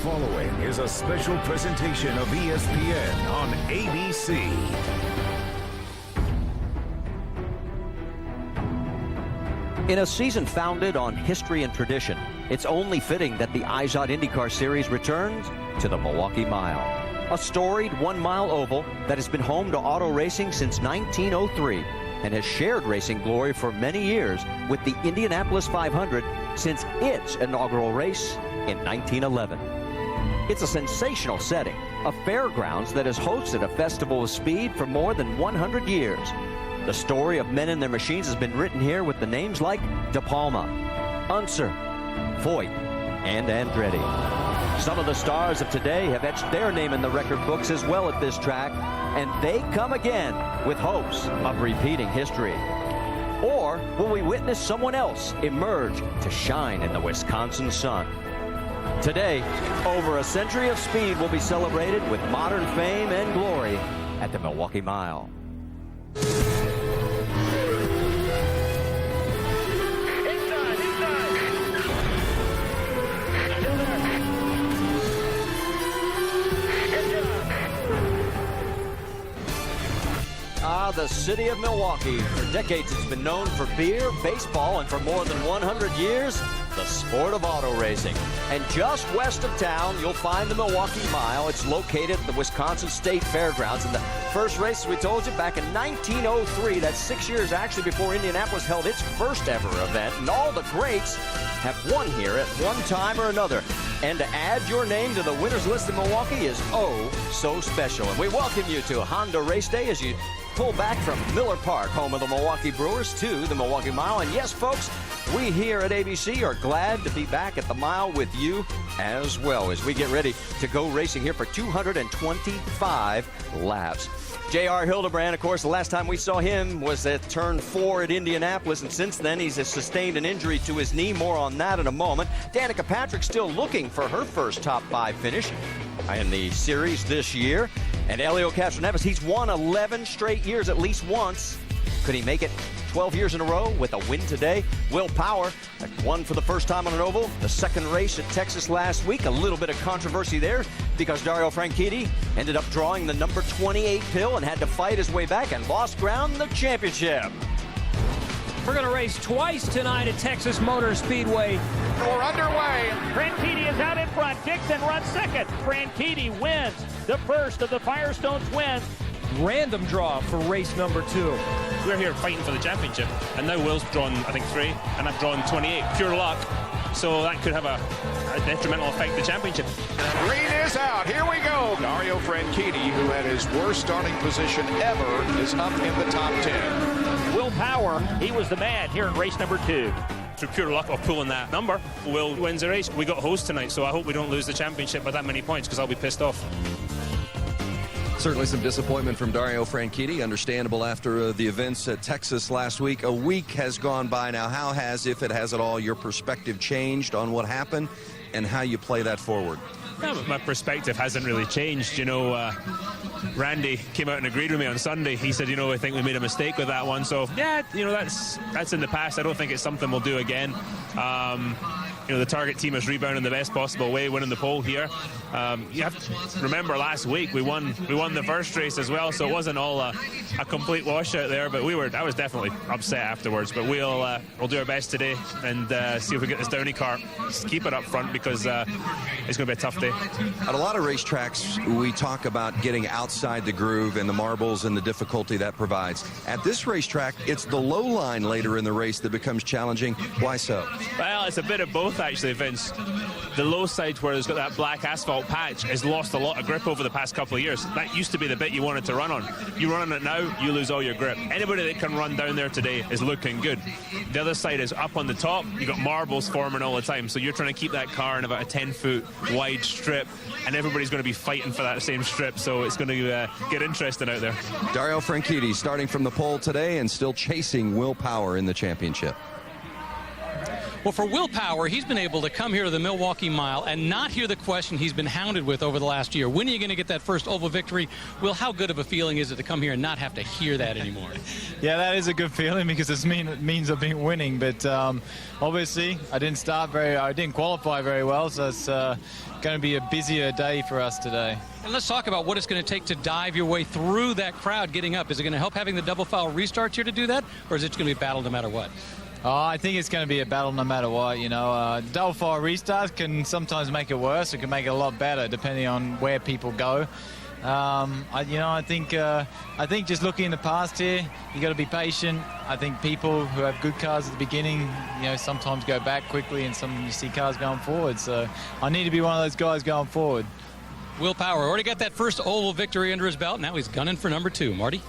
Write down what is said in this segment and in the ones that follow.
following is a special presentation of ESPN on ABC. In a season founded on history and tradition, it's only fitting that the IZOD IndyCar Series returns to the Milwaukee Mile. A storied one-mile oval that has been home to auto racing since 1903 and has shared racing glory for many years with the Indianapolis 500 since its inaugural race in 1911. It's a sensational setting, a fairgrounds that has hosted a festival of speed for more than 100 years. The story of men and their machines has been written here with the names like De Palma, Unser, Voigt, and Andretti. Some of the stars of today have etched their name in the record books as well at this track, and they come again with hopes of repeating history. Or will we witness someone else emerge to shine in the Wisconsin sun? Today, over a century of speed will be celebrated with modern fame and glory at the Milwaukee Mile. The city of Milwaukee. For decades, it's been known for beer, baseball, and for more than 100 years, the sport of auto racing. And just west of town, you'll find the Milwaukee Mile. It's located at the Wisconsin State Fairgrounds. And the first race, we told you, back in 1903. That's 6 years actually before Indianapolis held its first ever event. And all the greats have won here at one time or another. And to add your name to the winners list in Milwaukee is oh so special. And we welcome you to Honda Race Day as you pull back from Miller Park, home of the Milwaukee Brewers, to the Milwaukee Mile. And yes, folks, we here at ABC are glad to be back at the Mile with you as well as we get ready to go racing here for 225 laps. J.R. Hildebrand, of course, the last time we saw him was at turn 4 at Indianapolis, and since then he's sustained an injury to his knee. More on that in a moment. Danica Patrick still looking for her first top 5 finish in the series this year. And Elio Castroneves, he's won 11 straight years at least once. Could he make it 12 years in a row with a win today? Will Power won for the first time on an oval. The second race at Texas last week. A little bit of controversy there because Dario Franchitti ended up drawing the number 28 pill and had to fight his way back and lost ground in the championship. We're going to race twice tonight at Texas Motor Speedway. We're underway. Franchitti is out in front. Dixon runs second. Franchitti wins the first of the Firestones wins. Random draw for race number 2. We're here fighting for the championship, and now Will's drawn, I think, 3, and I've drawn 28. Pure luck. So that could have a detrimental effect the championship. Green is out. Here we go. Dario Franchitti, who had his worst starting position ever, is up in the top 10. Will Power, he was the man here in race number 2. Through pure luck of pulling that number, Will wins the race. We got host tonight, so I hope we don't lose the championship by that many points, because I'll be pissed off. Certainly some disappointment from Dario Franchitti, understandable after the events at Texas last week. A week has gone by now. How has, if it has at all, your perspective changed on what happened and how you play that forward? Yeah, my perspective hasn't really changed. You know, Randy came out and agreed with me on Sunday. He said, you know, I think we made a mistake with that one. So, yeah, you know, that's in the past. I don't think it's something we'll do again. You know, the Target team has rebounded in the best possible way, winning the pole here. You have to remember last week we won the first race as well, so it wasn't all a complete washout there. But I was definitely upset afterwards. But we'll do our best today and see if we get this Downey car, just keep it up front, because it's going to be a tough day. At a lot of racetracks, we talk about getting outside the groove and the marbles and the difficulty that provides. At this racetrack, it's the low line later in the race that becomes challenging. Why so? Well, it's a bit of both, actually, Vince. The low side, where it's got that black asphalt patch, has lost a lot of grip over the past couple of years. That used to be the bit you wanted to run on. You run on it now, you lose all your grip. Anybody that can run down there today is looking good. The other side is up on the top. You've got marbles forming all the time, so you're trying to keep that car in about a 10-foot wide strip, and everybody's going to be fighting for that same strip, so it's going to get interesting out there. Dario Franchitti starting from the pole today and still chasing Will Power in the championship. Well, for Will Power, he's been able to come here to the Milwaukee Mile and not hear the question he's been hounded with over the last year. When are you going to get that first oval victory? Will, how good of a feeling is it to come here and not have to hear that anymore? Yeah, that is a good feeling because it means I've been winning. But obviously, I didn't qualify very well, so it's going to be a busier day for us today. And let's talk about what it's going to take to dive your way through that crowd getting up. Is it going to help having the double foul restarts here to do that, or is it going to be a battle no matter what? I think it's going to be a battle no matter what. Double foul restarts can sometimes make it worse. It can make it a lot better depending on where people go. I think just looking in the past here, you got to be patient. I think people who have good cars at the beginning, sometimes go back quickly, and some you see cars going forward. So I need to be one of those guys going forward. Will Power already got that first oval victory under his belt. Now he's gunning for number 2. Marty?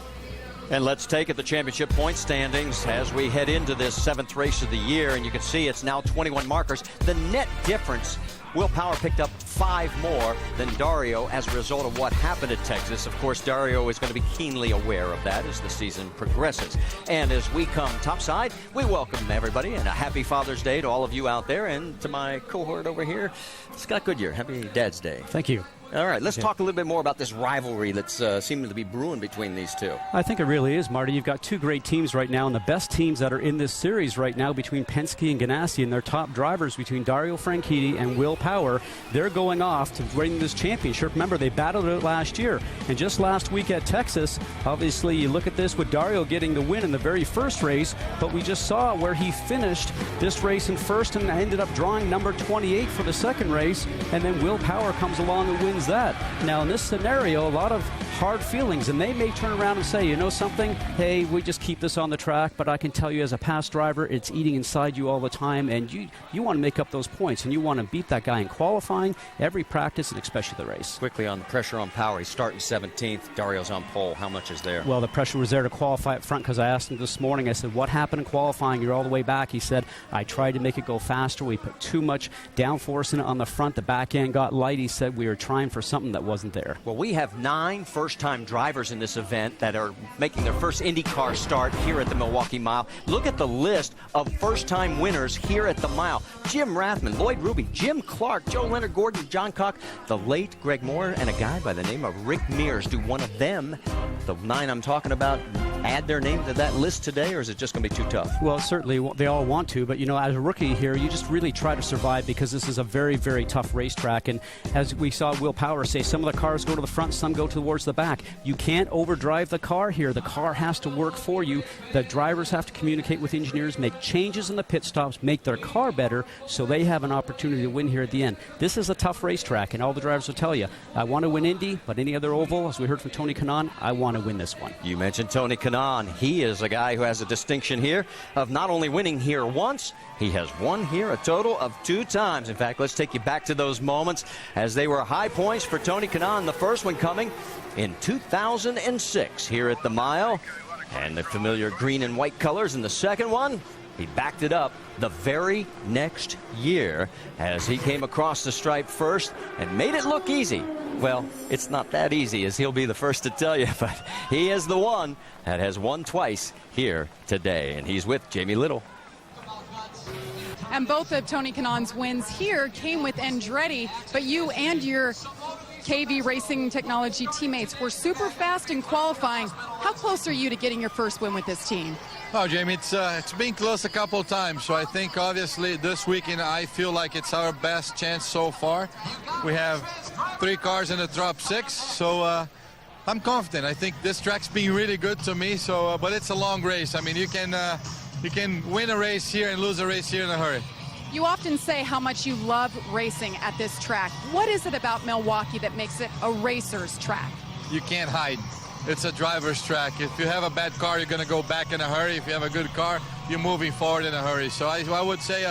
And let's take it the championship point standings as we head into this 7th race of the year. And you can see it's now 21 markers. The net difference, Will Power picked up 5 more than Dario as a result of what happened at Texas. Of course, Dario is going to be keenly aware of that as the season progresses. And as we come topside, we welcome everybody and a happy Father's Day to all of you out there, and to my cohort over here, Scott Goodyear. Happy Dad's Day. Thank you. All right, let's talk a little bit more about this rivalry that's seeming to be brewing between these two. I think it really is, Marty. You've got 2 great teams right now, and the best teams that are in this series right now between Penske and Ganassi, and their top drivers between Dario Franchitti and Will Power. They're going off to win this championship. Remember, they battled it last year. And just last week at Texas, obviously you look at this with Dario getting the win in the very first race, but we just saw where he finished this race in first and ended up drawing number 28 for the second race, and then Will Power comes along and wins that. Now, in this scenario, a lot of hard feelings, and they may turn around and say, you know something, hey, we just keep this on the track, but I can tell you as a past driver, it's eating inside you all the time, and you want to make up those points, and you want to beat that guy in qualifying, every practice, and especially the race. Quickly on the pressure on Power, he's starting 17th. Dario's on pole. How much is there? Well, the pressure was there to qualify up front because I asked him this morning, I said, what happened in qualifying? You're all the way back. He said, I tried to make it go faster. We put too much downforce in it on the front. The back end got light. He said we were trying for something that wasn't there. Well, we have 9 first-time drivers in this event that are making their first IndyCar start here at the Milwaukee Mile. Look at the list of first-time winners here at the Mile. Jim Rathman, Lloyd Ruby, Jim Clark, Joe Leonard Gordon, John Cock, the late Greg Moore, and a guy by the name of Rick Mears. Do one of them, the 9 I'm talking about, add their name to that list today, or is it just going to be too tough? Well, certainly they all want to, but, as a rookie here, you just really try to survive because this is a very, very tough racetrack. And as we saw Will Power say, some of the cars go to the front, some go towards the back. You can't overdrive the car here. The car has to work for you. The drivers have to communicate with engineers, make changes in the pit stops, make their car better so they have an opportunity to win here at the end. This is a tough racetrack, and all the drivers will tell you, I want to win Indy, but any other oval, as we heard from Tony Kanaan, I want to win this one. You mentioned Tony Kanaan. He is a guy who has a distinction here of not only winning here once, he has won here a total of 2 times. In fact, let's take you back to those moments as they were high points for Tony Kanaan. The first one coming in 2006 here at the Mile, and the familiar green and white colors in the second one. He backed it up the very next year as he came across the stripe first and made it look easy. Well, it's not that easy, as he'll be the first to tell you, but he is the one that has won twice here today, and he's with Jamie Little. And both of Tony Kanaan's wins here came with Andretti, but you and your KV Racing Technology teammates were super fast in qualifying. How close are you to getting your first win with this team? Oh, Jamie, it's been close a couple of times. So I think obviously this weekend I feel like it's our best chance so far. We have 3 cars in the top 6, so I'm confident. I think this track's been really good to me. So, but it's a long race. I mean, you can win a race here and lose a race here in a hurry. You often say how much you love racing at this track. What is it about Milwaukee that makes it a racer's track? You can't hide. It's a driver's track. If you have a bad car, you're going to go back in a hurry. If you have a good car, you're moving forward in a hurry. So I would say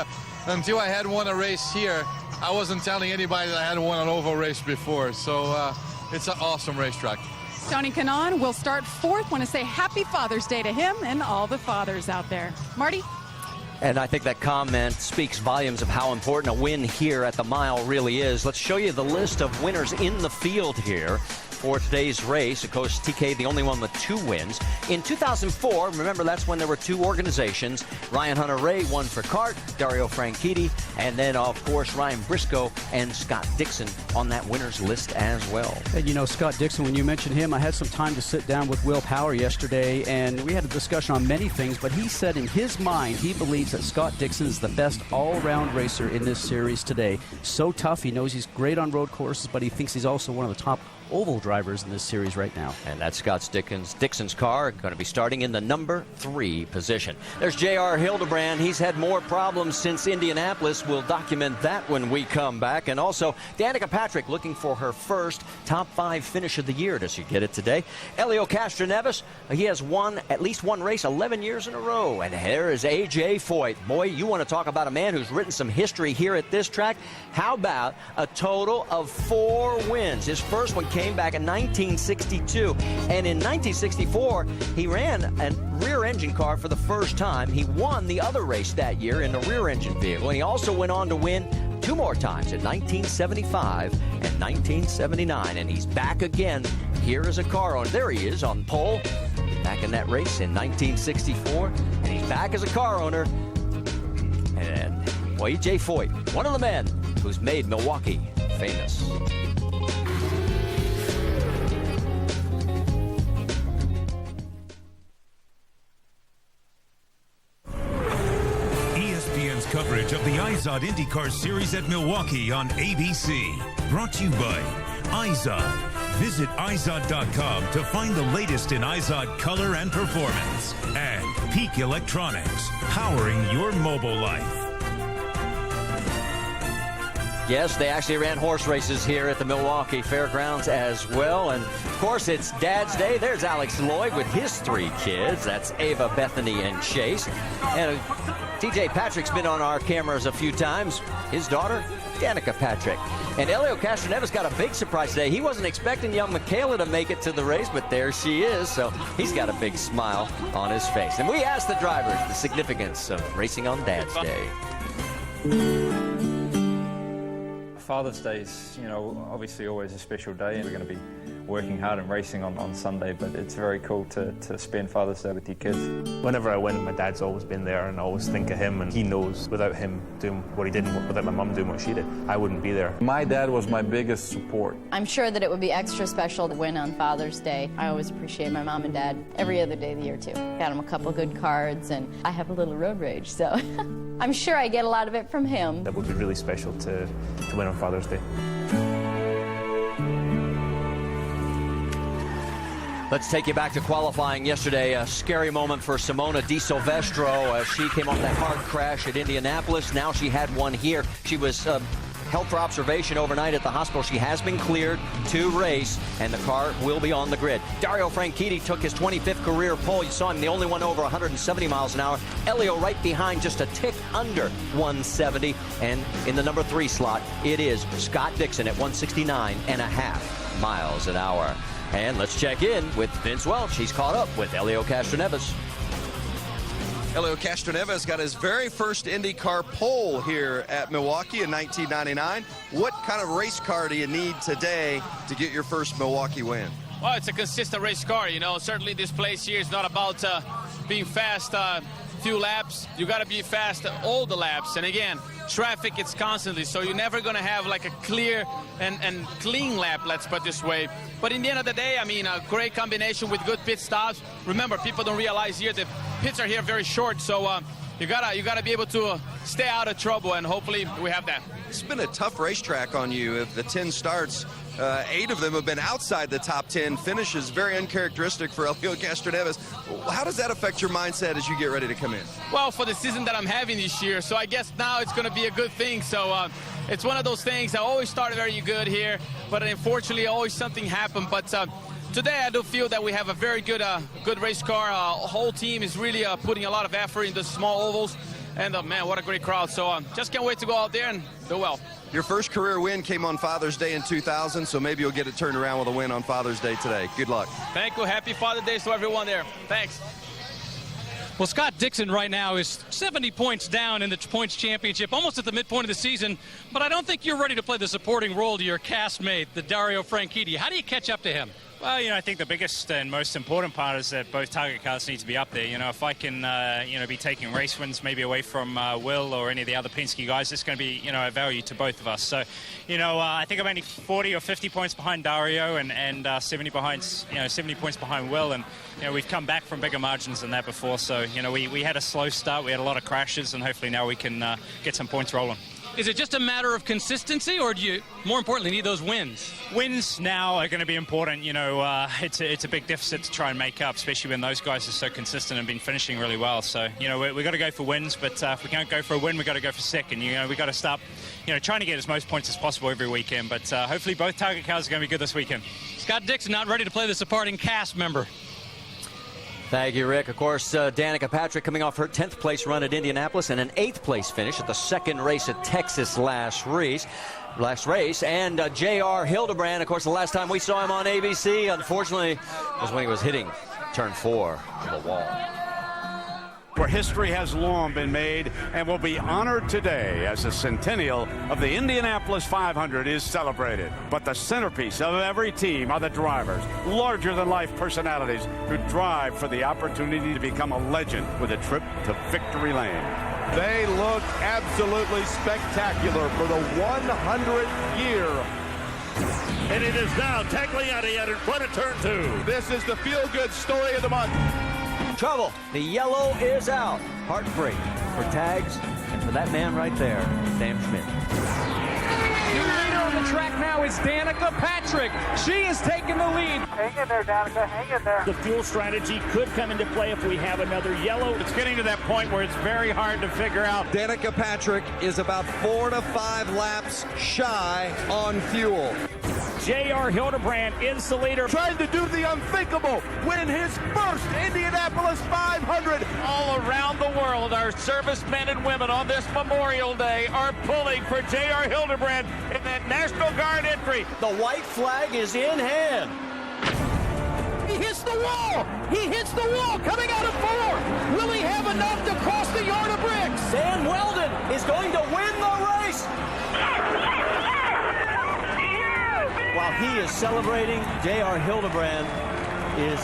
until I had won a race here, I wasn't telling anybody that I had won an oval race before. So it's an awesome racetrack. Tony Kanaan will start 4th. Want to say happy Father's Day to him and all the fathers out there. Marty? And I think that comment speaks volumes of how important a win here at the Mile really is. Let's show you the list of winners in the field here for today's race. Of course, TK the only one with 2 wins. In 2004, remember that's when there were 2 organizations. Ryan Hunter-Reay won for CART, Dario Franchitti, and then of course Ryan Briscoe and Scott Dixon on that winner's list as well. And you know, Scott Dixon, when you mentioned him, I had some time to sit down with Will Power yesterday, and we had a discussion on many things, but he said in his mind he believes that Scott Dixon is the best all-around racer in this series today. So tough, he knows he's great on road courses, but he thinks he's also one of the top oval drivers in this series right now. And that's Scott Dixon's car, going to be starting in the number 3 position. There's J.R. Hildebrand. He's had more problems since Indianapolis. We'll document that when we come back. And also, Danica Patrick looking for her first top 5 finish of the year. Does she get it today? Elio Castroneves, he has won at least one race 11 years in a row. And here is A.J. Foyt. Boy, you want to talk about a man who's written some history here at this track. How about a total of 4 wins? His first one came back in 1962, and in 1964 he ran a rear engine car for the first time. He won the other race that year in a rear engine vehicle, and he also went on to win 2 more times in 1975 and 1979, and he's back again here as a car owner. There he is on pole back in that race in 1964, and he's back as a car owner. And well, A.J. Foyt, one of the men who's made Milwaukee famous. ESPN's coverage of the IZOD IndyCar Series at Milwaukee on ABC. Brought to you by IZOD. Visit IZOD.com to find the latest in IZOD color and performance. And Peak Electronics, powering your mobile life. Yes, they actually ran horse races here at the Milwaukee Fairgrounds as well. And, of course, it's Dad's Day. There's Alex Lloyd with his 3 kids. That's Ava, Bethany, and Chase. And TJ Patrick's been on our cameras a few times. His daughter, Danica Patrick. And Elio Castroneves got a big surprise today. He wasn't expecting young Michaela to make it to the race, but there she is. So he's got a big smile on his face. And we asked the drivers the significance of racing on Dad's Day. Father's Day is, you know, obviously always a special day. We're going to be working hard and racing on Sunday, but it's very cool to spend Father's Day with your kids. Whenever I win, my dad's always been there, and I always think of him, and he knows without him doing what he did, and without my mum doing what she did, I wouldn't be there. My dad was my biggest support. I'm sure that it would be extra special to win on Father's Day. I always appreciate my mom and dad every other day of the year, too. Got them a couple good cards, and I have a little road rage, so I'm sure I get a lot of it from him. That would be really special to win on Father's Day. Let's take you back to qualifying yesterday. A scary moment for Simona Di Silvestro as she came off that hard crash at Indianapolis. Now she had one here. She was held for observation overnight at the hospital. She has been cleared to race, and the car will be on the grid. Dario Franchitti took his 25th career pole. You saw him, the only one over 170 miles an hour. Elio right behind, just a tick under 170. And in the number 3 slot, it is Scott Dixon at 169.5 miles an hour. And let's check in with Vince Welch. He's caught up with Elio Castroneves. Elio Castroneves got his very first IndyCar pole here at Milwaukee in 1999. What kind of race car do you need today to get your first Milwaukee win? Well, it's a consistent race car, you know. Certainly this place here is not about being fast few laps. You got to be fast all the laps. And again, traffic, it's constantly, so you're never going to have like a clear and clean lap, let's put it this way. But in the end of the day, I mean, a great combination with good pit stops. Remember, people don't realize here that pits are here very short, so you gotta be able to stay out of trouble, and hopefully we have that. It's been a tough racetrack on you. If the 10 starts, 8 of them have been outside the top 10 finishes. Very uncharacteristic for Elio Castroneves. How does that affect your mindset as you get ready to come in? Well, for the season that I'm having this year, so I guess now it's going to be a good thing. So it's one of those things. I always started very good here, but unfortunately always something happened. But today I do feel that we have a very good race car. Whole team is really putting a lot of effort in the small ovals. And man, what a great crowd. So just can't wait to go out there and do well. Your first career win came on Father's Day in 2000, so maybe you'll get it turned around with a win on Father's Day today. Good luck. Thank you. Happy Father's Day to everyone there. Thanks. Well, Scott Dixon right now is 70 points down in the points championship, almost at the midpoint of the season, but I don't think you're ready to play the supporting role to your castmate, the Dario Franchitti. How do you catch up to him? Well, I think the biggest and most important part is that both target cars need to be up there. If I can, be taking race wins maybe away from Will or any of the other Penske guys, it's going to be, a value to both of us. So, I think I'm only 40 or 50 points behind Dario and 70 points behind Will. And, we've come back from bigger margins than that before. So, we had a slow start. We had a lot of crashes, and hopefully now we can get some points rolling. Is it just a matter of consistency, or do you, more importantly, need those wins? Wins now are going to be important. It's a big deficit to try and make up, especially when those guys are so consistent and been finishing really well. So, we've got to go for wins, but if we can't go for a win, we've got to go for second. We've got to stop, trying to get as most points as possible every weekend. But hopefully both target cars are going to be good this weekend. Scott Dixon not ready to play the supporting cast member. Thank you, Rick. Of course, Danica Patrick coming off her 10th place run at Indianapolis and an 8th place finish at the second race at Texas last race. And J.R. Hildebrand, of course, the last time we saw him on ABC, unfortunately, was when he was hitting turn 4 of the wall. Where history has long been made and will be honored today as the centennial of the Indianapolis 500 is celebrated. But the centerpiece of every team are the drivers, larger-than-life personalities who drive for the opportunity to become a legend with a trip to victory lane. They look absolutely spectacular for the 100th year. And it is now Tagliani out in front of turn 2. This is the feel-good story of the month. Trouble. The yellow is out. Heartbreak for Tags and for that man right there, Sam Schmidt. New leader on the track now is Danica Patrick. She is taking the lead. Hang in there, Danica. Hang in there. The fuel strategy could come into play if we have another yellow. It's getting to that point where it's very hard to figure out. Danica Patrick is about 4 to 5 laps shy on fuel. J.R. Hildebrand is the leader. Trying to do the unthinkable, win his first Indianapolis 500. All around the world, our servicemen and women on this Memorial Day are pulling for J.R. Hildebrand in that National Guard entry. The white flag is in hand. He hits the wall. He hits the wall coming out of 4. Will he have enough to cross the yard of bricks? Dan Weldon is going to win the race. While he is celebrating, J.R. Hildebrand is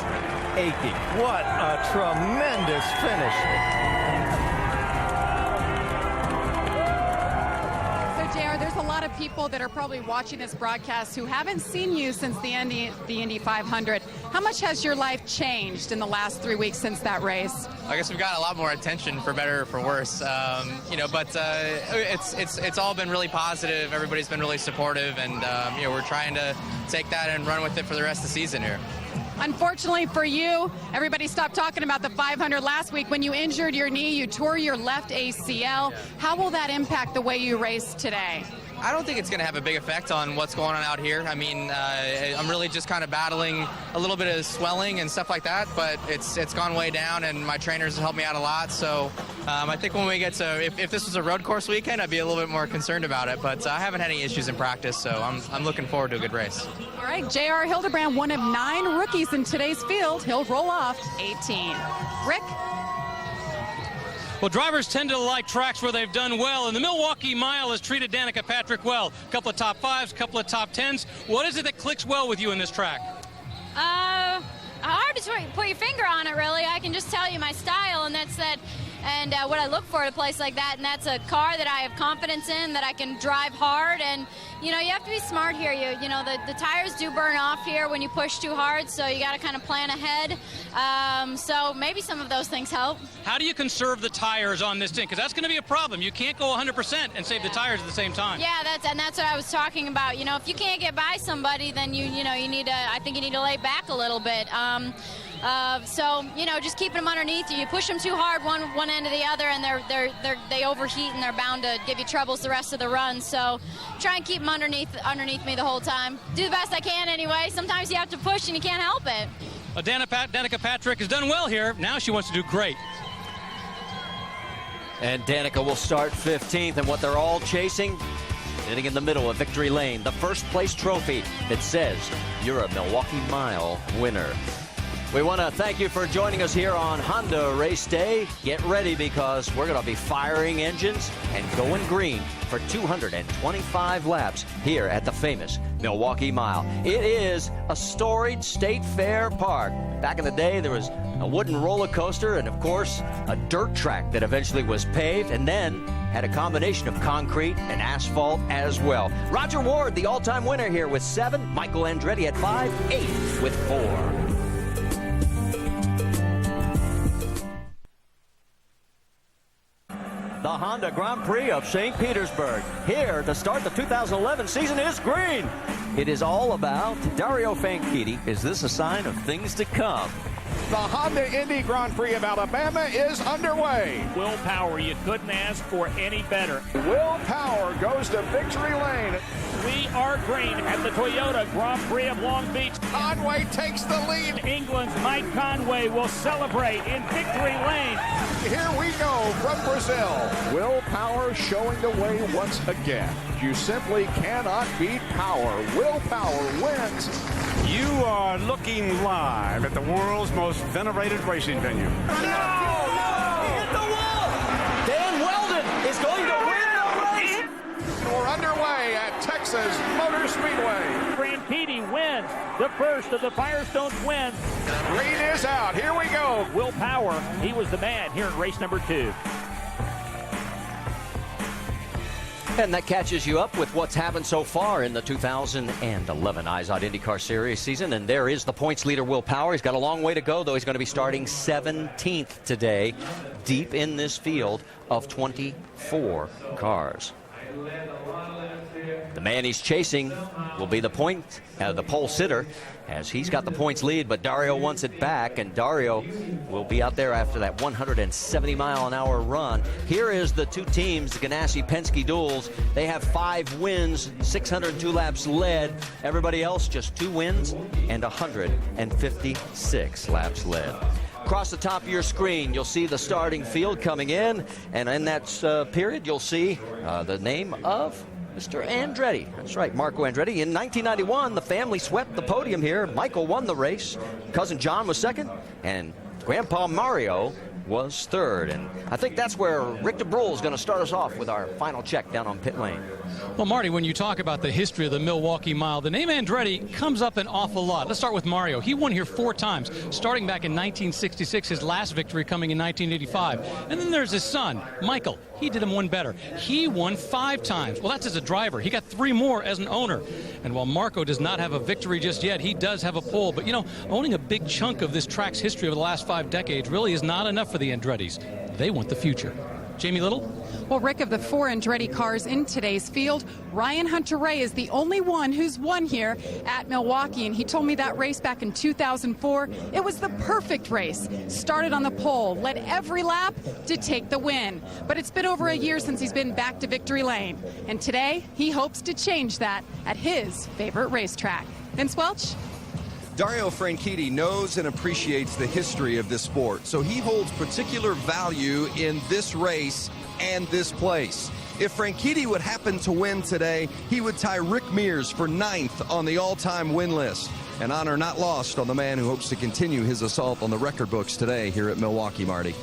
aching. What a tremendous finish. So, JR, there's a lot of people that are probably watching this broadcast who haven't seen you since the Indy 500. How much has your life changed in the last 3 weeks since that race? I guess we've got a lot more attention, for better or for worse. But it's all been really positive. Everybody's been really supportive, and we're trying to take that and run with it for the rest of the season here. Unfortunately for you, everybody stopped talking about the 500 last week. When you injured your knee, you tore your left ACL. How will that impact the way you race today? I don't think it's going to have a big effect on what's going on out here. I mean, I'm really just kind of battling a little bit of swelling and stuff like that, but it's gone way down, and my trainers have helped me out a lot. So I think when we get to, if this was a road course weekend, I'd be a little bit more concerned about it, but I haven't had any issues in practice, so I'm looking forward to a good race. All right, J.R. Hildebrand, one of 9 rookies in today's field. He'll roll off 18. Rick? Well, drivers tend to like tracks where they've done well, and the Milwaukee Mile has treated Danica Patrick well. A couple of top 5s, a couple of top 10s. What is it that clicks well with you in this track? Hard to put your finger on it, really. I can just tell you my style, and that's that. And what I look for at a place like that, and that's a car that I have confidence in, that I can drive hard. And you have to be smart here. The tires do burn off here when you push too hard, so you got to kind of plan ahead. So maybe some of those things help. How do you conserve the tires on this thing? Because that's going to be a problem. You can't go 100% and save the tires at the same time. Yeah, that's what I was talking about. If you can't get by somebody, then you need to. I think you need to lay back a little bit. Just keeping them underneath you. You push them too hard one end to the other, and they overheat, and they're bound to give you troubles the rest of the run. So try and keep them underneath me the whole time. Do the best I can anyway. Sometimes you have to push and you can't help it. Danica Patrick has done well here. Now she wants to do great. And Danica will start 15th, and what they're all chasing, sitting in the middle of victory lane, the first place trophy that says you're a Milwaukee Mile winner. We want to thank you for joining us here on Honda Race Day. Get ready because we're going to be firing engines and going green for 225 laps here at the famous Milwaukee Mile. It is a storied state fair park. Back in the day, there was a wooden roller coaster and, of course, a dirt track that eventually was paved and then had a combination of concrete and asphalt as well. Roger Ward, the all-time winner here with 7. Michael Andretti at 5, 8 with 4. The Honda Grand Prix of St. Petersburg. Here to start the 2011 season is green. It is all about Dario Franchitti. Is this a sign of things to come? The Honda Indy Grand Prix of Alabama is underway. Will Power, you couldn't ask for any better. Will Power goes to victory lane. We are green at the Toyota Grand Prix of Long Beach. Conway takes the lead. England's Mike Conway will celebrate in victory lane. Here we go from Brazil. Will Power showing the way once again. You simply cannot beat power. Will Power wins. You are looking live at the world's most venerated racing venue. No! He hit the wall! Dan Weldon is going to win the race! We're underway at Texas Motor Speedway. Franchitti wins the first of the Firestone Twins. Green is out. Here we go. Will Power, he was the man here in race number 2. And that catches you up with what's happened so far in the 2011 IZOD IndyCar Series season. And there is the points leader, Will Power. He's got a long way to go, though. He's going to be starting 17th today, deep in this field of 24 cars. The man he's chasing will be the pole sitter, as he's got the points lead, but Dario wants it back, and Dario will be out there after that 170-mile-an-hour run. Here is the two teams, the Ganassi-Penske duels. They have 5 wins, 602 laps led. Everybody else just 2 wins and 156 laps led. Across the top of your screen, you'll see the starting field coming in, and in that period, you'll see the name of Mr. Andretti. That's right, Marco Andretti. In 1991, the family swept the podium here. Michael won the race. Cousin John was second, and Grandpa Mario was third. And I think that's where Rick DeBrule is going to start us off with our final check down on pit lane. Well, Marty, when you talk about the history of the Milwaukee Mile, the name Andretti comes up an awful lot. Let's start with Mario. He won here 4 times, starting back in 1966, his last victory coming in 1985. And then there's his son, Michael. He did him one better. He won 5 times. Well, that's as a driver. He got 3 more as an owner. And while Marco does not have a victory just yet, he does have a pole. But, you know, owning a big chunk of this track's history over the last 5 decades really is not enough for the Andrettis. They want the future. Jamie Little? Well, Rick, of the 4 Andretti cars in today's field, Ryan Hunter-Reay is the only one who's won here at Milwaukee, and he told me that race back in 2004, it was the perfect race. Started on the pole, led every lap to take the win. But it's been over a year since he's been back to victory lane, and today he hopes to change that at his favorite racetrack. Vince Welch? Dario Franchitti knows and appreciates the history of this sport, so he holds particular value in this race and this place. If Franchitti would happen to win today, he would tie Rick Mears for 9th on the all-time win list. An honor not lost on the man who hopes to continue his assault on the record books today here at Milwaukee, Marty.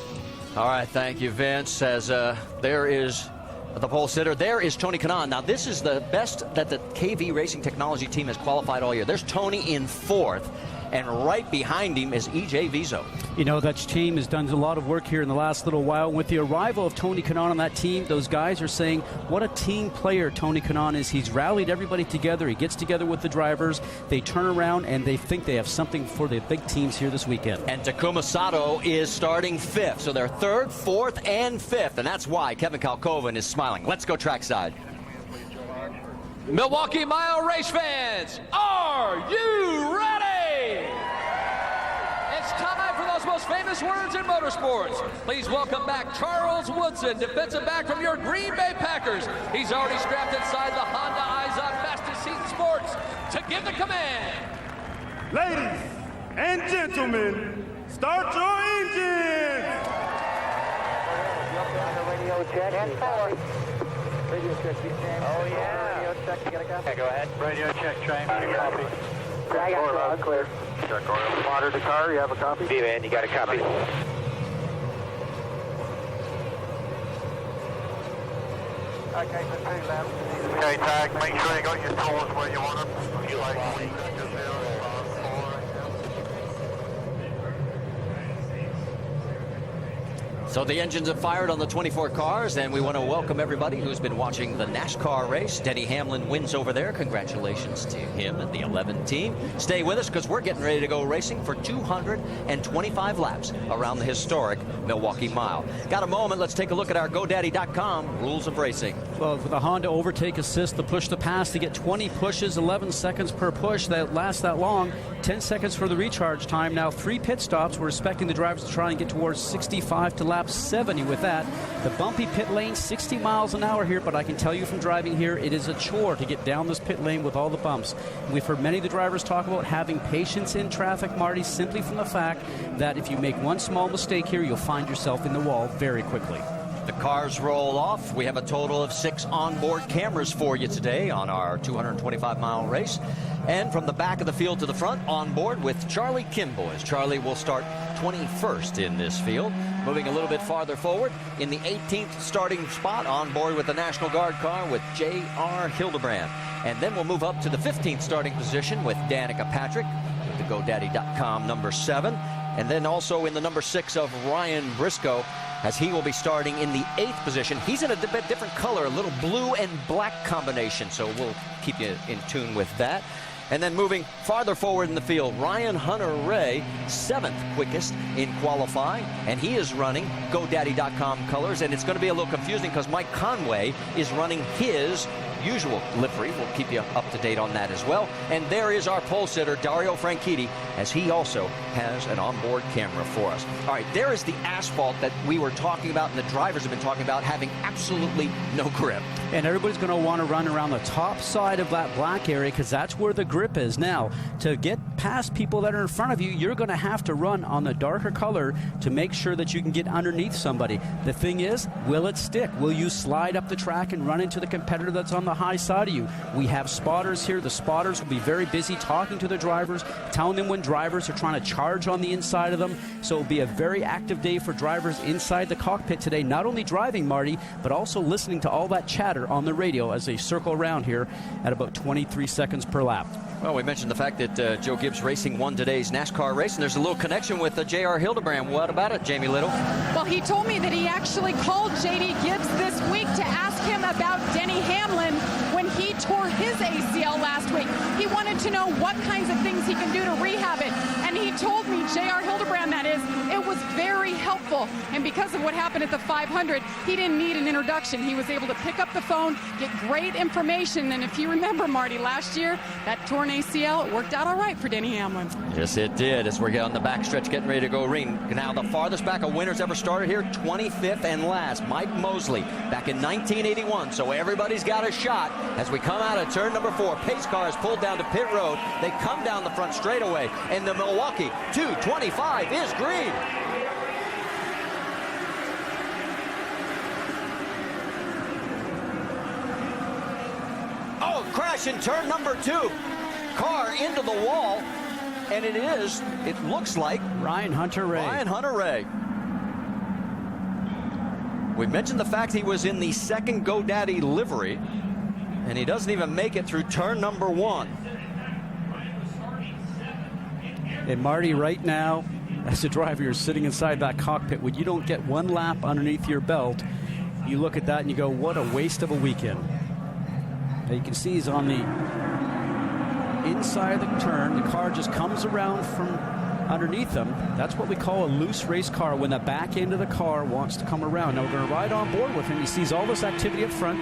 All right, thank you, Vince. As there is the pole sitter, there is Tony Kanaan. Now, this is the best that the KV Racing Technology team has qualified all year. There's Tony in 4th, and right behind him is E.J. Vizo. You know, that team has done a lot of work here in the last little while. With the arrival of Tony Kanaan on that team, those guys are saying what a team player Tony Kanaan is. He's rallied everybody together. He gets together with the drivers. They turn around, and they think they have something for the big teams here this weekend. And Takuma Sato is starting 5th. So they're 3rd, 4th, and 5th. And that's why Kevin Kalkoven is smiling. Let's go trackside. Milwaukee Mile race fans, are you ready? It's time for those most famous words in motorsports. Please welcome back Charles Woodson, defensive back from your Green Bay Packers. He's already strapped inside the Honda IZOD fastest seat in sports to give the command. Ladies and gentlemen, start your engines! Radio check. And 4. Radio check. Oh, yeah. Radio check. You gotta go. Okay, go ahead. Radio check, train. Copy. I got clear. Check oil. Water the car, you have a copy? V-Man, you got a copy? Okay, for 2 laps. Okay, Tag, make sure you got your tools where you want them. You like So the engines have fired on the 24 cars, and we want to welcome everybody who's been watching the NASCAR race. Denny Hamlin wins over there. Congratulations to him and the 11 team. Stay with us because we're getting ready to go racing for 225 laps around the historic Milwaukee Mile. Got a moment? Let's take a look at our GoDaddy.com rules of racing. Well, with the Honda overtake assist, the push to pass, to get 20 pushes, 11 seconds per push. That lasts that long. 10 seconds for the recharge time. Now 3 pit stops. We're expecting the drivers to try and get towards 65 to lap 70 with that. The bumpy pit lane, 60 miles an hour here, but I can tell you from driving here, it is a chore to get down this pit lane with all the bumps. We've heard many of the drivers talk about having patience in traffic, Marty, simply from the fact that if you make one small mistake here, you'll find yourself in the wall very quickly. The cars roll off. We have a total of 6 onboard cameras for you today on our 225-mile race. And from the back of the field to the front, on board with Charlie Kimboys. Charlie will start 21st in this field. Moving a little bit farther forward, in the 18th starting spot, on board with the National Guard car with J.R. Hildebrand. And then we'll move up to the 15th starting position with Danica Patrick, with the GoDaddy.com number 7. And then also in the number 6 of Ryan Briscoe, as he will be starting in the 8th position. He's in a bit different color, a little blue and black combination, so we'll keep you in tune with that. And then moving farther forward in the field, Ryan Hunter-Ray, 7th quickest in qualifying, and he is running GoDaddy.com colors, and it's going to be a little confusing because Mike Conway is running his usual livery. We'll keep you up to date on that as well. And there is our pole sitter, Dario Franchitti, as he also has an onboard camera for us. All right, there is the asphalt that we were talking about and the drivers have been talking about having absolutely no grip. And everybody's going to want to run around the top side of that black area because that's where the grip is. Now, to get past people that are in front of you, you're going to have to run on the darker color to make sure that you can get underneath somebody. The thing is, will it stick? Will you slide up the track and run into the competitor that's on the high side of you? We have spotters here. The spotters will be very busy talking to the drivers, telling them when drivers are trying to charge on the inside of them. So it'll be a very active day for drivers inside the cockpit today, not only driving, Marty, but also listening to all that chatter on the radio as they circle around here at about 23 seconds per lap. Well, we mentioned the fact that Joe Gibbs Racing won today's NASCAR race, and there's a little connection with J.R. Hildebrand. What about it, Jamie Little? Well, he told me that he actually called J.D. Gibbs this week to ask him about Denny Hamlin when he tore his ACL last week. He wanted to know what kinds of things he can do to rehab it, and he told me, J.R. Hildebrand, that is, it was very helpful. And because of what happened at the 500, he didn't need an introduction. He was able to pick up the phone, get great information, and if you remember, Marty, last year, that torn ACL, it worked out all right for Denny Hamlin. Yes, it did, as we're on the backstretch getting ready to go ring. Now, the farthest back a winner's ever started here, 25th and last, Mike Mosley, back in 1981. So everybody's got a shot as we come out of turn number 4. Pace car is pulled down to pit road. They come down the front straightaway, and the Milwaukee 225 is green. Oh, crash in turn number 2. Car into the wall, and it looks like Ryan Hunter-Ray. Ryan Hunter-Ray. We mentioned the fact he was in the 2nd GoDaddy livery, and he doesn't even make it through turn number 1. And Marty, right now, as a driver, you're sitting inside that cockpit. When you don't get one lap underneath your belt, you look at that and you go, what a waste of a weekend. Now you can see he's on the inside of the turn. The car just comes around from underneath him. That's what we call a loose race car, when the back end of the car wants to come around. Now we're going to ride on board with him. He sees all this activity up front.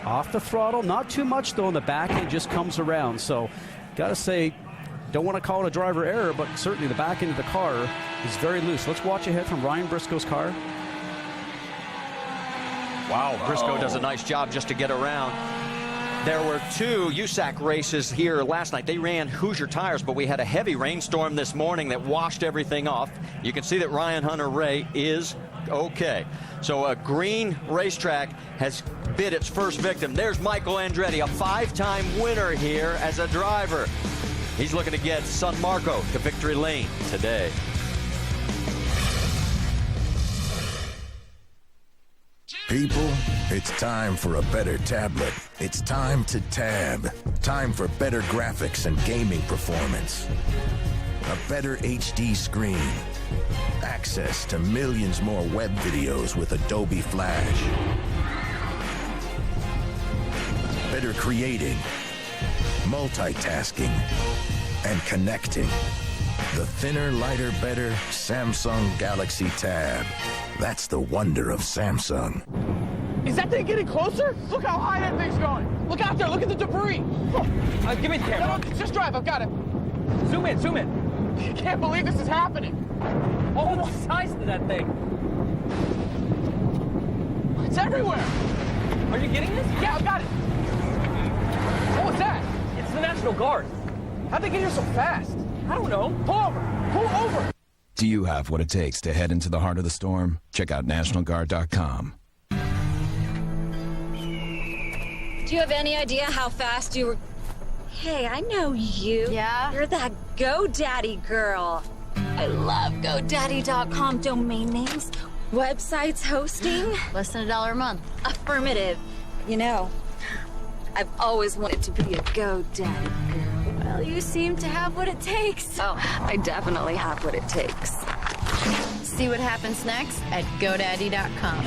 Off the throttle, not too much though, and the back end just comes around. So got to say, don't want to call it a driver error, but certainly the back end of the car is very loose. Let's watch ahead from Ryan Briscoe's car. Wow, Briscoe does a nice job just to get around. There were 2 USAC races here last night. They ran Hoosier tires, but we had a heavy rainstorm this morning that washed everything off. You can see that Ryan Hunter-Ray is Okay, so a green racetrack has bid its first victim. There's Michael Andretti, a 5-time winner here as a driver. He's looking to get San Marco to victory lane today. People, it's time for a better tablet. It's time to tab. Time for better graphics and gaming performance. A better HD screen. Access to millions more web videos with Adobe Flash. Better creating, multitasking, and connecting. The thinner, lighter, better Samsung Galaxy Tab. That's the wonder of Samsung. Is that thing getting closer? Look how high that thing's going. Look out there. Look at the debris. Give me the camera. No, just drive. I've got it. Zoom in, zoom in. I can't believe this is happening. Oh, what size is that thing? It's everywhere. Are you getting this? Yeah, I've got it. What was that? It's the National Guard. How'd they get here so fast? I don't know. Pull over. Pull over. Do you have what it takes to head into the heart of the storm? Check out NationalGuard.com. Do you have any idea how fast you were? Hey, I know you. Yeah? You're that GoDaddy girl. I love GoDaddy.com domain names, websites, hosting. Less than $1 a month. Affirmative. You know, I've always wanted to be a GoDaddy girl. Well, you seem to have what it takes. Oh, I definitely have what it takes. See what happens next at GoDaddy.com.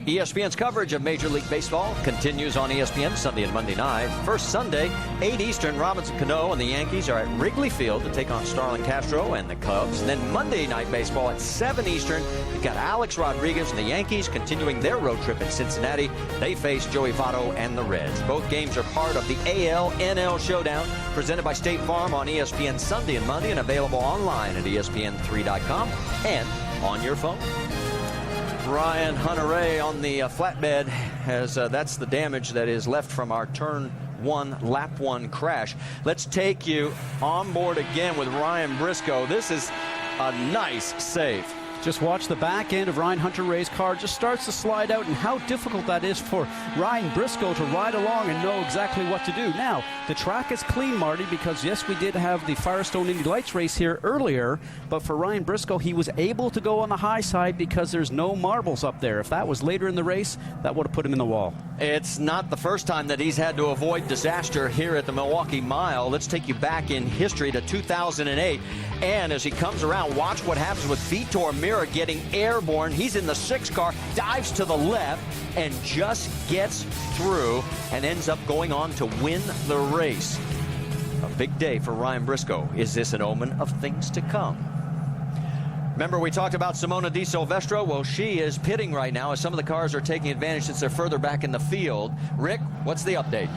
ESPN's coverage of Major League Baseball continues on ESPN Sunday and Monday night. First Sunday, 8 Eastern, Robinson Cano and the Yankees are at Wrigley Field to take on Starlin Castro and the Cubs. And then Monday night baseball at 7 Eastern, you've got Alex Rodriguez and the Yankees continuing their road trip in Cincinnati. They face Joey Votto and the Reds. Both games are part of the AL-NL Showdown presented by State Farm on ESPN Sunday and Monday and available online at ESPN3.com and on your phone. Ryan Hunter-Reay on the flatbed has that's the damage that is left from our turn 1 lap 1 crash. Let's take you on board again with Ryan Briscoe. This is a nice save. Just watch the back end of Ryan Hunter-Reay's car. Just starts to slide out, and how difficult that is for Ryan Briscoe to ride along and know exactly what to do. Now, the track is clean, Marty, because, yes, we did have the Firestone Indy Lights race here earlier, but for Ryan Briscoe, he was able to go on the high side because there's no marbles up there. If that was later in the race, that would have put him in the wall. It's not the first time that he's had to avoid disaster here at the Milwaukee Mile. Let's take you back in history to 2008. And as he comes around, watch what happens with Vitor Meira getting airborne. He's in the 6 car, dives to the left, and just gets through and ends up going on to win the race. A big day for Ryan Briscoe. Is this an omen of things to come? Remember, we talked about Simona Di Silvestro? Well, she is pitting right now as some of the cars are taking advantage since they're further back in the field. Rick, what's the update?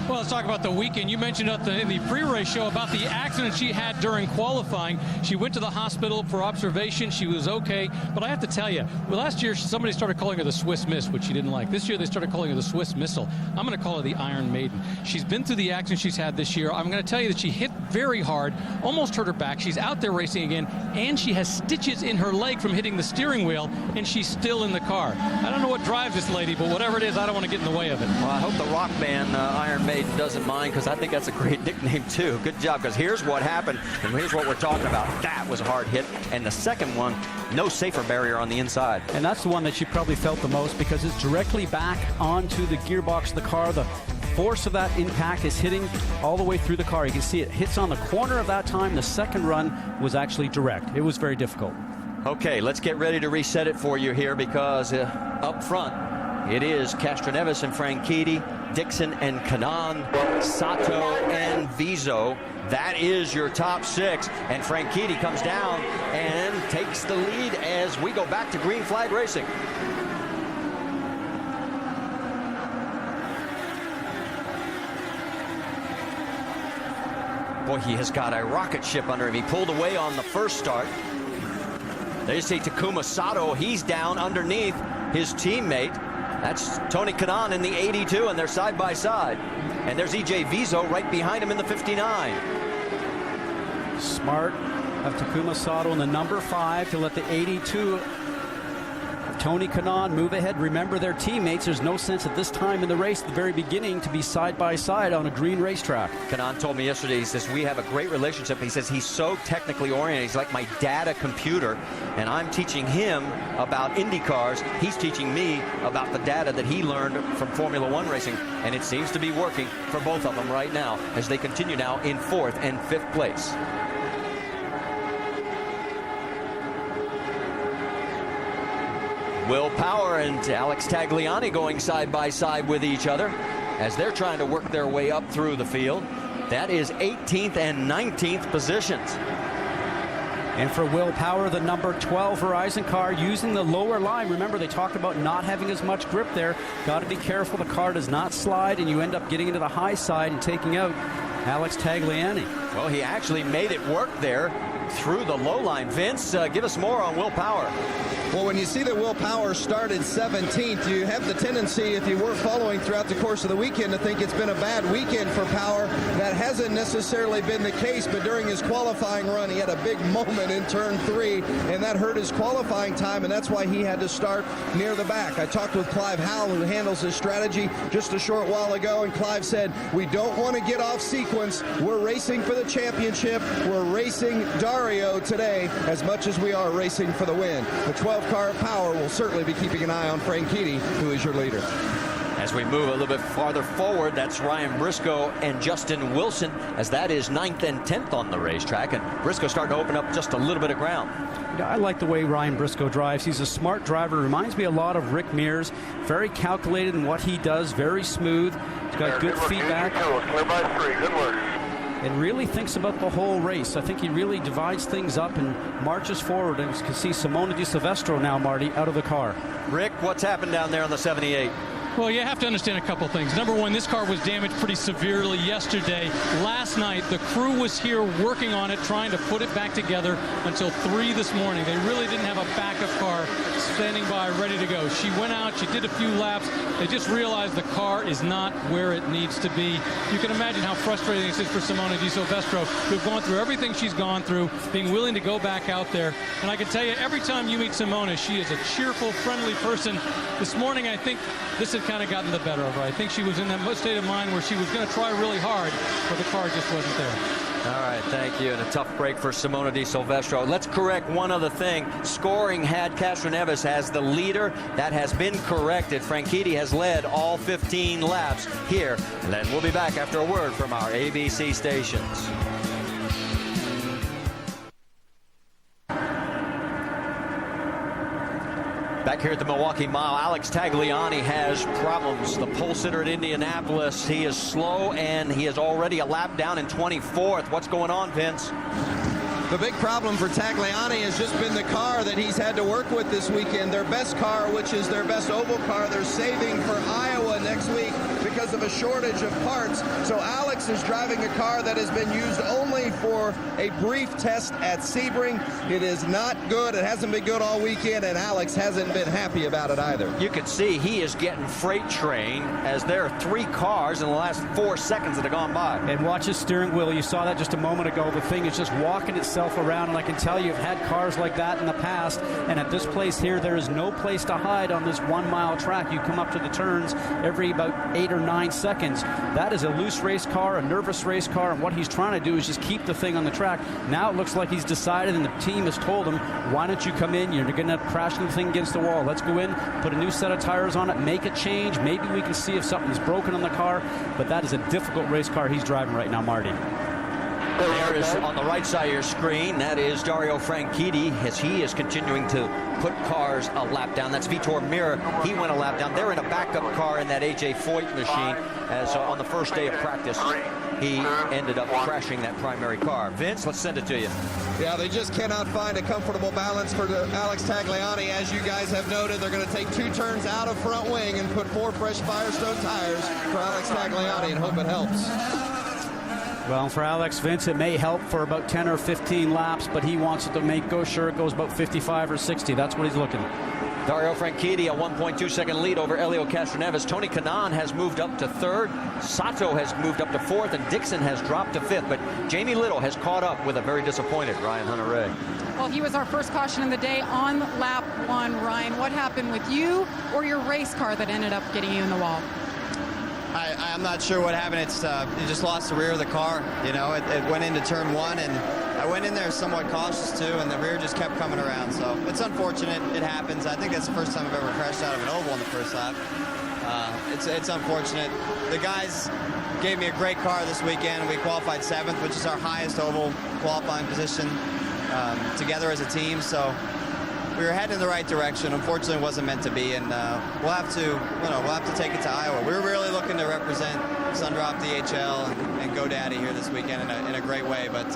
Well, let's talk about the weekend. You mentioned in the pre-race show about the accident she had during qualifying. She went to the hospital for observation. She was okay. But I have to tell you, last year somebody started calling her the Swiss Miss, which she didn't like. This year they started calling her the Swiss Missile. I'm going to call her the Iron Maiden. She's been through the accident she's had this year. I'm going to tell you that she hit very hard, almost hurt her back. She's out there racing again, and she has stitches in her leg from hitting the steering wheel, and she's still in the car. I don't know what drives this lady, but whatever it is, I don't want to get in the way of it. Well, I hope the rock band Iron Maiden doesn't mind, because I think that's a great nickname too. Good job, because here's what happened, and here's what we're talking about. That was a hard hit, and the second one, no safer barrier on the inside. And that's the one that you probably felt the most, because it's directly back onto the gearbox of the car. The force of that impact is hitting all the way through the car. You can see it hits on the corner of that time. The second run was actually direct. It was very difficult. Okay, let's get ready to reset it for you here, because up front, it is Castroneves and Franchitti, Dixon and Kanaan, Sato and Vizo. That is your top 6. And Franchitti comes down and takes the lead as we go back to green flag racing. Boy, he has got a rocket ship under him. He pulled away on the first start. There you see Takuma Sato. He's down underneath his teammate. That's Tony Kanaan in the 82, and they're side by side. And there's E.J. Vizo right behind him in the 59. Smart of Takuma Sato in the number 5 to let the 82 of Tony Kanaan move ahead. Remember their teammates. There's no sense at this time in the race, at the very beginning, to be side by side on a green racetrack. Kanaan told me yesterday, he says, we have a great relationship. He says he's so technically oriented. He's like my data computer, and I'm teaching him about Indy cars. He's teaching me about the data that he learned from Formula One racing, and it seems to be working for both of them right now as they continue now in 4th and 5th place. Will Power and Alex Tagliani going side by side with each other as they're trying to work their way up through the field. That is 18th and 19th positions. And for Will Power, the number 12 Verizon car using the lower line. Remember, they talked about not having as much grip there. Got to be careful the car does not slide and you end up getting into the high side and taking out Alex Tagliani. Well, he actually made it work there through the low line. Vince, give us more on Will Power. Well, when you see that Will Power started 17th, you have the tendency, if you were following throughout the course of the weekend, to think it's been a bad weekend for Power. That hasn't necessarily been the case, but during his qualifying run, he had a big moment in turn 3, and that hurt his qualifying time, and that's why he had to start near the back. I talked with Clive Howell, who handles his strategy, just a short while ago, and Clive said, we don't want to get off sequence. We're racing for the championship. We're racing Dario today as much as we are racing for the win. The 12 car Power will certainly be keeping an eye on Franchitti, who is your leader. As we move a little bit farther forward, that's Ryan Briscoe and Justin Wilson, as that is 9th and 10th on the racetrack, and Briscoe starting to open up just a little bit of ground. I like the way Ryan Briscoe drives. He's a smart driver. Reminds me a lot of Rick Mears. Very calculated in what he does. Very smooth. He's got good feedback. Clear by 3. Good work. And really thinks about the whole race. I think he really divides things up and marches forward. And you can see Simona Di Silvestro now, Marty, out of the car. Rick, what's happened down there on the 78? Well, you have to understand a couple things. Number one, this car was damaged pretty severely yesterday. Last night, the crew was here working on it, trying to put it back together until 3 this morning. They really didn't have a backup car standing by ready to go. She went out, she did a few laps. They just realized the car is not where it needs to be. You can imagine how frustrating this is for Simona Di Silvestro, who've gone through everything she's gone through, being willing to go back out there. And I can tell you, every time you meet Simona, she is a cheerful, friendly person. This morning, I think this had kind of gotten the better of her. I think she was in that state of mind where she was going to try really hard, but the car just wasn't there. All right, thank you. And a tough break for Simona Di Silvestro. Let's correct one other thing. Scoring had Castroneves as the leader. That has been corrected. Franchitti has led all 15 laps here. And then we'll be back after a word from our ABC stations. Back here at the Milwaukee Mile, Alex Tagliani has problems. The pole sitter at Indianapolis, he is slow, and he is already a lap down in 24th. What's going on, Vince? The big problem for Tagliani has just been the car that he's had to work with this weekend. Their best car, which is their best oval car, they're saving for Iowa next week because of a shortage of parts. So Alex is driving a car that has been used only for a brief test at Sebring. It is not good. It hasn't been good all weekend, and Alex hasn't been happy about it either. You can see he is getting freight train as there are 3 cars in the last 4 seconds that have gone by. And watch his steering wheel. You saw that just a moment ago. The thing is just walking itself around, and I can tell you, I've had cars like that in the past, and at this place here, there is no place to hide on this 1 mile track. You come up to the turns every about 8 or 9 seconds. That is a loose race car, a nervous race car, and what he's trying to do is just keep the thing on the track. Now it looks like he's decided, and the team has told him, why don't you come in? You're going to crash the thing against the wall. Let's go in, put a new set of tires on it, make a change. Maybe we can see if something's broken on the car, but that is a difficult race car he's driving right now, Marty. There is, on the right side of your screen, that is Dario Franchitti as he is continuing to put cars a lap down. That's Vitor Mira. He went a lap down. They're in a backup car in that A.J. Foyt machine as on the first day of practice, he ended up crashing that primary car. Vince, let's send it to you. Yeah, they just cannot find a comfortable balance for Alex Tagliani. As you guys have noted, they're going to take 2 turns out of front wing and put 4 fresh Firestone tires for Alex Tagliani and hope it helps. Well, for Alex, Vince, it may help for about 10 or 15 laps, but he wants it to go sure it goes about 55 or 60. That's what he's looking. Dario Franchitti, a 1.2-second lead over Helio Castroneves. Tony Kanaan has moved up to third. Sato has moved up to fourth, and Dixon has dropped to fifth. But Jamie Little has caught up with a very disappointed Ryan Hunter-Reay. Well, he was our first caution of the day on lap 1. Ryan, what happened with you or your race car that ended up getting you in the wall? I'm not sure what happened. It just lost the rear of the car. You know, it went into turn 1, and I went in there somewhat cautious too, and the rear just kept coming around. So it's unfortunate. It happens. I think that's the first time I've ever crashed out of an oval in the first lap. It's unfortunate. The guys gave me a great car this weekend. We qualified 7th, which is our highest oval qualifying position together as a team. So we were heading in the right direction. Unfortunately, it wasn't meant to be, and we'll have to take it to Iowa. We're really looking to represent Sundrop DHL and GoDaddy here this weekend in a great way, but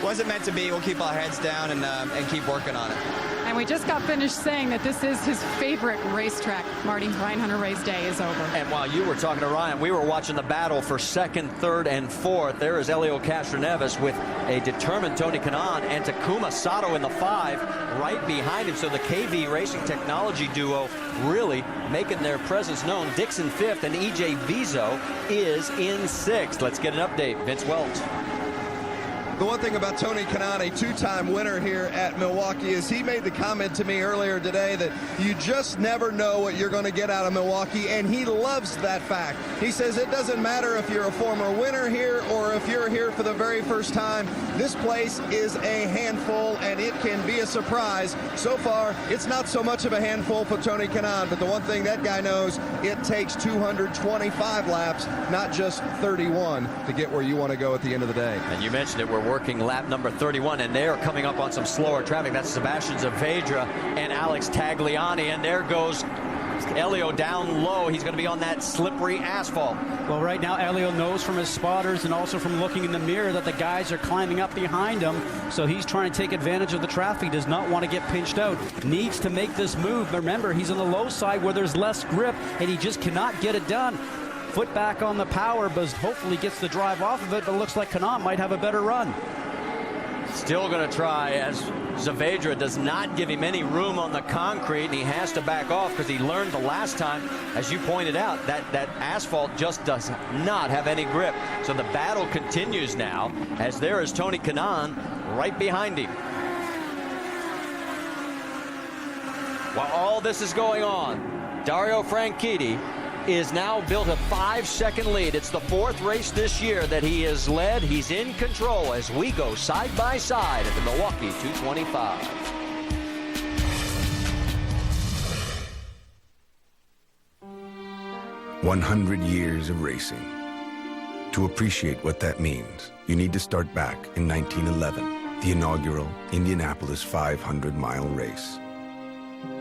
wasn't meant to be. We'll keep our heads down and keep working on it. And we just got finished saying that this is his favorite racetrack. Marty, Ryan Hunter-Reay's day is over. And while you were talking to Ryan, we were watching the battle for 2nd, 3rd, and 4th. There is Helio Castroneves with a determined Tony Kanaan and Takuma Sato in the 5 right behind him. So the KV Racing Technology duo really making their presence known. Dixon 5th and EJ Vizo is in 6th. Let's get an update. Vince Welch. The one thing about Tony Kanaan, a 2-time winner here at Milwaukee, is he made the comment to me earlier today that you just never know what you're going to get out of Milwaukee, and he loves that fact. He says it doesn't matter if you're a former winner here or if you're here for the very first time. This place is a handful, and it can be a surprise. So far, it's not so much of a handful for Tony Kanaan, but the one thing that guy knows, it takes 225 laps, not just 31, to get where you want to go at the end of the day. And you mentioned it, we're working lap number 31, and they are coming up on some slower traffic. That's Sebastian Zavedra and Alex Tagliani, and there goes Helio down low. He's going to be on that slippery asphalt. Well, right now, Helio knows from his spotters and also from looking in the mirror that the guys are climbing up behind him, so he's trying to take advantage of the traffic. He does not want to get pinched out. Needs to make this move. Remember, he's on the low side where there's less grip, and he just cannot get it done. Foot back on the power, but hopefully gets the drive off of it, but it looks like Kanaan might have a better run. Still going to try, as Zavedra does not give him any room on the concrete, and he has to back off because he learned the last time, as you pointed out, that asphalt just does not have any grip. So the battle continues now, as there is Tony Kanaan right behind him. While all this is going on, Dario Franchitti is now built a 5-second lead. It's the 4th race this year that he has led. He's in control as we go side by side at the Milwaukee 225. "100 years of racing. To appreciate what that means, you need to start back in 1911, the inaugural Indianapolis 500-mile race.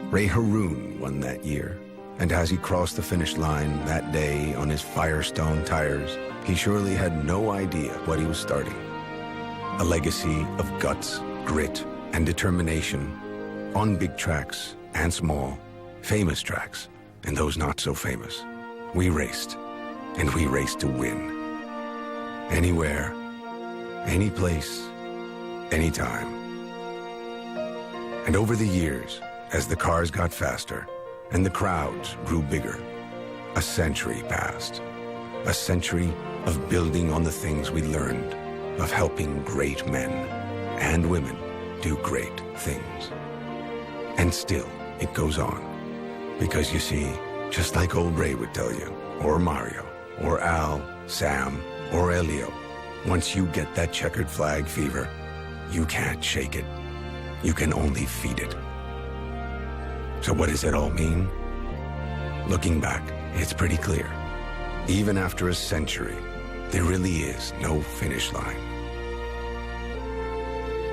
Ray Haroon won that year. And as he crossed the finish line that day on his Firestone tires, he surely had no idea what he was starting. A legacy of guts, grit, and determination on big tracks and small, famous tracks, and those not so famous. We raced, and we raced to win. Anywhere, any place, anytime. And over the years, as the cars got faster, and the crowds grew bigger, a century passed. A century of building on the things we learned, of helping great men and women do great things. And still, it goes on. Because you see, just like old Ray would tell you, or Mario, or Al, Sam, or Elio, once you get that checkered flag fever, you can't shake it. You can only feed it. So what does it all mean? Looking back, it's pretty clear. Even after a century, there really is no finish line.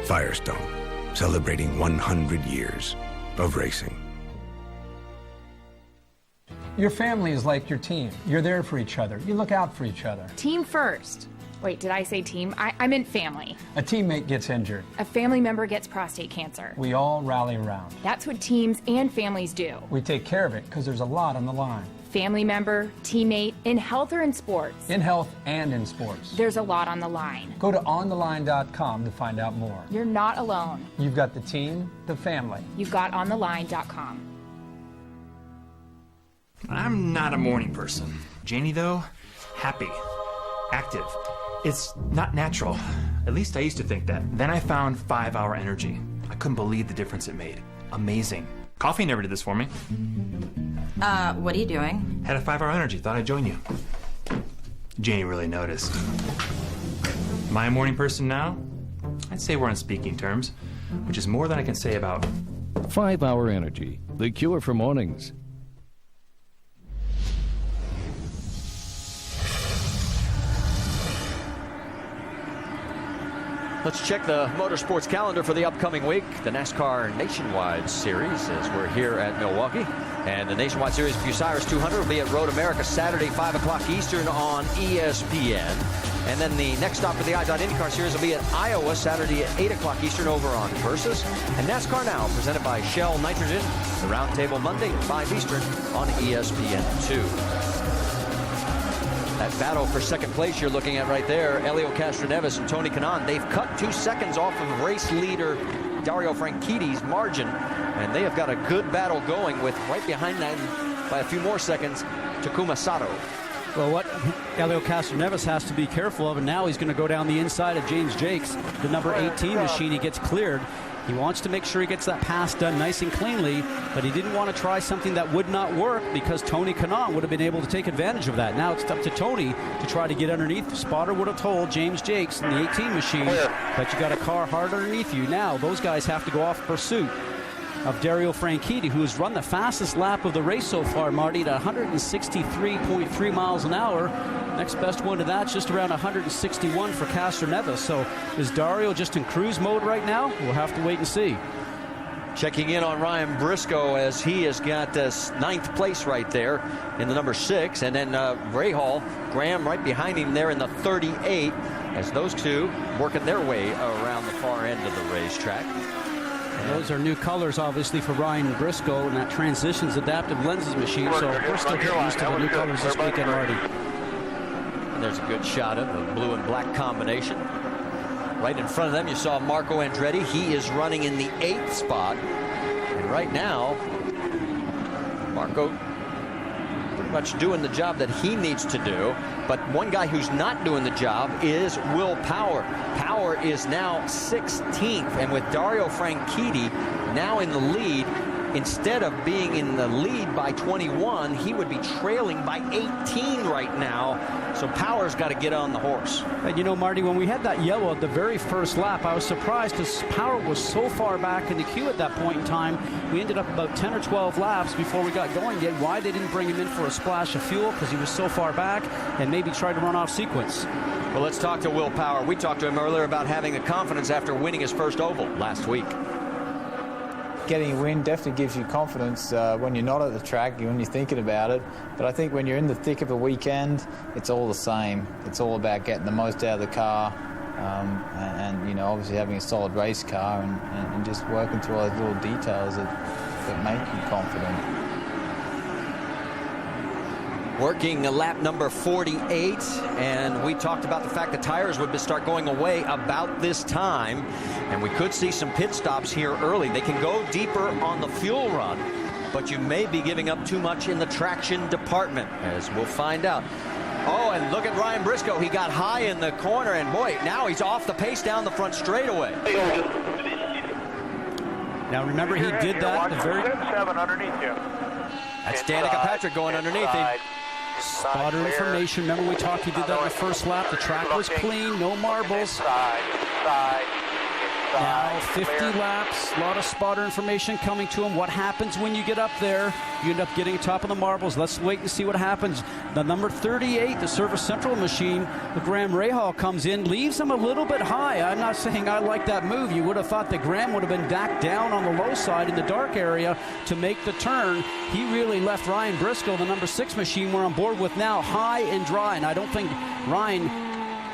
Firestone, celebrating 100 years of racing. Your family is like your team. You're there for each other. You look out for each other. Team first. Wait, did I say team? I meant family. A teammate gets injured. A family member gets prostate cancer. We all rally around. That's what teams and families do. We take care of it because there's a lot on the line. family member, teammate, in health or in sports. In health and in sports. There's a lot on the line. Go to ontheline.com to find out more. You're not alone. You've got the team, the family. You've got ontheline.com. I'm not a morning person. Janie, though, happy, active. It's not natural. At least I used to think that. Then I found 5-Hour Energy. I couldn't believe the difference it made. Amazing. Coffee never did this for me. What are you doing? Had a 5-Hour Energy. Thought I'd join you. Janie really noticed. Am I a morning person now? I'd say we're on speaking terms, which is more than I can say about 5-Hour Energy, the cure for mornings. Let's check the motorsports calendar for the upcoming week. The NASCAR Nationwide Series, as we're here at Milwaukee. And the Nationwide Series Bucyrus 200 will be at Road America Saturday, 5 o'clock Eastern on ESPN. And then the next stop for the IDOT IndyCar Series will be at Iowa Saturday at 8 o'clock Eastern over on Versus. And NASCAR Now, presented by Shell Nitrogen, the Roundtable Monday at 5 Eastern on ESPN2. That battle for second place you're looking at right there, Helio Castroneves and Tony Kanaan. They've cut 2 seconds off of race leader Dario Franchitti's margin, and they have got a good battle going with right behind them by a few more seconds, Takuma Sato. Well, what Helio Castroneves has to be careful of, and now he's going to go down the inside of James Jakes, the number 18 machine. He gets cleared. He wants to make sure he gets that pass done nice and cleanly, but he didn't want to try something that would not work because Tony Kanaan would have been able to take advantage of that. Now it's up to Tony to try to get underneath. The spotter would have told James Jakes in the 18 machine that you got a car hard underneath you. Now those guys have to go off pursuit of Dario Franchitti, who has run the fastest lap of the race so far, Marty, at 163.3 miles an hour. Next best one to that's just around 161 for Castroneves. So is Dario just in cruise mode right now? We'll have to wait and see. Checking in on Ryan Briscoe as he has got 9th place right there in the number 6. And then Rahal, Graham right behind him there in the 38 as those two working their way around the far end of the racetrack. Those are new colors, obviously, for Ryan Briscoe, and that Transitions Adaptive Lenses machine. So we're still getting used to the new colors this weekend, Marty. And there's a good shot of the blue and black combination. Right in front of them, you saw Marco Andretti. He is running in the 8th spot. And right now, Marco pretty much doing the job that he needs to do. But one guy who's not doing the job is Will Power. Power is now 16th. And with Dario Franchitti now in the lead, instead of being in the lead by 21, he would be trailing by 18 right now. So Power's got to get on the horse. And you know, Marty, when we had that yellow at the very first lap, I was surprised because Power was so far back in the queue at that point in time. We ended up about 10 or 12 laps before we got going yet. Why they didn't bring him in for a splash of fuel? Because he was so far back and maybe tried to run off sequence. Well, let's talk to Will Power. We talked to him earlier about having the confidence after winning his first oval last week. Getting a win definitely gives you confidence when you're not at the track, when you're thinking about it. But I think when you're in the thick of a weekend, it's all the same. It's all about getting the most out of the car and you know, obviously having a solid race car and just working through all those little details that make you confident. Working lap number 48, and we talked about the fact that tires would start going away about this time, and we could see some pit stops here early. They can go deeper on the fuel run, but you may be giving up too much in the traction department, as we'll find out. Oh, and look at Ryan Briscoe. He got high in the corner, and boy, now he's off the pace down the front straightaway. Now remember, he did that the very... underneath you. That's Danica Patrick going underneath him. Spotter information. Remember we talked, he did that in the first lap. The track was clean, no marbles. Now 50 laps, a lot of spotter information coming to him. What happens when you get up there? You end up getting top of the marbles. Let's wait and see what happens. The number 38, the Service Central machine, the Graham Rahal comes in, leaves him a little bit high. I'm not saying I like that move. You would have thought that Graham would have been back down on the low side in the dark area to make the turn. He really left Ryan Briscoe, the number 6 machine we're on board with now, high and dry. And I don't think Ryan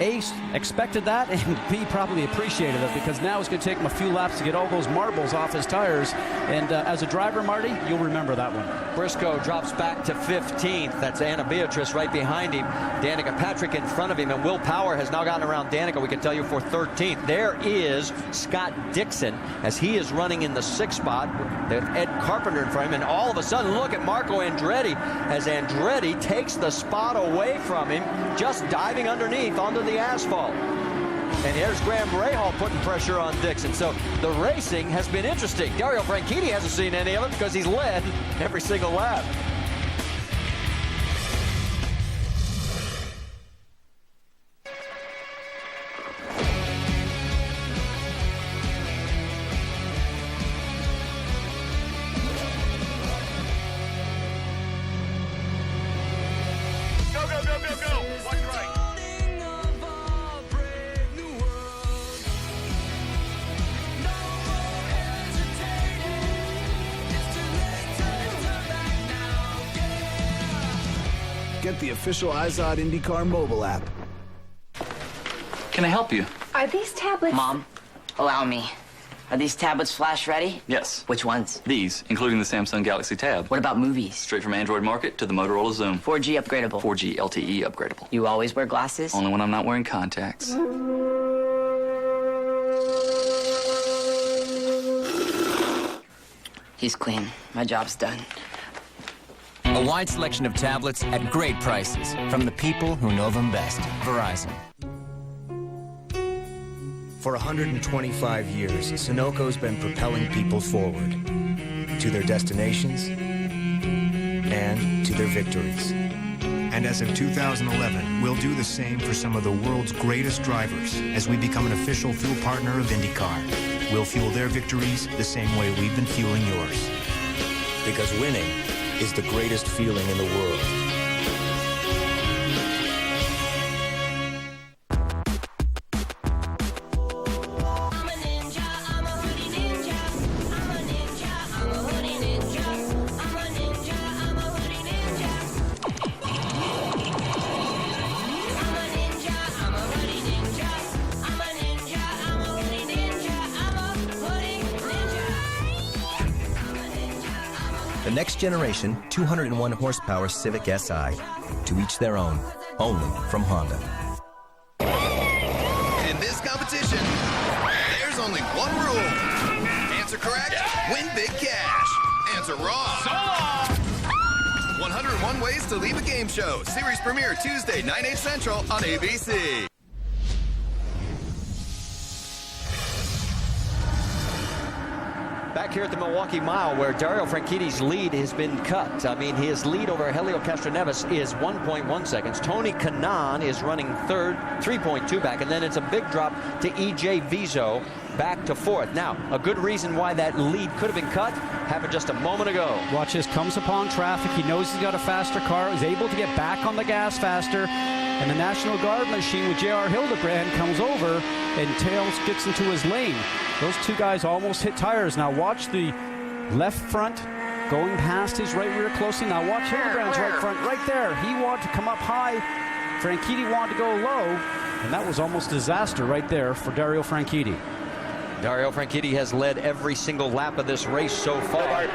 A, expected that, and B, probably appreciated it, because now it's going to take him a few laps to get all those marbles off his tires. And as a driver, Marty, you'll remember that one. Briscoe drops back to 15th. That's Anna Beatrice right behind him. Danica Patrick in front of him, and Will Power has now gotten around Danica, we can tell you, for 13th. There is Scott Dixon, as he is running in the 6th spot with Ed Carpenter in front of him. And all of a sudden, look at Marco Andretti, as Andretti takes the spot away from him, just diving underneath onto the asphalt. And here's Graham Rahal putting pressure on Dixon. So the racing has been interesting. Dario Franchitti hasn't seen any of it because he's led every single lap. Get the official iZod IndyCar mobile app. Can I help you? Are these tablets... Mom, allow me. Are these tablets flash ready? Yes. Which ones? These, including the Samsung Galaxy Tab. What about movies? Straight from Android Market to the Motorola Zoom. 4G upgradable. 4G LTE upgradable. You always wear glasses? Only when I'm not wearing contacts. He's clean. My job's done. A wide selection of tablets at great prices from the people who know them best. Verizon. For 125 years, Sunoco's been propelling people forward to their destinations and to their victories. And as of 2011, we'll do the same for some of the world's greatest drivers as we become an official fuel partner of IndyCar. We'll fuel their victories the same way we've been fueling yours. Because winning is the greatest feeling in the world. The next generation 201 horsepower Civic Si. To each their own. Only from Honda. In this competition, there's only one rule. Answer correct, win big cash. Answer wrong. So long. 101 ways to leave a game show. Series premiere Tuesday, 9, 8 Central on ABC. Back here at the Milwaukee Mile, where Dario Franchitti's lead has been cut. I mean, his lead over Helio Castroneves is 1.1 seconds. Tony Kanaan is running third, 3.2 back, and then it's a big drop to E.J. Vizo back to fourth. Now, a good reason why that lead could have been cut happened just a moment ago. Watch this, comes upon traffic. He knows he's got a faster car, is able to get back on the gas faster, and the National Guard machine with J.R. Hildebrand comes over and tails gets into his lane. Those two guys almost hit tires. Now watch the left front going past his right rear closely. Now watch Hildebrand's right front right there. He wanted to come up high. Franchitti wanted to go low, and that was almost disaster right there for Dario Franchitti. Dario Franchitti has led every single lap of this race so far.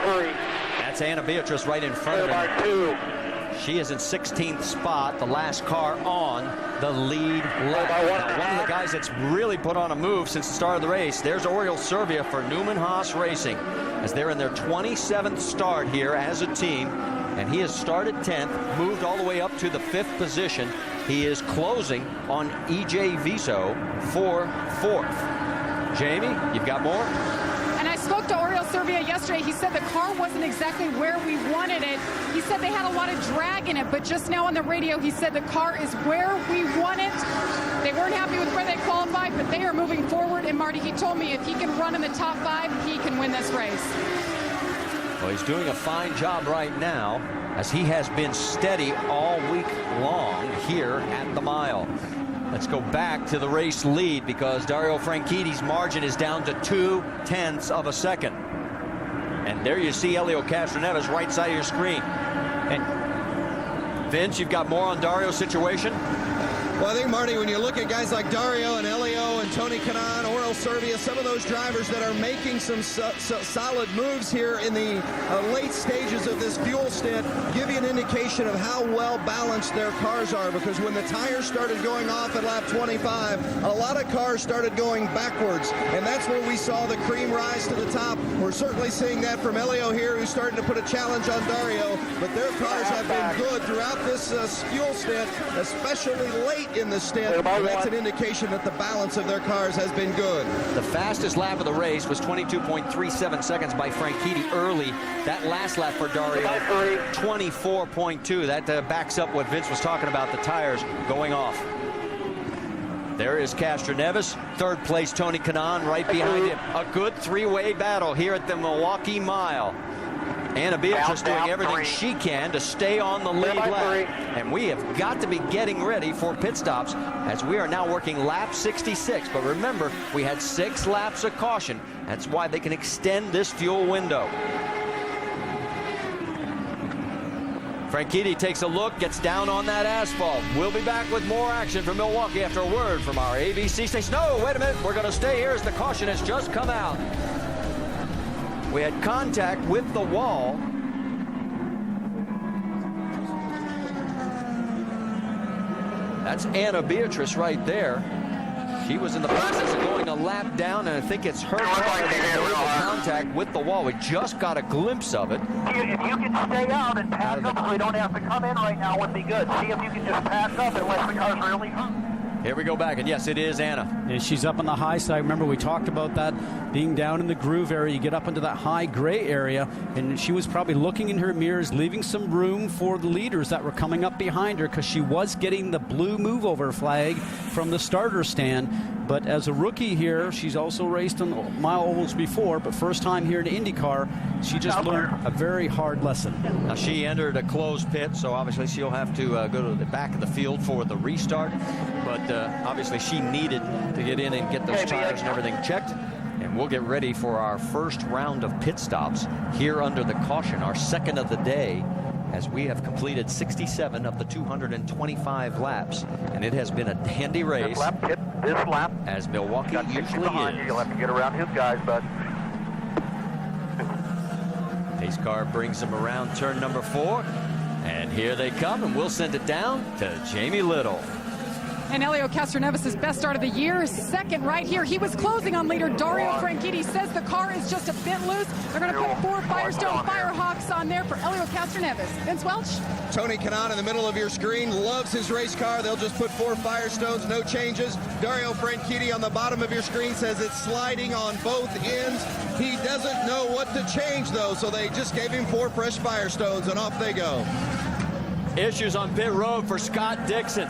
That's Anna Beatrice right in front of him. She is in 16th spot, the last car on the lead lap. Now, one of the guys that's really put on a move since the start of the race, there's Oriol Servia for Newman Haas Racing, as they're in their 27th start here as a team, and he has started 10th, moved all the way up to the 5th position. He is closing on E.J. Vizo for 4th. Jamie, you've got more? And I spoke to Oriol Servia yesterday. He said the car wasn't exactly where we wanted it. He said they had a lot of drag in it, but just now on the radio, he said the car is where we want it. They weren't happy with where they qualified, but they are moving forward. And Marty, he told me if he can run in the top 5, he can win this race. Well, he's doing a fine job right now, as he has been steady all week long here at the mile. Let's go back to the race lead, because Dario Franchitti's margin is down to 0.2 of a second. And there you see Helio Castroneves right side of your screen. And Vince, you've got more on Dario's situation? Well, I think, Marty, when you look at guys like Dario and Elio and Tony Kanaan, Oral Serbia, some of those drivers that are making some solid moves here in the late stages of this fuel stint, give you an indication of how well balanced their cars are, because when the tires started going off at lap 25, a lot of cars started going backwards, and that's where we saw the cream rise to the top. We're certainly seeing that from Elio here, who's starting to put a challenge on Dario, but their cars have been good throughout this fuel stint, especially late in the stint, and that's an indication that the balance of their cars has been good. The fastest lap of the race was 22.37 seconds by Franchitti early. That last lap for Dario, 24.2. That backs up what Vince was talking about, the tires going off. There is Castroneves, third place Tony Kanaan right behind him. A good three-way battle here at the Milwaukee Mile. Anna Beatrice doing everything she can to stay on the lead lap. And we have got to be getting ready for pit stops, as we are now working lap 66. But remember, we had 6 laps of caution. That's why they can extend this fuel window. Franchitti takes a look, gets down on that asphalt. We'll be back with more action from Milwaukee after a word from our ABC station. No, wait a minute. We're going to stay here as the caution has just come out. We had contact with the wall. That's Anna Beatrice right there. She was in the process of going a lap down, and I think it's her car that made the contact with the wall. We just got a glimpse of it. If you can stay out and pass up so we don't have to come in right now, would be good. See if you can just pass up unless the car's really hurt. Here we go back, and yes, it is Anna. And she's up on the high side. Remember, we talked about that being down in the groove area. You get up into that high gray area, and she was probably looking in her mirrors, leaving some room for the leaders that were coming up behind her, because she was getting the blue move-over flag from the starter stand. But as a rookie here, she's also raced on mile ovals before, but first time here in IndyCar, she just learned a very hard lesson. Now, she entered a closed pit, so obviously she'll have to go to the back of the field for the restart. But obviously she needed to get in and get those tires and everything checked. And we'll get ready for our first round of pit stops here under the caution, our second of the day, as we have completed 67 of the 225 laps. And it has been a dandy race. This lap, as Milwaukee usually is. You'll have to get around his guys, but Pace car brings them around turn number 4. And here they come, and we'll send it down to Jamie Little. And Elio Castroneves' best start of the year, second right here. He was closing on leader Dario Franchitti. Says the car is just a bit loose. They're going to put 4 Firestone Firehawks on there for Elio Castroneves. Vince Welch. Tony Kanaan in the middle of your screen loves his race car. They'll just put 4 Firestones, no changes. Dario Franchitti on the bottom of your screen says it's sliding on both ends. He doesn't know what to change, though, so they just gave him 4 fresh Firestones, and off they go. Issues on pit road for Scott Dixon,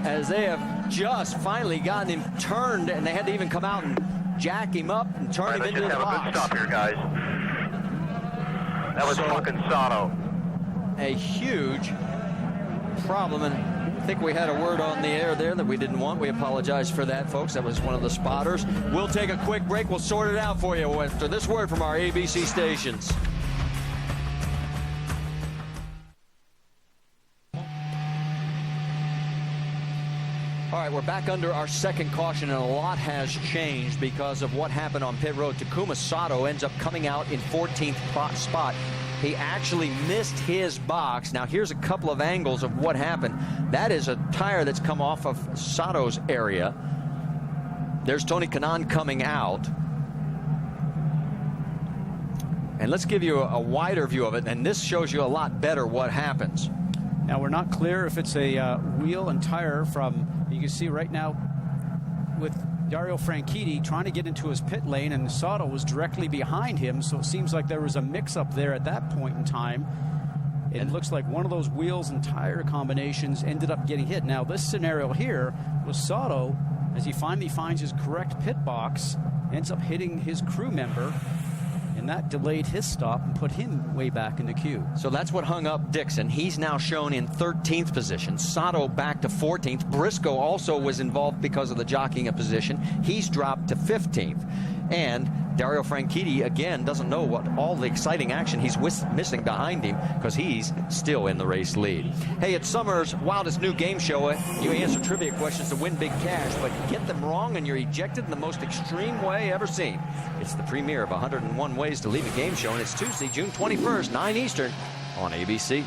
as they have just finally gotten him turned, and they had to even come out and jack him up and turn him into the box. Let's just have a good stop here, guys. That was fucking Sato. A huge problem, and I think we had a word on the air there that we didn't want. We apologize for that, folks. That was one of the spotters. We'll take a quick break. We'll sort it out for you after this word from our ABC stations. All right, we're back under our second caution, and a lot has changed because of what happened on pit road. Takuma Sato ends up coming out in 14th spot. He actually missed his box. Now, here's a couple of angles of what happened. That is a tire that's come off of Sato's area. There's Tony Kanaan coming out. And let's give you a wider view of it, and this shows you a lot better what happens. Now, we're not clear if it's a wheel and tire from, you can see right now with Dario Franchitti trying to get into his pit lane, and Sato was directly behind him, so it seems like there was a mix-up there at that point in time. It looks like one of those wheels and tire combinations ended up getting hit. Now, this scenario here was Sato, as he finally finds his correct pit box, ends up hitting his crew member, and that delayed his stop and put him way back in the queue. So that's what hung up Dixon. He's now shown in 13th position. Sato back to 14th. Briscoe also was involved because of the jockeying of position. He's dropped to 15th. And Dario Franchitti, again, doesn't know what all the exciting action he's missing behind him because he's still in the race lead. Hey, it's summer's wildest new game show. You answer trivia questions to win big cash, but you get them wrong and you're ejected in the most extreme way ever seen. It's the premiere of 101 Ways to Leave a Game Show, and it's Tuesday, June 21st, 9 Eastern on ABC.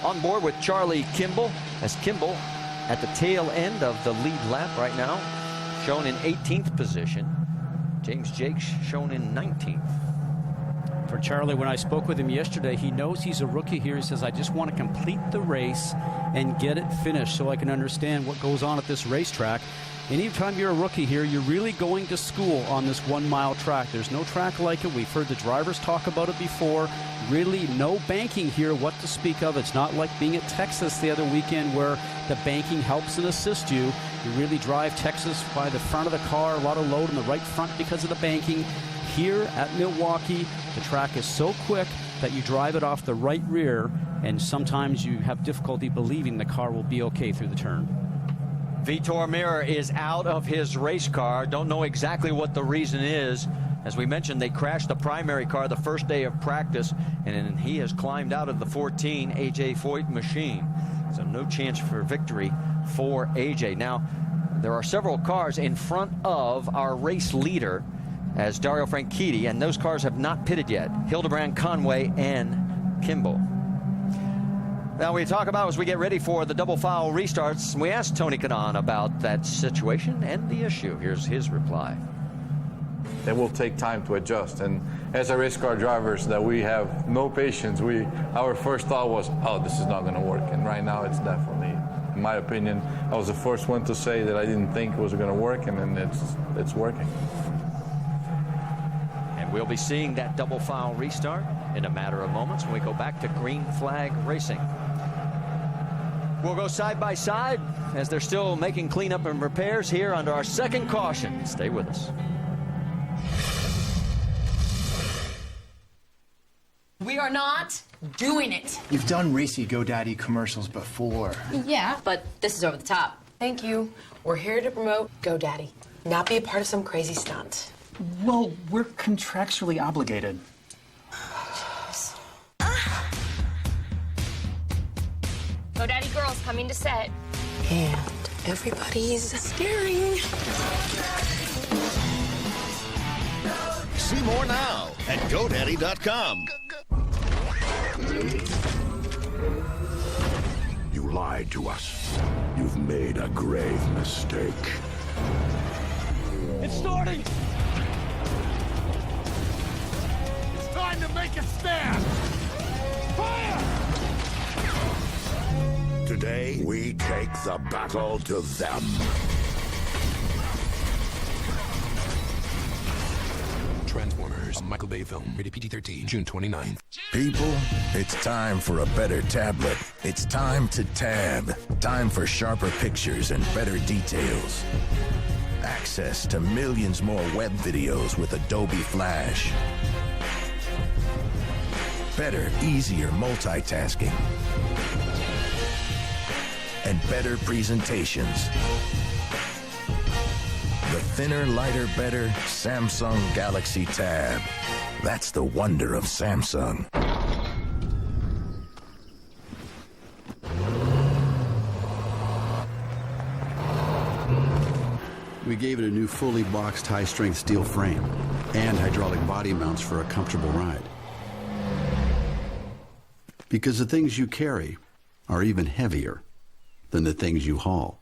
On board with Charlie Kimball, as Kimball at the tail end of the lead lap right now, shown in 18th position. James Jakes shown in 19th. For Charlie, when I spoke with him yesterday, he knows he's a rookie here. He says, I just want to complete the race and get it finished so I can understand what goes on at this racetrack. Anytime you're a rookie here, you're really going to school on this 1 mile track. There's no track like it. We've heard the drivers talk about it before. Really no banking here, what to speak of. It's not like being at Texas the other weekend where the banking helps and assists you. You really drive Texas by the front of the car, a lot of load in the right front because of the banking. Here at Milwaukee, the track is so quick that you drive it off the right rear, and sometimes you have difficulty believing the car will be okay through the turn. Vitor Meira is out of his race car. Don't know exactly what the reason is. As we mentioned, they crashed the primary car the first day of practice, and he has climbed out of the 14 AJ Foyt machine. So no chance for victory for AJ. Now, there are several cars in front of our race leader as Dario Franchitti, and those cars have not pitted yet. Hildebrand, Conway, and Kimball. Now we talk about as we get ready for the double foul restarts. We asked Tony Kanaan about that situation and the issue. Here's his reply. It will take time to adjust, and as a race car drivers that we have no patience. Our first thought was, oh, this is not going to work, and right now it's definitely, in my opinion, I was the first one to say that I didn't think it was going to work, and then it's working. And we'll be seeing that double foul restart in a matter of moments when we go back to green flag racing. We'll go side by side as they're still making cleanup and repairs here under our second caution. Stay with us. We are not doing it. You've done racy GoDaddy commercials before. Yeah, but this is over the top. Thank you. We're here to promote GoDaddy, not be a part of some crazy stunt. Well, we're contractually obligated. GoDaddy girls coming to set. And everybody's staring. See more now at GoDaddy.com. You lied to us. You've made a grave mistake. It's starting! It's time to make a stand! Fire! Today, we take the battle to them. Transformers, a Michael Bay film, rated PG-13, June 29th. People, it's time for a better tablet. It's time to tab. Time for sharper pictures and better details. Access to millions more web videos with Adobe Flash. Better, easier multitasking. And better presentations. The thinner, lighter, better Samsung Galaxy Tab. That's the wonder of Samsung. We gave it a new fully boxed high-strength steel frame and hydraulic body mounts for a comfortable ride. Because the things you carry are even heavier than the things you haul.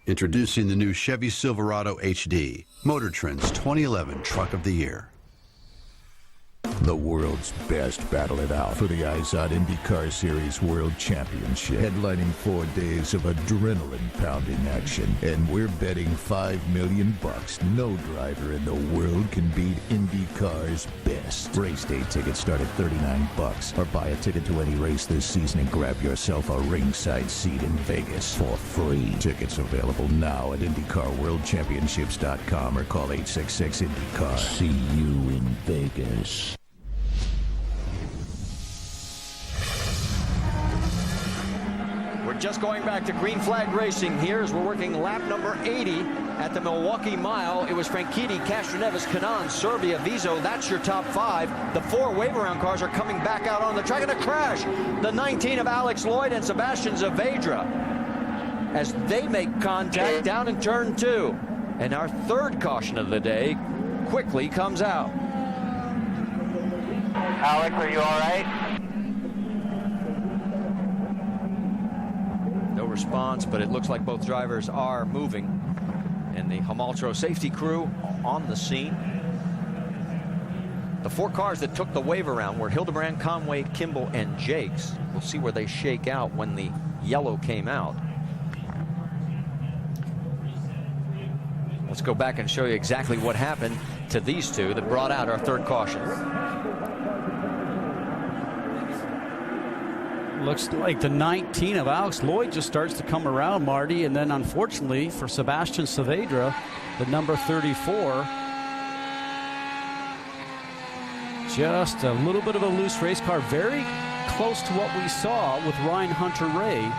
Introducing the new Chevy Silverado HD, Motor Trend's 2011 Truck of the Year. The world's best battle it out for the IZOD IndyCar Series World Championship. Headlining 4 days of adrenaline-pounding action. And we're betting $5 million. No driver in the world can beat IndyCar's best. Race day tickets start at $39. Or buy a ticket to any race this season and grab yourself a ringside seat in Vegas for free. Tickets available now at IndyCarWorldChampionships.com or call 866-INDYCAR. See you in Vegas. just going back to green flag racing here as we're working lap number 80 at the Milwaukee Mile. It was Franchitti, Castroneves, Kanaan, Serbia, Vizo. That's your top 5. The 4 wave-around cars are coming back out on the track, and a crash. The 19 of Alex Lloyd and Sebastian Saavedra as they make contact down in turn 2. And our third caution of the day quickly comes out. Alex, are you all right? No response, but it looks like both drivers are moving. And the Hamaltro safety crew on the scene. The 4 cars that took the wave around were Hildebrand, Conway, Kimball, and Jakes. We'll see where they shake out when the yellow came out. Let's go back and show you exactly what happened to these 2 that brought out our third caution. Looks like the 19 of Alex Lloyd just starts to come around, Marty, and then unfortunately for Sebastian Saavedra, the number 34, just a little bit of a loose race car, very close to what we saw with Ryan Hunter-Reay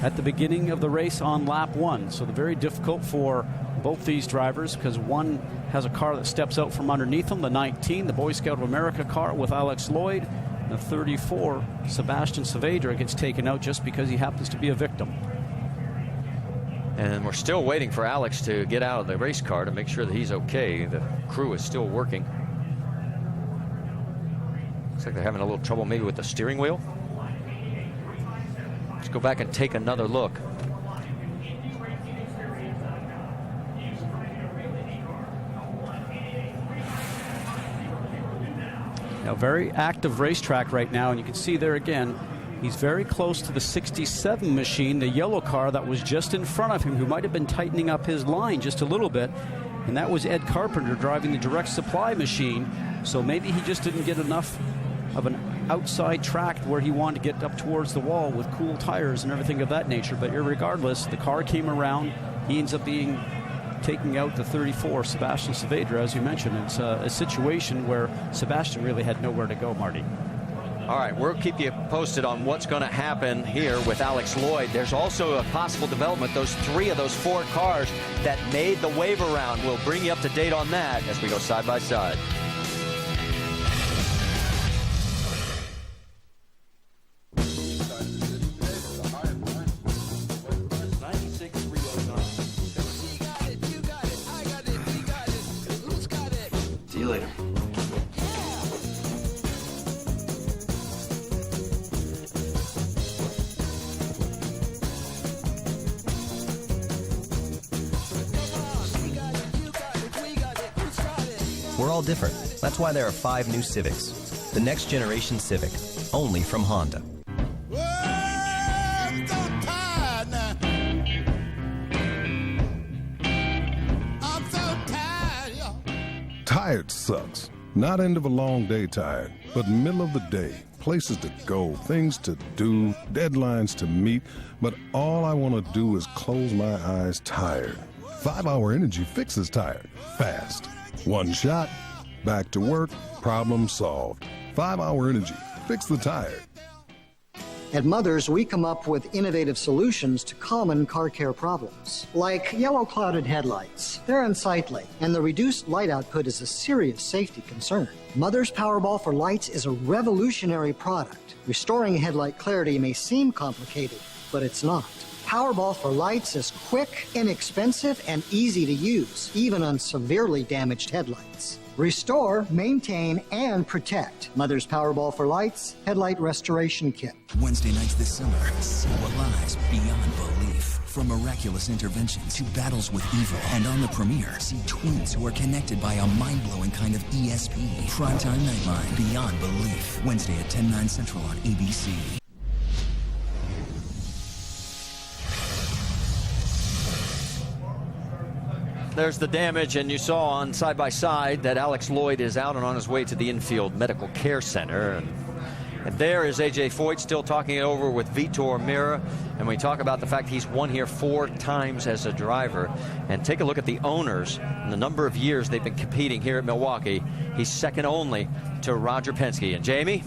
at the beginning of the race on lap 1. So they're very difficult for both these drivers because one has a car that steps out from underneath them, the 19, the Boy Scout of America car with Alex Lloyd. The 34, Sebastian Saavedra, gets taken out just because he happens to be a victim. And we're still waiting for Alex to get out of the race car to make sure that he's okay. The crew is still working. Looks like they're having a little trouble maybe with the steering wheel. Let's go back and take another look. Now, very active racetrack right now, and you can see there again, he's very close to the 67 machine, the yellow car that was just in front of him, who might have been tightening up his line just a little bit, and that was Ed Carpenter driving the direct supply machine. So maybe he just didn't get enough of an outside track where he wanted to get up towards the wall with cool tires and everything of that nature. But irregardless, the car came around. He ends up taking out the 34, Sebastian Saavedra, as you mentioned. It's a situation where Sebastian really had nowhere to go, Marty. All right, we'll keep you posted on what's going to happen here with Alex Lloyd. There's also a possible development. Those 3 of those 4 cars that made the wave around. We'll bring you up to date on that as we go side by side. See you later. We're all different. That's why there are 5 new Civics. The next generation Civic, only from Honda. Tired sucks. Not end of a long day tired, but middle of the day. Places to go, things to do, deadlines to meet, but all I want to do is close my eyes tired. 5-Hour Energy fixes tired, fast. One shot, back to work, problem solved. 5-Hour Energy, fix the tired. At Mothers, we come up with innovative solutions to common car care problems, like yellow clouded headlights. They're unsightly, and the reduced light output is a serious safety concern. Mother's Powerball for Lights is a revolutionary product. Restoring headlight clarity may seem complicated, but it's not. Powerball for Lights is quick, inexpensive, and easy to use, even on severely damaged headlights. Restore, maintain, and protect. Mother's Powerball for Lights Headlight Restoration Kit. Wednesday nights this summer, see what lies beyond belief. From miraculous interventions to battles with evil. And on the premiere, see twins who are connected by a mind-blowing kind of ESP. Primetime Nightline, Beyond Belief. Wednesday at 10/9 Central on ABC. There's the damage, and you saw on side by side that Alex Lloyd is out and on his way to the infield medical care center. And there is A.J. Foyt still talking it over with Vitor Meira. And we talk about the fact he's won here 4 times as a driver. And take a look at the owners and the number of years they've been competing here at Milwaukee. He's second only to Roger Penske. And Jamie?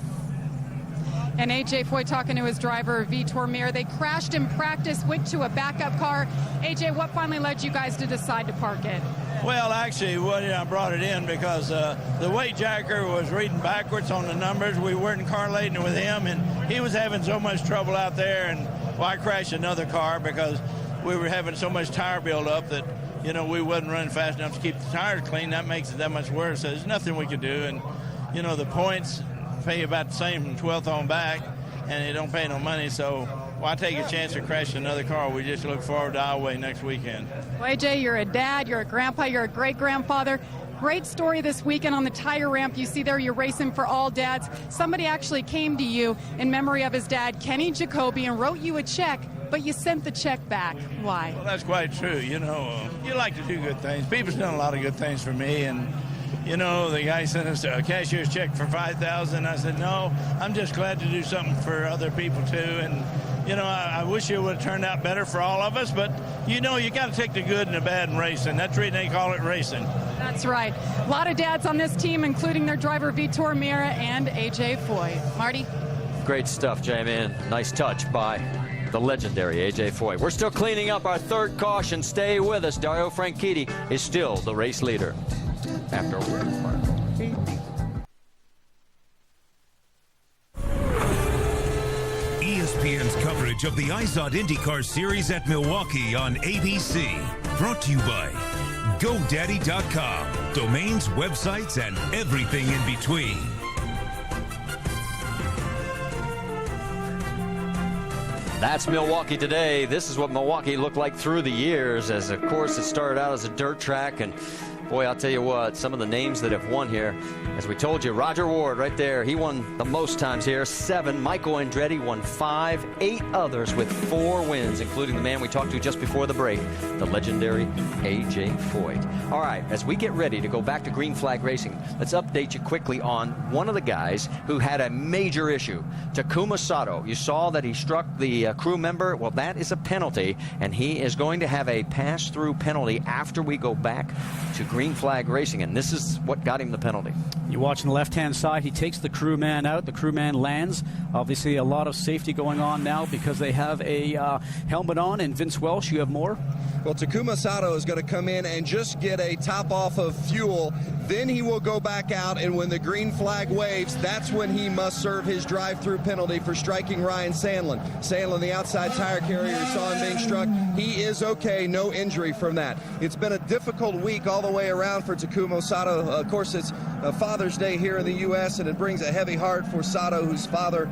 And AJ Foyt talking to his driver, Vitor Mir. They crashed in practice, went to a backup car. AJ, what finally led you guys to decide to park it? Well, actually, I brought it in because the weight jacker was reading backwards on the numbers. We weren't correlating with him, and he was having so much trouble out there. And I crashed another car because we were having so much tire buildup that, we wasn't running fast enough to keep the tires clean. That makes it that much worse. So there's nothing we could do. And, the points pay about the same from 12th on back, and they don't pay no money. So why take a chance to crash another car? We just look forward to Iowa next weekend. Well, AJ, you're a dad, you're a grandpa, you're a great-grandfather. Great story this weekend on the tire ramp. You see there, you're racing for all dads. Somebody actually came to you in memory of his dad, Kenny Jacoby, and wrote you a check, but you sent the check back. Why? Well, that's quite true. You like to do good things. People's done a lot of good things for me, and the guy sent us a cashier's check for $5,000. I said, no, I'm just glad to do something for other people too. And I wish it would have turned out better for all of us, but you got to take the good and the bad in racing. That's the reason they call it racing. That's right. A lot of dads on this team, including their driver Vitor Mira and AJ Foyt. Marty? Great stuff, J-Man. Nice touch by the legendary AJ Foyt. We're still cleaning up our third caution. Stay with us. Dario Franchitti is still the race leader. After a word. ESPN's coverage of the IZOD IndyCar Series at Milwaukee on ABC. Brought to you by GoDaddy.com. Domains, websites, and everything in between. That's Milwaukee today. This is what Milwaukee looked like through the years, as of course it started out as a dirt track, and boy, I'll tell you what, some of the names that have won here, as we told you, Roger Ward right there, he won the most times here, 7. Michael Andretti won 5, 8 others with 4 wins, including the man we talked to just before the break, the legendary AJ Foyt. All right, as we get ready to go back to green flag racing, let's update you quickly on one of the guys who had a major issue, Takuma Sato. You saw that he struck the crew member. Well, that is a penalty, and he is going to have a pass-through penalty after we go back to green flag racing, and this is what got him the penalty. You watch on the left-hand side, he takes the crewman out. The crewman lands. Obviously, a lot of safety going on now because they have a helmet on. And Vince Welsh, you have more? Well, Takuma Sato is going to come in and just get a top off of fuel. Then he will go back out, and when the green flag waves, that's when he must serve his drive-through penalty for striking Ryan Sandlin. Sandlin, the outside tire carrier, saw him being struck. He is okay, no injury from that. It's been a difficult week all the way around for Takuma Sato. Of course, it's Father's Day here in the U.S., and it brings a heavy heart for Sato, whose father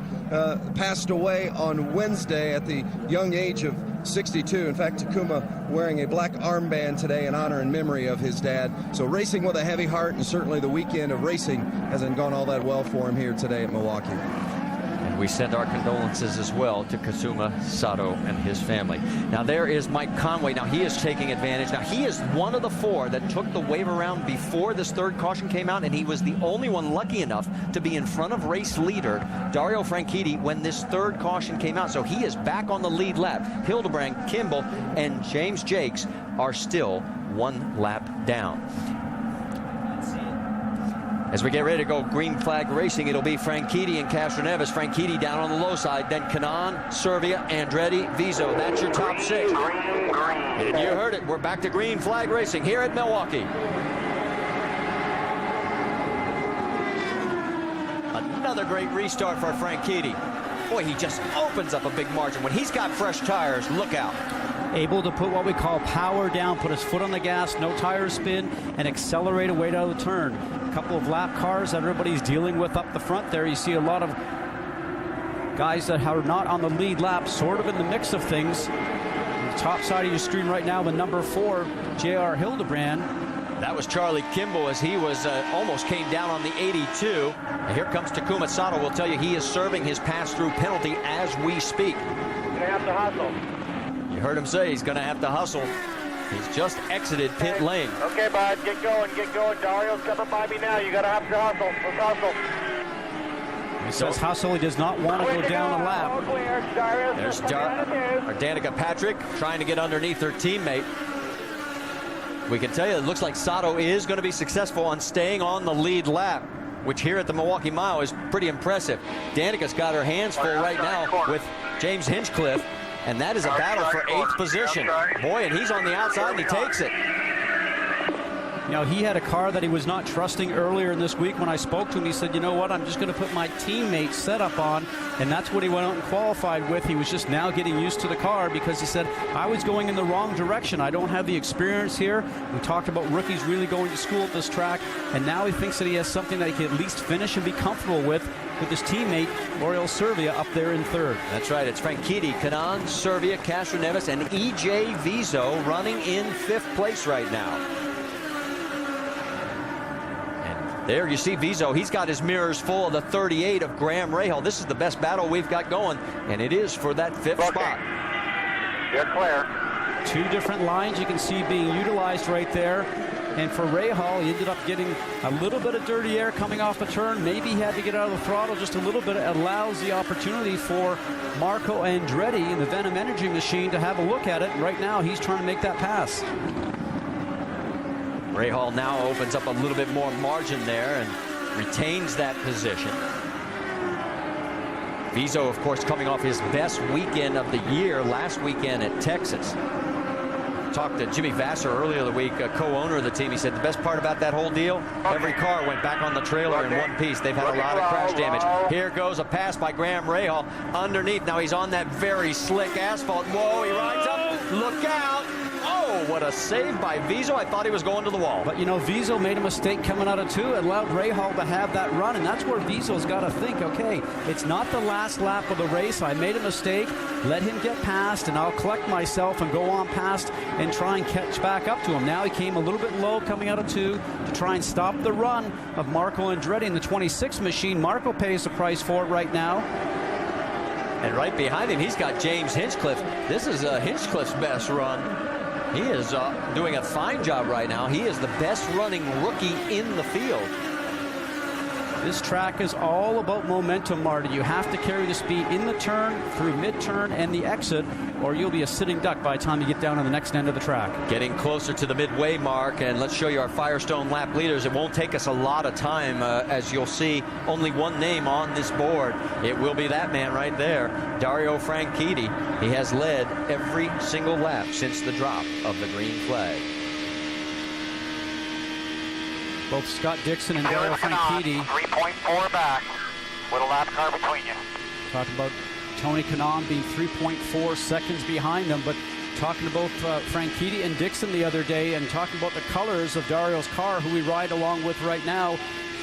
passed away on Wednesday at the young age of 62. In fact, Takuma wearing a black armband today in honor and memory of his dad. So racing with a heavy heart, and certainly the weekend of racing hasn't gone all that well for him here today at Milwaukee. And we send our condolences as well to Takuma Sato and his family. Now there is Mike Conway. Now he is taking advantage. Now he is one of the 4 that took the wave around before this third caution came out, and he was the only one lucky enough to be in front of race leader Dario Franchitti when this third caution came out. So he is back on the lead lap. Hildebrand, Kimball, and James Jakes are still 1 lap down. As we get ready to go green flag racing, it'll be Franchitti and Castroneves. Franchitti down on the low side, then Kanaan, Servia, Andretti, Vizo. That's your top 6. And you heard it. We're back to green flag racing here at Milwaukee. Another great restart for Franchitti. Boy, he just opens up a big margin. When he's got fresh tires, look out. Able to put what we call power down, put his foot on the gas, no tire spin, and accelerate away out of the turn. A couple of lap cars that everybody's dealing with up the front there. You see a lot of guys that are not on the lead lap, sort of in the mix of things. On the top side of your screen right now, the number 4, J.R. Hildebrand. That was Charlie Kimball as he was almost came down on the 82. And here comes Takuma Sato. We'll tell you he is serving his pass-through penalty as we speak. You have to hustle. You heard him say he's going to have to hustle. He's just exited pit lane. Okay, bud, get going. Dario's coming by me now. You got to have to hustle. Let's hustle. He says hustle. He does not want to go down a lap. There's Danica Patrick trying to get underneath her teammate. We can tell you it looks like Sato is going to be successful on staying on the lead lap. which here at the Milwaukee Mile is pretty impressive. Danica's got her hands full right now with James Hinchcliffe, and that is a battle for 8th position. Boy, and he's on the outside, and he takes it. You know, he had a car that he was not trusting earlier in this week. When I spoke to him, he said, you know what, I'm just going to put my teammate's setup on, and that's what he went out and qualified with. He was just now getting used to the car because he said, I was going in the wrong direction. I don't have the experience here. We talked about rookies really going to school at this track, and now he thinks that he has something that he can at least finish and be comfortable with his teammate, Oriol Servia, up there in 3rd. That's right. It's Franchitti, Canan, Servia, Castroneves, and E.J. Vizo running in 5th place right now. There you see Vizo. He's got his mirrors full of the 38 of Graham Rahal. This is the best battle we've got going, and it is for that 5th spot. You're clear. 2 different lines you can see being utilized right there. And for Rahal, he ended up getting a little bit of dirty air coming off the turn. Maybe he had to get out of the throttle just a little bit. It allows the opportunity for Marco Andretti in the Venom Energy machine to have a look at it. And right now, he's trying to make that pass. Rahal now opens up a little bit more margin there and retains that position. Vizo, of course, coming off his best weekend of the year last weekend at Texas. Talked to Jimmy Vassar earlier in the week, a co-owner of the team. He said the best part about that whole deal, every car went back on the trailer in one piece. They've had a lot of crash damage. Here goes a pass by Graham Rahal underneath. Now he's on that very slick asphalt. Whoa, he rides up. Look out. Oh, what a save by Vizo. I thought he was going to the wall. But, you know, Vizo made a mistake coming out of 2. It allowed Rahal to have that run, and that's where Vizo's got to think, okay, it's not the last lap of the race. I made a mistake. Let him get past, and I'll collect myself and go on past and try and catch back up to him. Now he came a little bit low coming out of 2 to try and stop the run of Marco Andretti in the 26 machine. Marco pays the price for it right now. And right behind him, he's got James Hinchcliffe. This is Hinchcliffe's best run. He is doing a fine job right now. He is the best running rookie in the field. This track is all about momentum, Marty. You have to carry the speed in the turn, through mid-turn, and the exit, or you'll be a sitting duck by the time you get down to the next end of the track. Getting closer to the midway mark, and let's show you our Firestone lap leaders. It won't take us a lot of time, as you'll see only one name on this board. It will be that man right there, Dario Franchitti. He has led every single lap since the drop of the green flag. Both Scott Dixon and Dario Franchitti. 3.4 back with a lap car between you. Talking about Tony Kanaan being 3.4 seconds behind them, but talking to both Franchitti and Dixon the other day and talking about the colors of Dario's car, who we ride along with right now.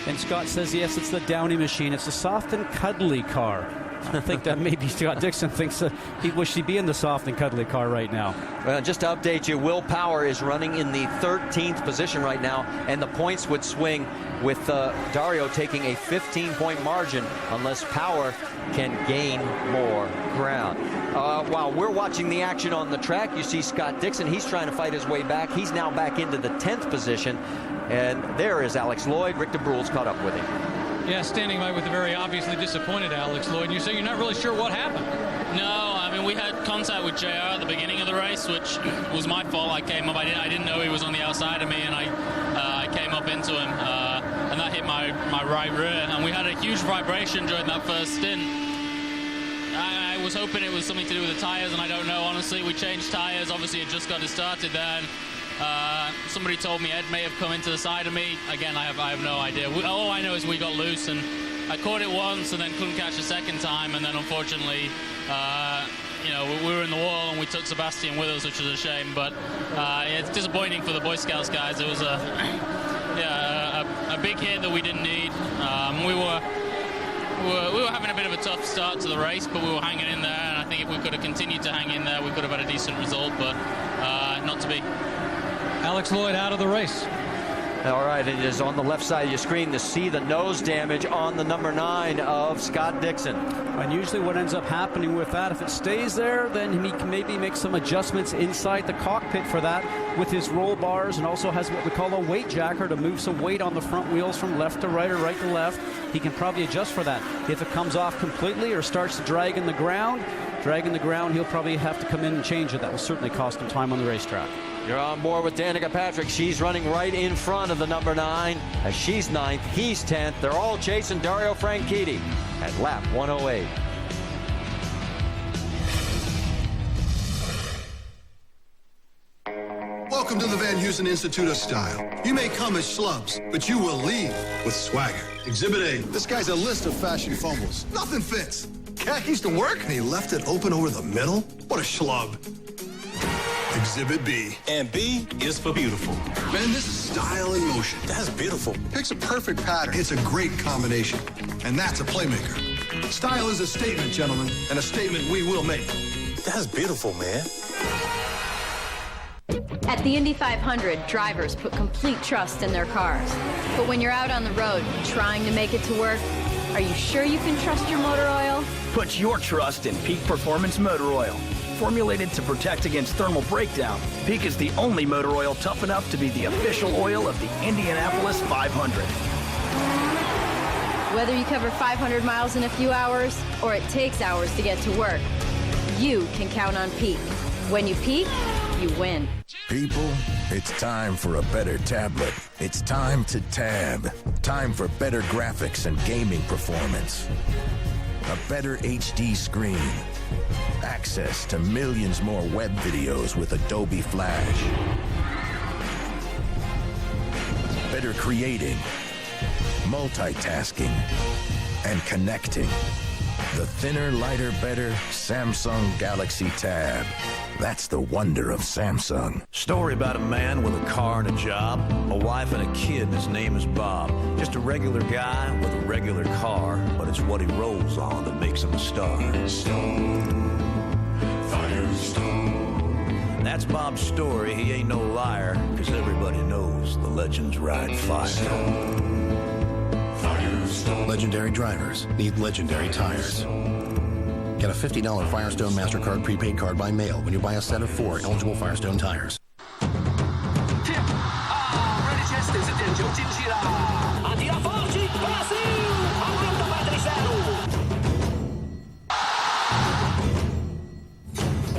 And Scott says, yes, it's the Downey machine. It's a soft and cuddly car. I think that maybe Scott Dixon thinks that he wished he'd be in the soft and cuddly car right now. Well, just to update you, Will Power is running in the 13th position right now, and the points would swing with Dario taking a 15-point margin unless Power can gain more ground. While we're watching the action on the track, you see Scott Dixon. He's trying to fight his way back. He's now back into the 10th position, and there is Alex Lloyd. Rick DeBrule's caught up with him. Yeah, standing by with the very obviously disappointed Alex Lloyd. And you say you're not really sure what happened. No, I mean, we had contact with JR at the beginning of the race, which was my fault. I came up, I didn't know he was on the outside of me, and I came up into him, and that hit my right rear. And we had a huge vibration during that first stint. I was hoping it was something to do with the tires, and I don't know, honestly. We changed tires. Obviously, it just got started then. Somebody told me Ed may have come into the side of me. Again, I have no idea. All I know is we got loose, and I caught it once and then couldn't catch a second time, and then unfortunately, we were in the wall and we took Sebastian with us, which was a shame. But it's disappointing for the Boy Scouts guys. It was a big hit that we didn't need. We were having a bit of a tough start to the race, but we were hanging in there, and I think if we could have continued to hang in there, we could have had a decent result, but not to be. Alex Lloyd out of the race. All right, it is on the left side of your screen to see the nose damage on the number 9 of Scott Dixon. And usually what ends up happening with that, if it stays there, then he can maybe make some adjustments inside the cockpit for that with his roll bars, and also has what we call a weight jacker to move some weight on the front wheels from left to right or right to left. He can probably adjust for that. If it comes off completely or starts to drag in the ground, he'll probably have to come in and change it. That will certainly cost him time on the racetrack. You're on board with Danica Patrick. She's running right in front of the number 9 as she's 9th. He's 10th. They're all chasing Dario Franchitti at lap 108. Welcome to the Van Heusen Institute of Style. You may come as schlubs, but you will leave with swagger. Exhibit A. This guy's a list of fashion fumbles. Nothing fits. Khakis to work, and he left it open over the middle? What a schlub. Exhibit B. And B is for beautiful. Man, this is style in motion. That's beautiful. Picks a perfect pattern. It's a great combination. And that's a playmaker. Style is a statement, gentlemen, and a statement we will make. That's beautiful, man. At the Indy 500, drivers put complete trust in their cars. But when you're out on the road trying to make it to work, are you sure you can trust your motor oil? Put your trust in Peak Performance Motor Oil. Formulated to protect against thermal breakdown, Peak is the only motor oil tough enough to be the official oil of the Indianapolis 500. Whether you cover 500 miles in a few hours or it takes hours to get to work, you can count on Peak. When you peak, you win. People, it's time for a better tablet. It's time to tab. Time for better graphics and gaming performance. A better HD screen. Access to millions more web videos with Adobe Flash. Better creating, multitasking, and connecting. The thinner, lighter, better Samsung Galaxy Tab. That's the wonder of Samsung. Story about a man with a car and a job, a wife and a kid, and his name is Bob. Just a regular guy with a regular car, but it's what he rolls on that makes him a star. Stone, Firestone. That's Bob's story. He ain't no liar, because everybody knows the legends ride fire. Stone, Firestone. Legendary drivers need legendary tires. Get a $50 Firestone MasterCard prepaid card by mail when you buy a set of 4 eligible Firestone tires.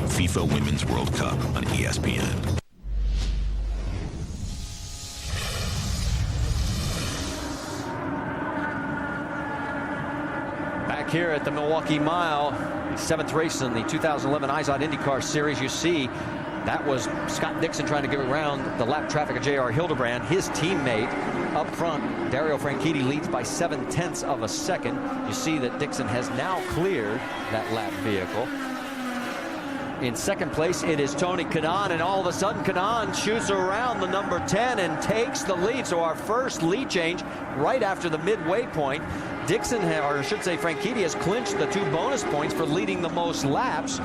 FIFA Women's World Cup on ESPN. Back here at the Milwaukee Mile, 7th race in the 2011 IZOD IndyCar Series. You see, that was Scott Dixon trying to get around the lap traffic of J.R. Hildebrand. His teammate up front, Dario Franchitti, leads by 0.7 of a second. You see that Dixon has now cleared that lap vehicle. In second place, it is Tony Kanaan, and all of a sudden, Kanaan shoots around the number 10 and takes the lead. So our first lead change right after the midway point. Dixon, or I should say Franchitti, has clinched the 2 bonus points for leading the most laps.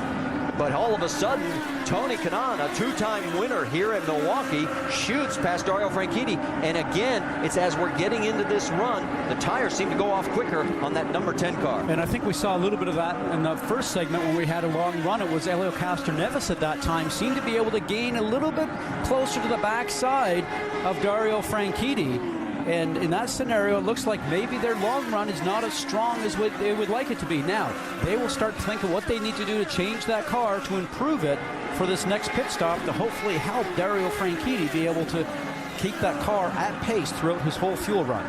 But all of a sudden, Tony Kanaan, a 2-time winner here at Milwaukee, shoots past Dario Franchitti. And again, it's as we're getting into this run, the tires seem to go off quicker on that number 10 car. And I think we saw a little bit of that in the first segment when we had a long run. It was Elio Castroneves at that time, seemed to be able to gain a little bit closer to the backside of Dario Franchitti. And in that scenario, it looks like maybe their long run is not as strong as what they would like it to be. Now, they will start thinking what they need to do to change that car to improve it for this next pit stop to hopefully help Dario Franchitti be able to keep that car at pace throughout his whole fuel run.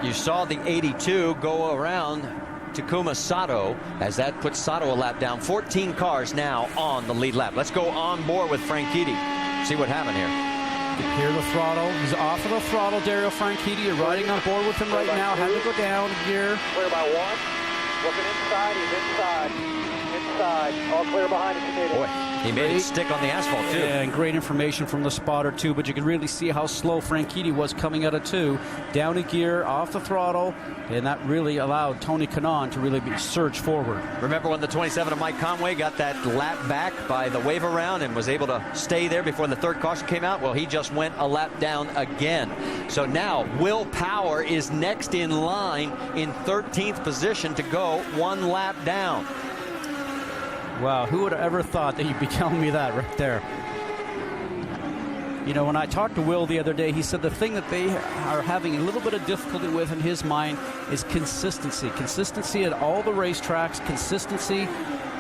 You saw the 82 go around Takuma Sato as that puts Sato a lap down. 14 cars now on the lead lap. Let's go on board with Franchitti. See what happened here. Hear the throttle. He's off of the throttle, Dario Franchitti. You're riding on board with him right now. Had to go down a gear. Clear by 1. Looking inside. He's inside. Inside. All clear behind us. Boy, he made it stick on the asphalt, too. Yeah, and great information from the spotter, too. But you can really see how slow Franchitti was coming out of 2. Down a gear, off the throttle. And that really allowed Tony Kanaan to really surge forward. Remember when the 27 of Mike Conway got that lap back by the wave around and was able to stay there before the third caution came out? Well, he just went a lap down again. So now Will Power is next in line in 13th position to go 1 lap down. Wow, who would have ever thought that you'd be telling me that right there? You know, when I talked to Will the other day, he said the thing that they are having a little bit of difficulty with in his mind is consistency. Consistency at all the racetracks, consistency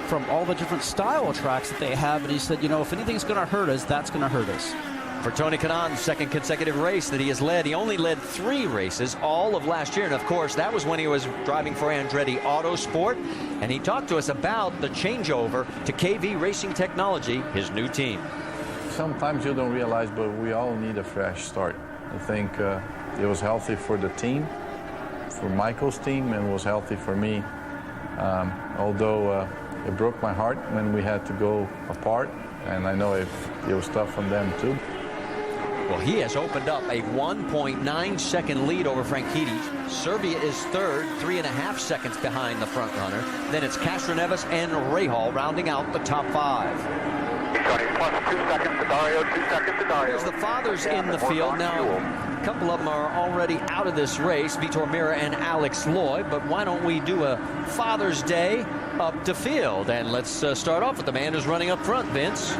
from all the different style of tracks that they have, and he said, you know, if anything's going to hurt us, that's going to hurt us. For Tony Kanaan's second consecutive race that he has led, he only led 3 races all of last year. And, of course, that was when he was driving for Andretti Autosport. And he talked to us about the changeover to KV Racing Technology, his new team. Sometimes you don't realize, but we all need a fresh start. I think it was healthy for the team, for Michael's team, and was healthy for me. Although it broke my heart when we had to go apart, and I know it was tough on them too. Well, he has opened up a 1.9-second lead over Franchitti. Serbia is third, 3.5 seconds behind the front runner. Then it's Castroneves and Rahal rounding out the top 5. Plus 2 seconds to Dario, 2 seconds to Dario. There's the fathers in the field. Now, a couple of them are already out of this race, Vitor Meira and Alex Lloyd. But why don't we do a Father's Day up to field? And let's start off with the man who's running up front, Vince.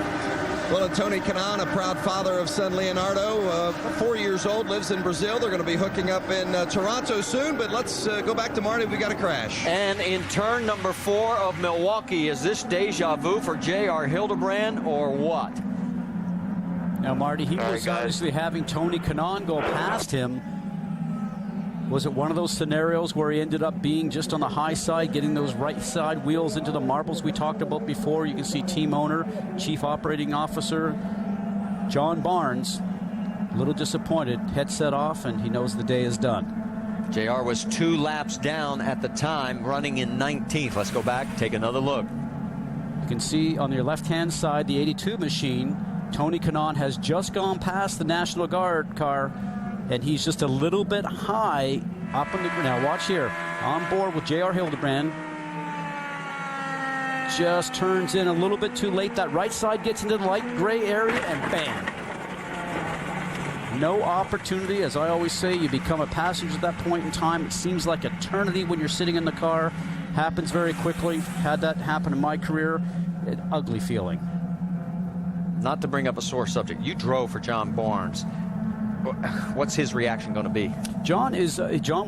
Well, Tony Kanaan, a proud father of son Leonardo, 4 years old, lives in Brazil. They're going to be hooking up in Toronto soon, but let's go back to Marty. We got a crash. And in turn number 4 of Milwaukee, is this deja vu for J.R. Hildebrand or what? Now, Marty, he was obviously having Tony Kanaan go past him. Was it one of those scenarios where he ended up being just on the high side, getting those right side wheels into the marbles we talked about before? You can see team owner, chief operating officer, John Barnes, a little disappointed, headset off, and he knows the day is done. JR was 2 laps down at the time, running in 19th. Let's go back, take another look. You can see on your left-hand side, the 82 machine, Tony Kanaan has just gone past the National Guard car, and he's just a little bit high up on the ground. Now watch here, on board with J.R. Hildebrand. Just turns in a little bit too late. That right side gets into the light gray area, and bam. No opportunity. As I always say, you become a passenger at that point in time. It seems like eternity when you're sitting in the car. Happens very quickly. Had that happen in my career. An ugly feeling. Not to bring up a sore subject, you drove for John Barnes. What's his reaction going to be? John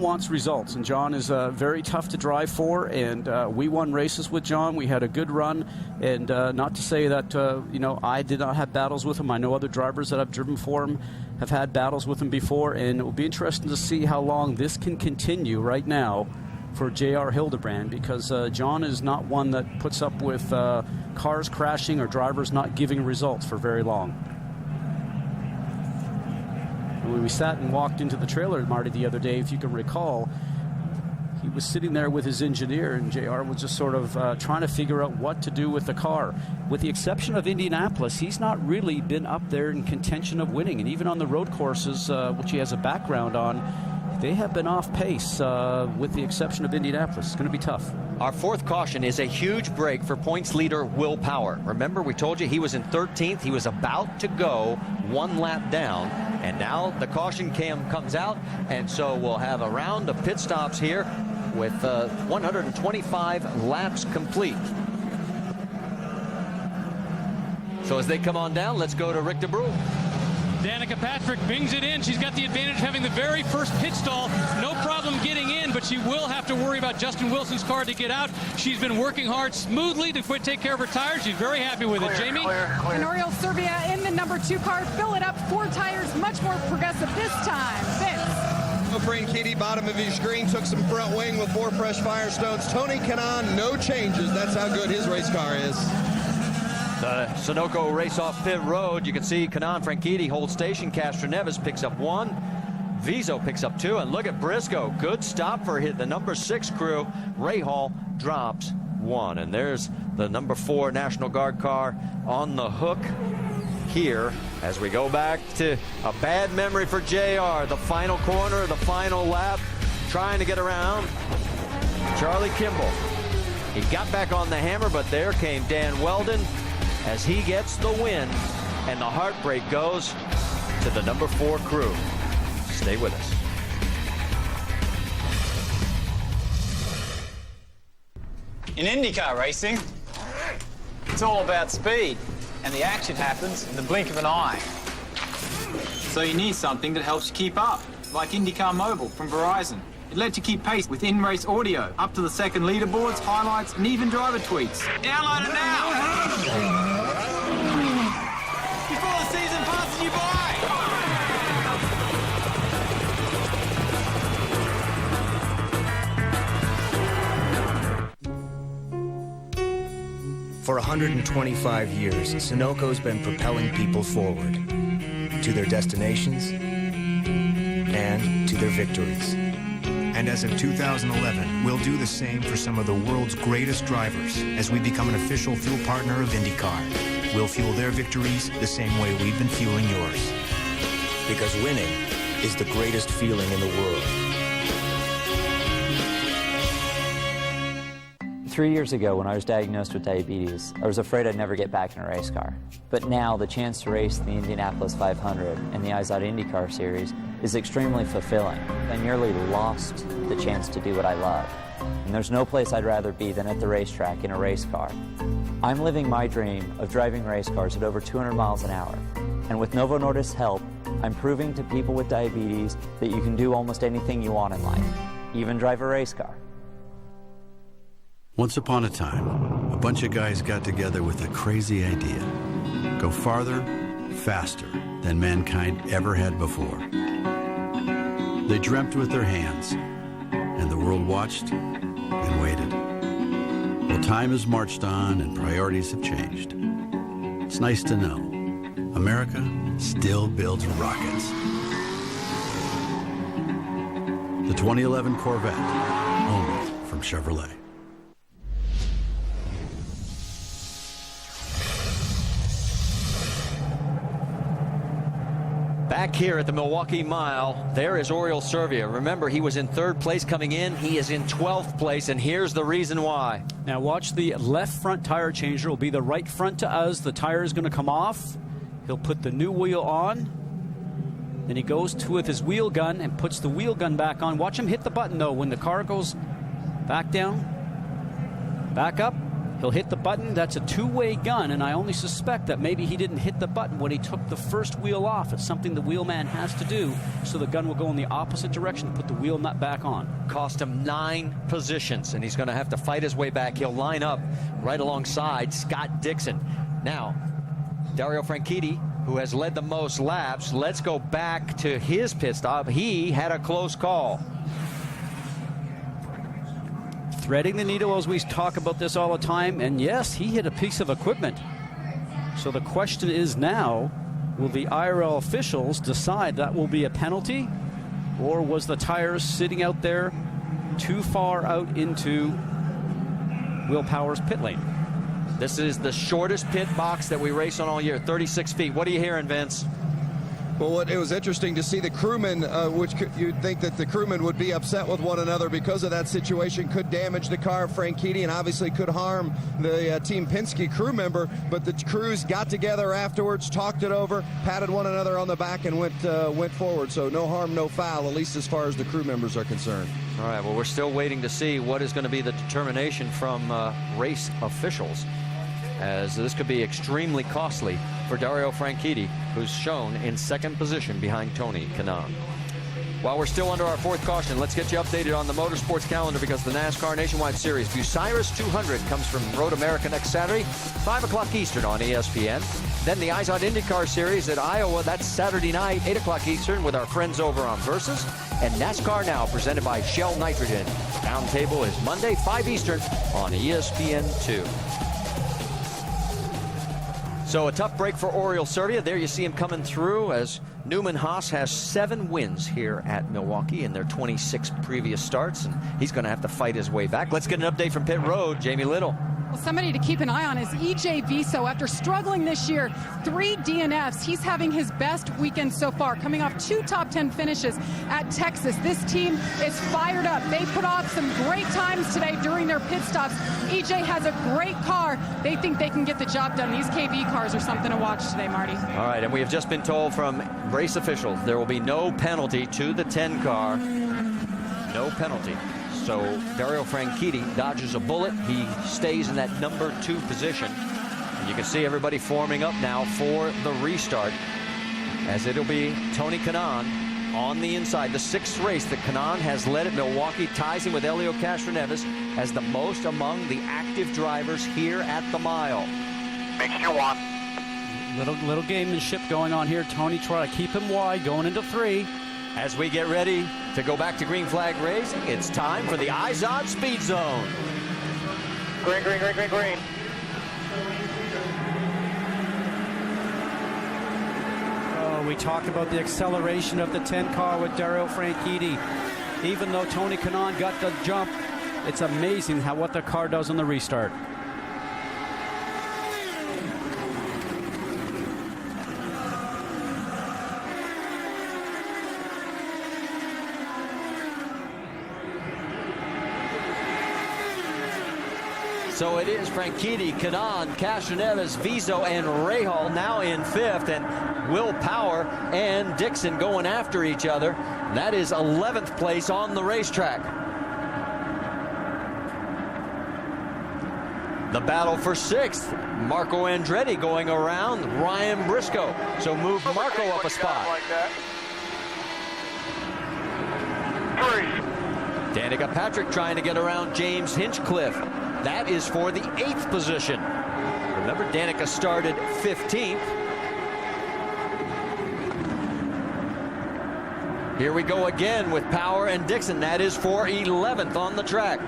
wants results, and John is very tough to drive for, and we won races with John. We had a good run, and not to say that I did not have battles with him. I know other drivers that I've driven for him have had battles with him before, and it will be interesting to see how long this can continue right now for J.R. Hildebrand, because John is not one that puts up with cars crashing or drivers not giving results for very long. When we sat and walked into the trailer, Marty, the other day, if you can recall, he was sitting there with his engineer, and JR was just sort of trying to figure out what to do with the car. With the exception of Indianapolis, he's not really been up there in contention of winning. And even on the road courses, which he has a background on, they have been off pace with the exception of Indianapolis. It's going to be tough. Our 4th caution is a huge break for points leader Will Power. Remember, we told you he was in 13th. He was about to go 1 lap down, and now the caution cam comes out, and so we'll have a round of pit stops here with 125 laps complete. So as they come on down, let's go to Rick DeBrule. Danica Patrick bings it in. She's got the advantage of having the very first pit stall. No problem getting in, but she will have to worry about Justin Wilson's car to get out. She's been working hard smoothly to take care of her tires. She's very happy with it. Jamie? And Oriol Serbia in the number 2 car. Fill it up. 4 tires, much more progressive this time. Vince. Franchitti, bottom of his screen, took some front wing with 4 fresh Firestones. Tony Kanaan, no changes. That's how good his race car is. The Sunoco race off pit road. You can see Kanaan Franchitti holds station. Castroneves picks up 1. Viso picks up 2. And look at Briscoe. Good stop for the number 6 crew. Rahal drops 1. And there's the number 4 National Guard car on the hook here as we go back to a bad memory for JR. The final corner, the final lap, trying to get around Charlie Kimball. He got back on the hammer, but there came Dan Weldon as he gets the win, and the heartbreak goes to the number 4 crew. Stay with us. In IndyCar racing, it's all about speed, and the action happens in the blink of an eye. So you need something that helps you keep up, like IndyCar Mobile from Verizon. It led to keep pace with in-race audio, up to the second leaderboards, highlights, and even driver tweets. Download it now! Before the season passes you by! For 125 years, Sunoco's been propelling people forward to their destinations and to their victories. And as of 2011, we'll do the same for some of the world's greatest drivers as we become an official fuel partner of IndyCar. We'll fuel their victories the same way we've been fueling yours. Because winning is the greatest feeling in the world. 3 years ago, when I was diagnosed with diabetes, I was afraid I'd never get back in a race car. But now, the chance to race the Indianapolis 500 and the IZOD IndyCar Series is extremely fulfilling. I nearly lost the chance to do what I love. And there's no place I'd rather be than at the racetrack in a race car. I'm living my dream of driving race cars at over 200 miles an hour. And with Novo Nordisk's help, I'm proving to people with diabetes that you can do almost anything you want in life, even drive a race car. Once upon a time, a bunch of guys got together with a crazy idea. Go farther, faster than mankind ever had before. They dreamt with their hands, and the world watched and waited. Well, time has marched on and priorities have changed. It's nice to know America still builds rockets. The 2011 Corvette, only from Chevrolet. Back here at the Milwaukee Mile, there is Oriol Servia. Remember, he was in 3rd place coming in. He is in 12th place, and here's the reason why. Now watch, the left front tire changer will be the right front to us. The tire is going to come off. He'll put the new wheel on. Then he goes to with his wheel gun and puts the wheel gun back on. Watch him hit the button, though. When the car goes back down, back up, he'll hit the button. That's a two-way gun, and I only suspect that maybe he didn't hit the button when he took the first wheel off. It's something the wheelman has to do, so the gun will go in the opposite direction to put the wheel nut back on. Cost him 9 positions, and he's going to have to fight his way back. He'll line up right alongside Scott Dixon. Now, Dario Franchitti, who has led the most laps, let's go back to his pit stop. He had a close call. Threading the needle, as we talk about this all the time, and yes, he hit a piece of equipment. So the question is now, will the IRL officials decide that will be a penalty, or was the tires sitting out there too far out into Will Power's pit lane? This is the shortest pit box that we race on all year, 36 feet. What are you hearing, Vince? Well, it was interesting to see the crewmen, you'd think that the crewmen would be upset with one another because of that situation, could damage the car of Franchitti and obviously could harm the Team Penske crew member, but the crews got together afterwards, talked it over, patted one another on the back, and went forward. So no harm, no foul, at least as far as the crew members are concerned. All right, well, we're still waiting to see what is going to be the determination from race officials, as this could be extremely costly for Dario Franchitti, who's shown in 2nd position behind Tony Kanaan. While we're still under our 4th caution, let's get you updated on the motorsports calendar, because the NASCAR Nationwide Series Bucyrus 200 comes from Road America next Saturday, 5 o'clock Eastern on ESPN. Then the IZOD IndyCar Series at Iowa, that's Saturday night, 8 o'clock Eastern, with our friends over on Versus. And NASCAR Now, presented by Shell Nitrogen. Roundtable is Monday, 5 Eastern on ESPN2. So a tough break for Oriol Servia. There you see him coming through, as Newman Haas has 7 wins here at Milwaukee in their 26 previous starts, and he's going to have to fight his way back. Let's get an update from pit road. Jamie Little. Well, somebody to keep an eye on is EJ Viso. After struggling this year, 3 DNFs, he's having his best weekend so far, coming off 2 top 10 finishes at Texas. This team is fired up. They put off some great times today during their pit stops. EJ has a great car. They think they can get the job done. These KB cars are something to watch today, Marty. All right, and we have just been told from race officials there will be no penalty to the 10 car. No penalty. So Dario Franchitti dodges a bullet. He stays in that number 2 position. And you can see everybody forming up now for the restart, as it'll be Tony Kanaan on the inside. The 6th race that Kanaan has led at Milwaukee ties him with Helio Castroneves as the most among the active drivers here at the mile. Mixture 1. Little gamemanship going on here. Tony trying to keep him wide going into 3. As we get ready to go back to green flag racing, it's time for the Izod Speed Zone. Green, green, green, green, green. We talked about the acceleration of the 10 car with Dario Franchitti. Even though Tony Kanaan got the jump, it's amazing what the car does on the restart. So it is Franchitti, Kanaan, Castroneves, Vizo, and Rahal now in 5th, and Will Power and Dixon going after each other. That is 11th place on the racetrack. The battle for 6th. Marco Andretti going around Ryan Briscoe. So move Marco up a spot. Like that. 3. Danica Patrick trying to get around James Hinchcliffe. That is for the 8th position. Remember, Danica started 15th. Here we go again with Power and Dixon. That is for 11th on the track.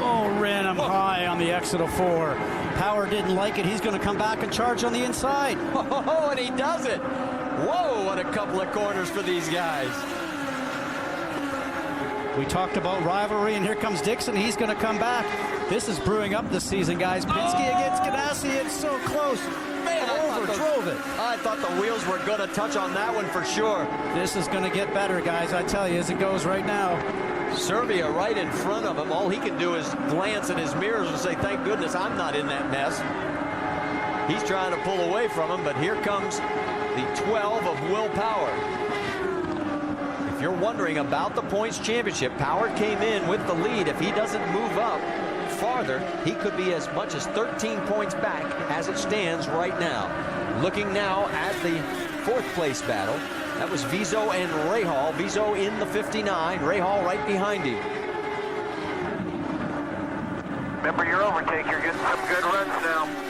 Oh, ran him high on the exit of 4. Power didn't like it. He's going to come back and charge on the inside. Oh, and he does it. Whoa, what a couple of corners for these guys. We talked about rivalry, and here comes Dixon. He's going to come back. This is brewing up this season, guys. Penske against Ganassi. It's so close. Man, drove it. I thought the wheels were going to touch on that one for sure. This is going to get better, guys. I tell you, as it goes right now. Serbia right in front of him. All he can do is glance in his mirrors and say, thank goodness I'm not in that mess. He's trying to pull away from him, but here comes the 12 of Will Power. If you're wondering about the points championship, Power came in with the lead. If he doesn't move up farther, he could be as much as 13 points back as it stands right now. Looking now at the 4th place battle. That was Vizo and Rahal. Vizo in the 59, Rahal right behind him. Remember your overtake, you're getting some good runs now.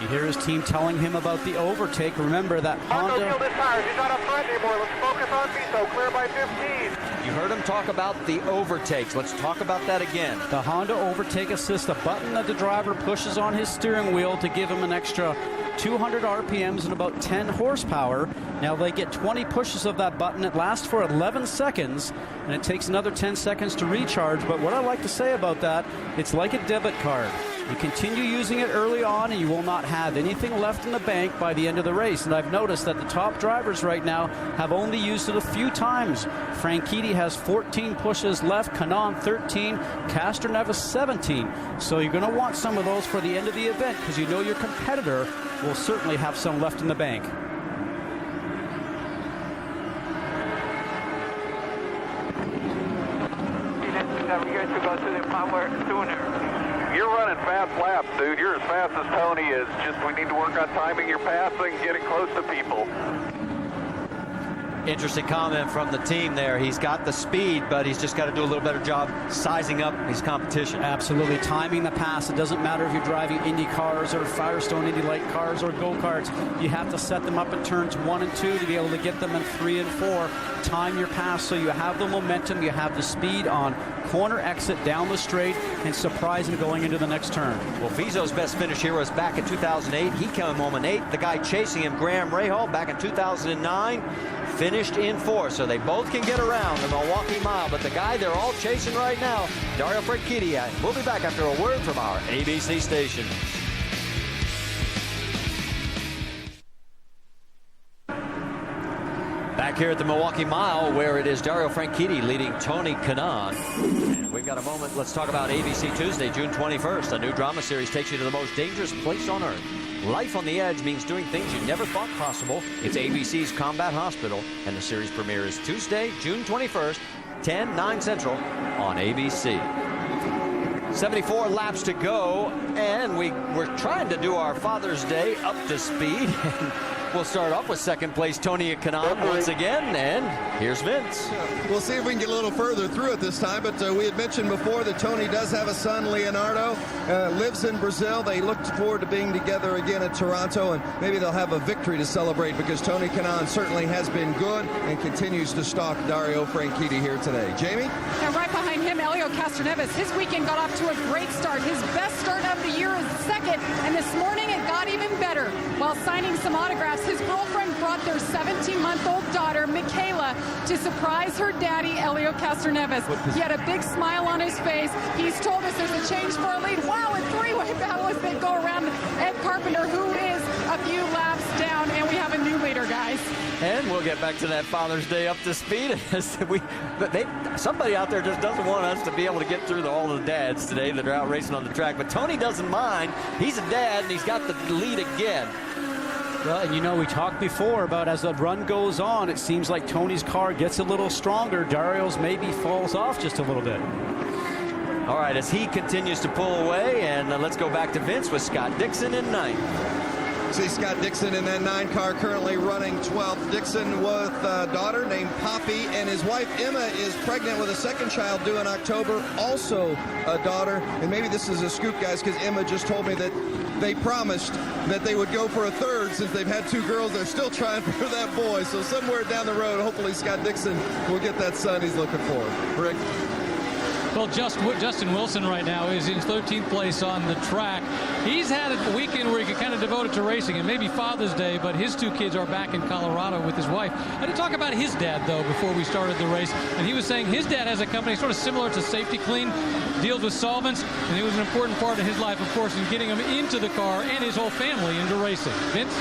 You hear his team telling him about the overtake. Remember that Honda. Kill this tires. He's not up front anymore. Let's focus on Vizo. Clear by 15. You heard him talk about the overtakes. Let's talk about that again. The Honda Overtake Assist, a button that the driver pushes on his steering wheel to give him an extra 200 RPMs and about 10 horsepower. Now they get 20 pushes of that button. It lasts for 11 seconds, and it takes another 10 seconds to recharge. But what I like to say about that, it's like a debit card. You continue using it early on, and you will not have anything left in the bank by the end of the race. And I've noticed that the top drivers right now have only used it a few times. Franchitti has 14 pushes left, Kanaan 13, Castroneves 17. So you're going to want some of those for the end of the event, because you know your competitor will certainly have some left in the bank. You're to go to the power sooner. You're running fast laps, dude. You're as fast as Tony is. Just we need to work on timing your passing, getting close to people. Interesting comment from the team there. He's got the speed, but he's just got to do a little better job sizing up his competition. Absolutely. Timing the pass. It doesn't matter if you're driving Indy cars or Firestone Indy Light cars or go-karts. You have to set them up in turns 1 and 2 to be able to get them in 3 and 4. Time your pass so you have the momentum, you have the speed on corner exit down the straight, and surprising going into the next turn. Well, Vizo's best finish here was back in 2008. He came home in 8th. The guy chasing him, Graham Rahal, back in 2009, finished in 4th. So they both can get around the Milwaukee Mile. But the guy they're all chasing right now, Dario Franchitti. We'll be back after a word from our ABC station. Back here at the Milwaukee Mile, where it is Dario Franchitti leading Tony Kanaan. And we've got a moment. Let's talk about ABC Tuesday, June 21st. A new drama series takes you to the most dangerous place on earth. Life on the edge means doing things you never thought possible. It's ABC's Combat Hospital, and the series premiere is Tuesday, June 21st, 9 Central on ABC. 74 laps to go, and we're trying to do our Father's Day up to speed. We'll start off with second place Tony Kanaan once again, and here's Vince. We'll see if we can get a little further through it this time, but we had mentioned before that Tony does have a son, Leonardo, lives in Brazil. They look forward to being together again at Toronto, and maybe they'll have a victory to celebrate because Tony Kanaan certainly has been good and continues to stalk Dario Franchitti here today. Jamie? And right behind him, Elio Castroneves. His weekend got off to a great start. His best start of the year is second, and this morning it got even better. While signing some autographs, his girlfriend brought their 17-month-old daughter, Michaela, to surprise her daddy, Elio Castroneves. He had a big smile on his face. He's told us there's a change for a lead. Wow, a three-way battle as they go around Ed Carpenter, who is a few laps down, and we have a new leader, guys. And we'll get back to that Father's Day up to speed. Somebody out there just doesn't want us to be able to get through all the dads today that are out racing on the track. But Tony doesn't mind. He's a dad, and he's got the lead again. Well, and you know, we talked before about as the run goes on, it seems like Tony's car gets a little stronger. Dario's maybe falls off just a little bit. All right, as he continues to pull away, and let's go back to Vince with Scott Dixon in ninth. See Scott Dixon in that 9 car currently running 12th. Dixon with a daughter named Poppy, and his wife Emma is pregnant with a second child due in October, also a daughter. And maybe this is a scoop, guys, because Emma just told me that they promised that they would go for a third since they've had 2 girls. They're still trying for that boy. So somewhere down the road, hopefully Scott Dixon will get that son he's looking for. Rick? Well, Justin Wilson right now is in 13th place on the track. He's had a weekend where he could kind of devote it to racing, and maybe Father's Day, but his 2 kids are back in Colorado with his wife. I did talk about his dad, though, before we started the race, and he was saying his dad has a company sort of similar to Safety Clean, deals with solvents, and it was an important part of his life, of course, in getting him into the car and his whole family into racing. Vince?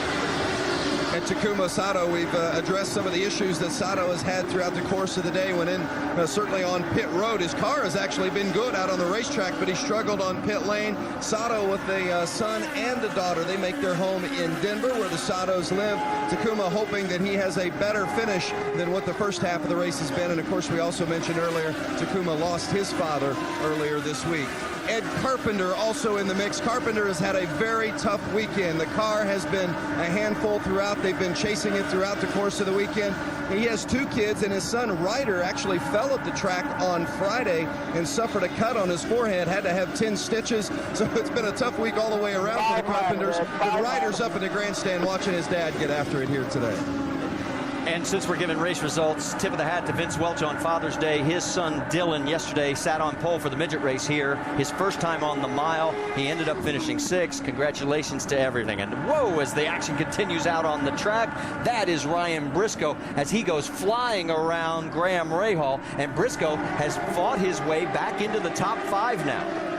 And Takuma Sato, we've addressed some of the issues that Sato has had throughout the course of the day when certainly on pit road. His car has actually been good out on the racetrack, but he struggled on pit lane. Sato with a son and a daughter. They make their home in Denver where the Satos live. Takuma hoping that he has a better finish than what the first half of the race has been. And of course, we also mentioned earlier, Takuma lost his father earlier this week. Ed Carpenter also in the mix. Carpenter has had a very tough weekend. The car has been a handful throughout. They've been chasing it throughout the course of the weekend. He has 2 kids, and his son Ryder actually fell at the track on Friday and suffered a cut on his forehead, had to have 10 stitches. So it's been a tough week all the way around for the Carpenters. But Ryder's up in the grandstand watching his dad get after it here today. And since we're giving race results, tip of the hat to Vince Welch on Father's Day. His son Dylan yesterday sat on pole for the midget race here. His first time on the mile. He ended up finishing 6th. Congratulations to everything. And whoa, as the action continues out on the track, that is Ryan Briscoe as he goes flying around Graham Rahal. And Briscoe has fought his way back into the top 5 now.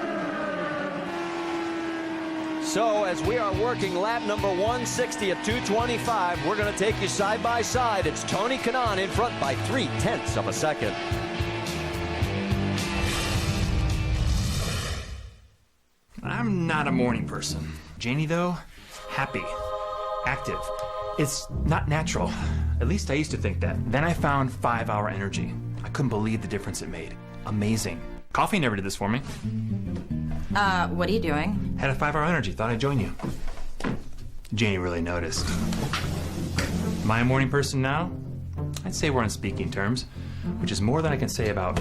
So as we are working lap number 160 of 225, we're going to take you side by side. It's Tony Kanaan in front by 0.3 of a second. I'm not a morning person. Janie, though, happy, active. It's not natural. At least I used to think that. Then I found 5-Hour Energy. I couldn't believe the difference it made. Amazing. Coffee never did this for me. What are you doing? Had a 5-Hour Energy. Thought I'd join you. Janie really noticed. Am I a morning person now? I'd say we're on speaking terms, which is more than I can say about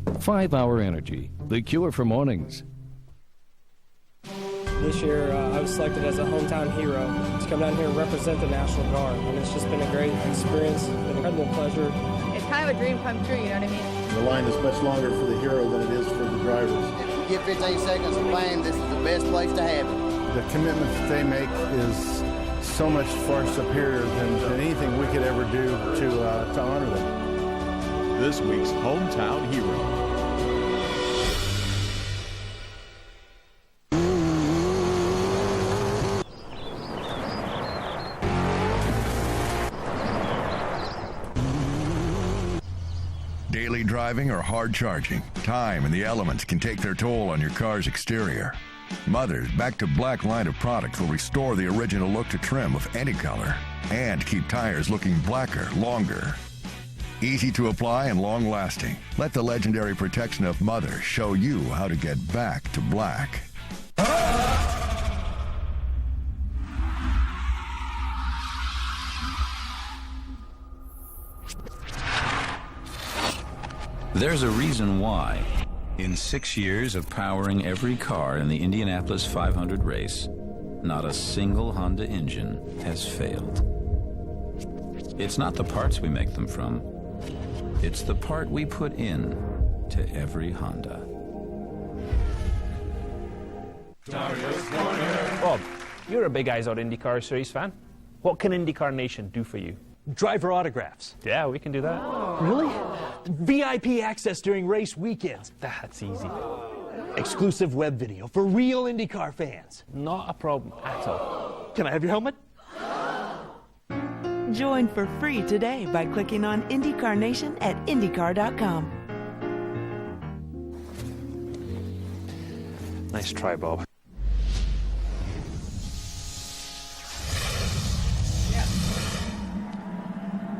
5-Hour Energy, the cure for mornings. This year, I was selected as a hometown hero to come down here and represent the National Guard, and it's just been a great experience, an incredible pleasure. It's kind of a dream come true, you know what I mean? The line is much longer for the hero than it is for the drivers. Get 15 seconds of fame, this is the best place to have it. The commitment that they make is so much far superior than anything we could ever do to honor them. This week's hometown hero. Daily driving or hard charging, time and the elements can take their toll on your car's exterior. Mother's Back to Black line of products will restore the original look to trim of any color and keep tires looking blacker longer. Easy to apply and long-lasting. Let the legendary protection of Mother show you how to get back to black. There's a reason why. In 6 years of powering every car in the Indianapolis 500 race, not a single Honda engine has failed. It's not the parts we make them from. It's the part we put in to every Honda. Bob, you're a big Eyes Out IndyCar Series fan. What can IndyCar Nation do for you? Driver autographs. Yeah, we can do that. Really? VIP access during race weekends. That's easy. Exclusive web video for real IndyCar fans. Not a problem at all. Can I have your helmet? Join for free today by clicking on IndyCar Nation at IndyCar.com. Nice try, Bob.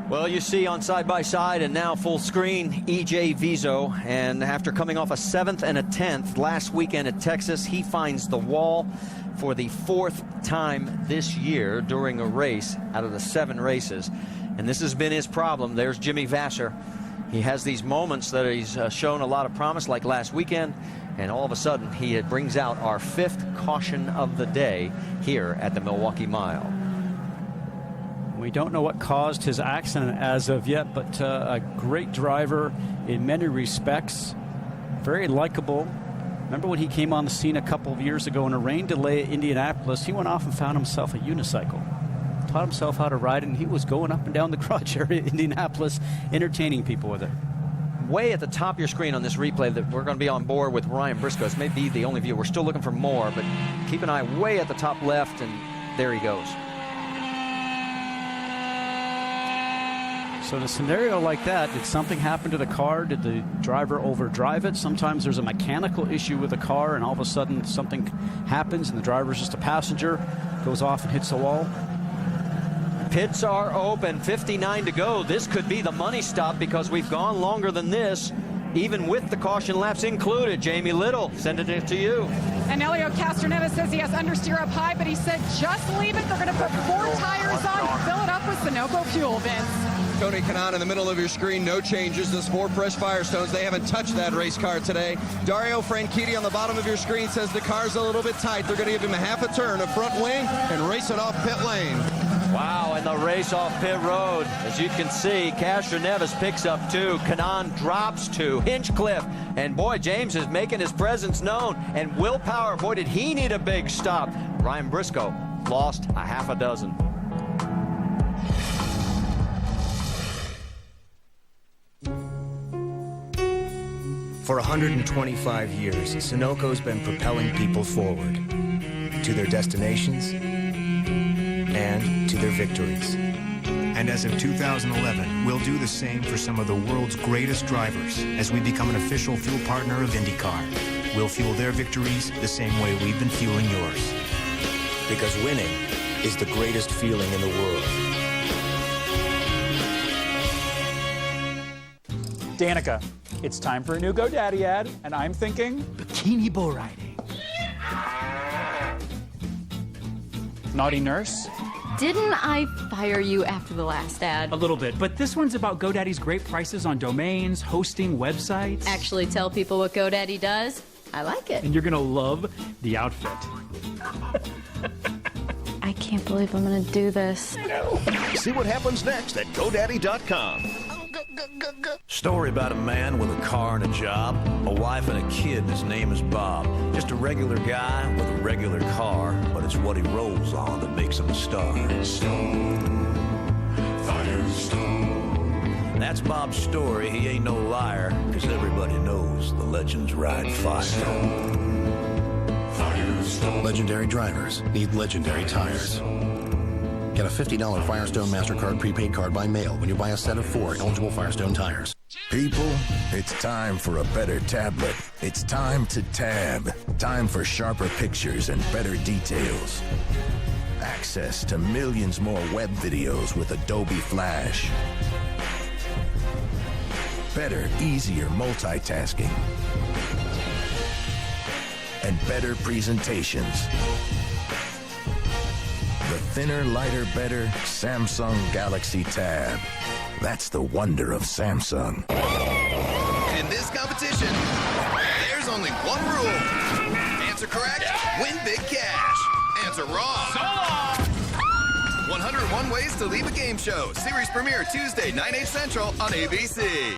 Well, you see on side-by-side and now full screen, E.J. Vizo. And after coming off a 7th and a 10th last weekend at Texas, he finds the wall for the 4th time this year during a race out of the 7 races. And this has been his problem. There's Jimmy Vasser. He has these moments that he's shown a lot of promise, like last weekend. And all of a sudden, he brings out our 5th caution of the day here at the Milwaukee Mile. We don't know what caused his accident as of yet, but a great driver in many respects. Very likable. Remember when he came on the scene a couple of years ago in a rain delay at Indianapolis, he went off and found himself a unicycle. Taught himself how to ride, and he was going up and down the crotch area in Indianapolis, entertaining people with it. Way at the top of your screen on this replay that we're going to be on board with Ryan Briscoe. This may be the only view. We're still looking for more, but keep an eye way at the top left, and there he goes. So in a scenario like that, did something happen to the car? Did the driver overdrive it? Sometimes there's a mechanical issue with the car, and all of a sudden something happens, and the driver's just a passenger, goes off and hits the wall. Pits are open, 59 to go. This could be the money stop because we've gone longer than this, even with the caution laps included. Jamie Little, sending it to you. And Elio Castroneves says he has understeer up high, but he said just leave it. They're going to put 4 tires on, fill it up with Sunoco fuel, Vince. Tony Kanaan in the middle of your screen, no changes. The Sport Fresh Firestones, they haven't touched that race car today. Dario Franchitti on the bottom of your screen says the car's a little bit tight. They're going to give him a half a turn, a front wing, and race it off pit lane. Wow, and the race off pit road. As you can see, Castroneves picks up 2. Kanaan drops 2. Hinchcliffe. And boy, James is making his presence known. And Will Power, boy, did he need a big stop. Ryan Briscoe lost a half a dozen. For 125 years, Sunoco's been propelling people forward to their destinations and to their victories. And as of 2011, we'll do the same for some of the world's greatest drivers as we become an official fuel partner of IndyCar. We'll fuel their victories the same way we've been fueling yours. Because winning is the greatest feeling in the world. Danica, it's time for a new GoDaddy ad, and I'm thinking bikini bull riding. Naughty nurse? Didn't I fire you after the last ad? A little bit, but this one's about GoDaddy's great prices on domains, hosting, websites. Actually tell people what GoDaddy does? I like it. And you're gonna love the outfit. I can't believe I'm gonna do this. See what happens next at GoDaddy.com. Story about a man with a car and a job, a wife and a kid, and his name is Bob. Just a regular guy with a regular car, but it's what he rolls on that makes him a star. That's Bob's story. He ain't no liar, because everybody knows the legends ride fire. Legendary drivers need legendary tires. Get a $50 Firestone MasterCard prepaid card by mail when you buy a set of 4 eligible Firestone tires. People, it's time for a better tablet. It's time to tab. Time for sharper pictures and better details. Access to millions more web videos with Adobe Flash. Better, easier multitasking. And better presentations. The thinner, lighter, better Samsung Galaxy Tab. That's the wonder of Samsung. And this competition, there's only one rule. Answer correct, win big cash. Answer wrong. 101 Ways to Leave a Game Show. Series premiere Tuesday, 9, 8 Central on ABC.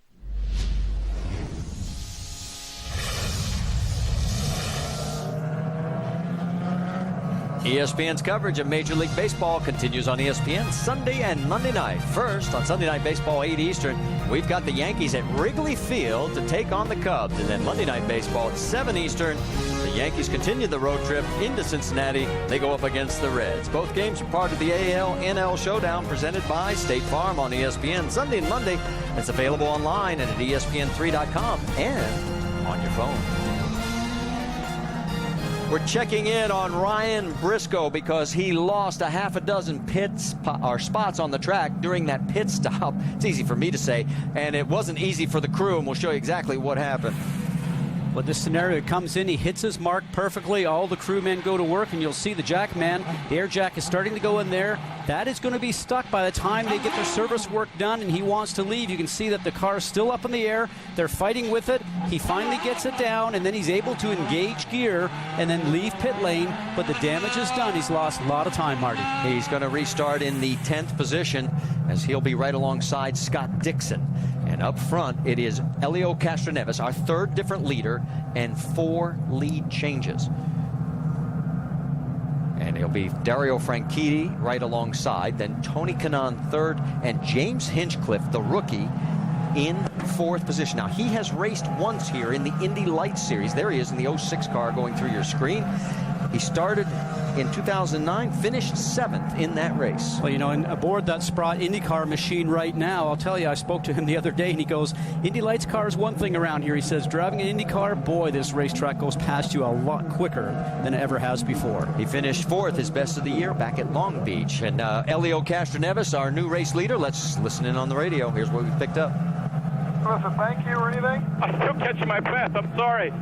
ESPN's coverage of Major League Baseball continues on ESPN Sunday and Monday night. First, on Sunday Night Baseball, 8 Eastern, we've got the Yankees at Wrigley Field to take on the Cubs. And then Monday Night Baseball at 7 Eastern, the Yankees continue the road trip into Cincinnati. They go up against the Reds. Both games are part of the AL-NL Showdown presented by State Farm on ESPN Sunday and Monday. It's available online and at ESPN3.com and on your phone. We're checking in on Ryan Briscoe because he lost a half a dozen spots on the track during that pit stop. It's easy for me to say, and it wasn't easy for the crew, and we'll show you exactly what happened. Well, this scenario comes in, he hits his mark perfectly. All the crewmen go to work, and you'll see the jack man. The air jack is starting to go in there. That is going to be stuck by the time they get their service work done, and he wants to leave. You can see that the car is still up in the air. They're fighting with it. He finally gets it down, and then he's able to engage gear and then leave pit lane. But the damage is done. He's lost a lot of time, Marty. He's going to restart in the 10th position as he'll be right alongside Scott Dixon. And up front, it is Elio Castroneves, our third different leader, and 4 lead changes. And it'll be Dario Franchitti right alongside, then Tony Kanaan third, and James Hinchcliffe, the rookie, in 4th position. Now, he has raced once here in the Indy Lights Series. There he is in the 06 car going through your screen. He started in 2009, finished 7th in that race. Well, you know, and aboard that Sprott IndyCar machine right now, I'll tell you, I spoke to him the other day, and he goes, Indy Lights car is one thing around here. He says, driving an Indy car, boy, this racetrack goes past you a lot quicker than it ever has before. He finished 4th, his best of the year, back at Long Beach. And Elio Castroneves, our new race leader, let's listen in on the radio. Here's what we picked up. Listen, thank you or anything? I'm still catching my breath. I'm sorry.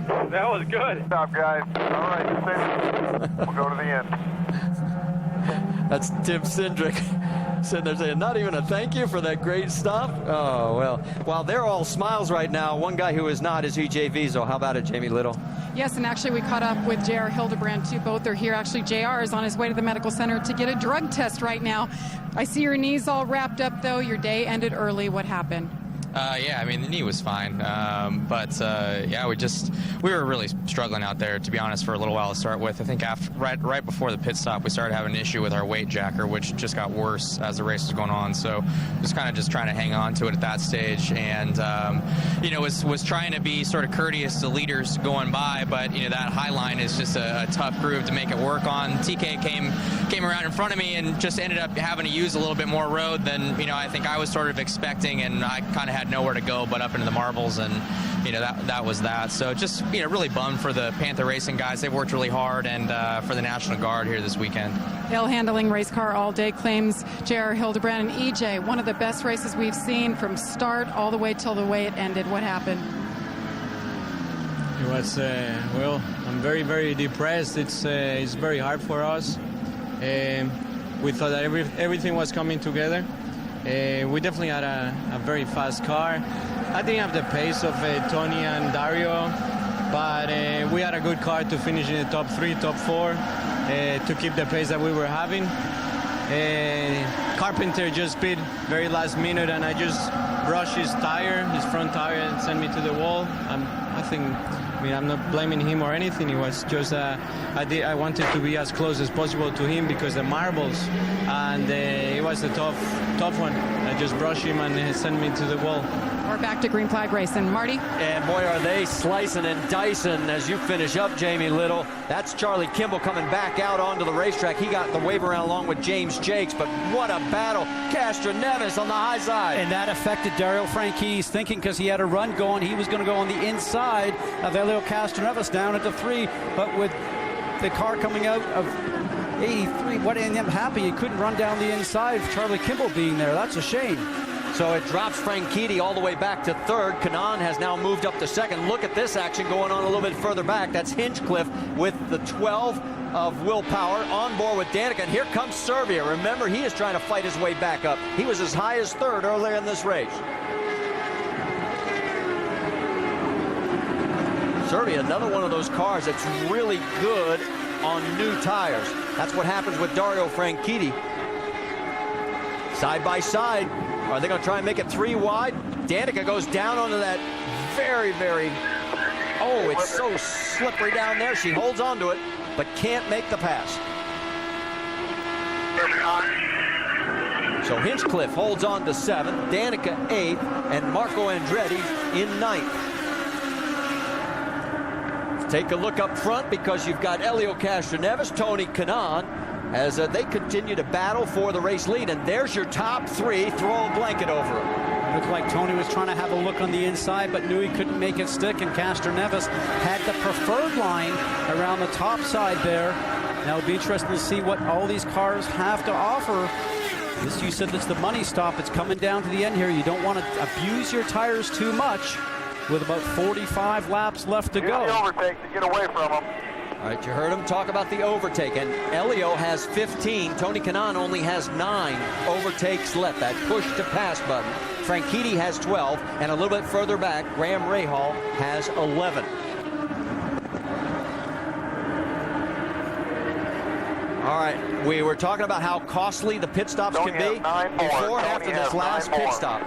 That was good. Good job, guys. All right, we'll go to the end. That's Tim Cindric sitting there saying, not even a thank you for that great stop. Oh, well, while they're all smiles right now, one guy who is not is EJ Vizo. How about it, Jamie Little? Yes, and actually we caught up with J.R. Hildebrand, too. Both are here. Actually, J.R. is on his way to the medical center to get a drug test right now. I see your knees all wrapped up, though. Your day ended early. What happened? Yeah, I mean, the knee was fine. Yeah, we were really struggling out there, to be honest, for a little while to start with. I think right before the pit stop, we started having an issue with our weight jacker, which just got worse as the race was going on. So just kind of just trying to hang on to it at that stage. And, you know, was trying to be sort of courteous to leaders going by. But, you know, that high line is just a tough groove to make it work on. TK came around in front of me and just ended up having to use a little bit more road than, you know, I think I was sort of expecting. And I kind of had nowhere to go but up into the marbles, and you know that was that. So just, you know, really bummed for the Panther Racing guys. They've worked really hard, and for the National Guard here this weekend. Hill handling race car all day, claims J.R. Hildebrand. And EJ, one of the best races we've seen from start all the way till the way it ended. What happened? It was well, I'm very, very depressed. It's very hard for us. We thought that everything was coming together. We definitely had a very fast car. I didn't have the pace of Tony and Dario, but we had a good car to finish in the top 3, top 4, to keep the pace that we were having. Carpenter just pit very last minute, and I just brushed his front tire, and sent me to the wall. I'm not blaming him or anything. It was just I wanted to be as close as possible to him because the marbles, and it was a tough one. I just brushed him and sent me to the wall. We're back to green flag racing. Marty? And boy, are they slicing and dicing as you finish up, Jamie Little. That's Charlie Kimball coming back out onto the racetrack. He got the wave around along with James Jakes, but what a battle. Castroneves on the high side. And that affected Dario Franchitti's thinking because he had a run going. He was going to go on the inside of Elio Castroneves down into 3, but with the car coming out of 83, what ended up happening? He couldn't run down the inside of Charlie Kimball being there. That's a shame. So it drops Franchitti all the way back to 3rd. Kanaan has now moved up to 2nd. Look at this action going on a little bit further back. That's Hinchcliffe with the 12 of Willpower on board with Danica. And here comes Servia. Remember, he is trying to fight his way back up. He was as high as 3rd earlier in this race. Certainly another one of those cars that's really good on new tires. That's what happens with Dario Franchitti. Side by side. Are they going to try and make it 3 wide? Danica goes down onto that very, very... Oh, it's so slippery down there. She holds on to it, but can't make the pass. So Hinchcliffe holds on to 7th, Danica 8th, and Marco Andretti in 9th. Take a look up front because you've got Elio Castroneves, Tony Kanaan, as they continue to battle for the race lead. And there's your top 3. Throw a blanket over them. It looked like Tony was trying to have a look on the inside, but knew he couldn't make it stick, and Castroneves had the preferred line around the top side there. Now it'll be interesting to see what all these cars have to offer. This, you said, it's the money stop. It's coming down to the end here. You don't want to abuse your tires too much with about 45 laps left to go. The overtake to get away from them. All right, you heard him talk about the overtake, and Elio has 15. Tony Kanaan only has 9 overtakes left, that push-to-pass button. Franchitti has 12, and a little bit further back, Graham Rahal has 11. All right, we were talking about how costly the pit stops can be. Before and after this last pit stop,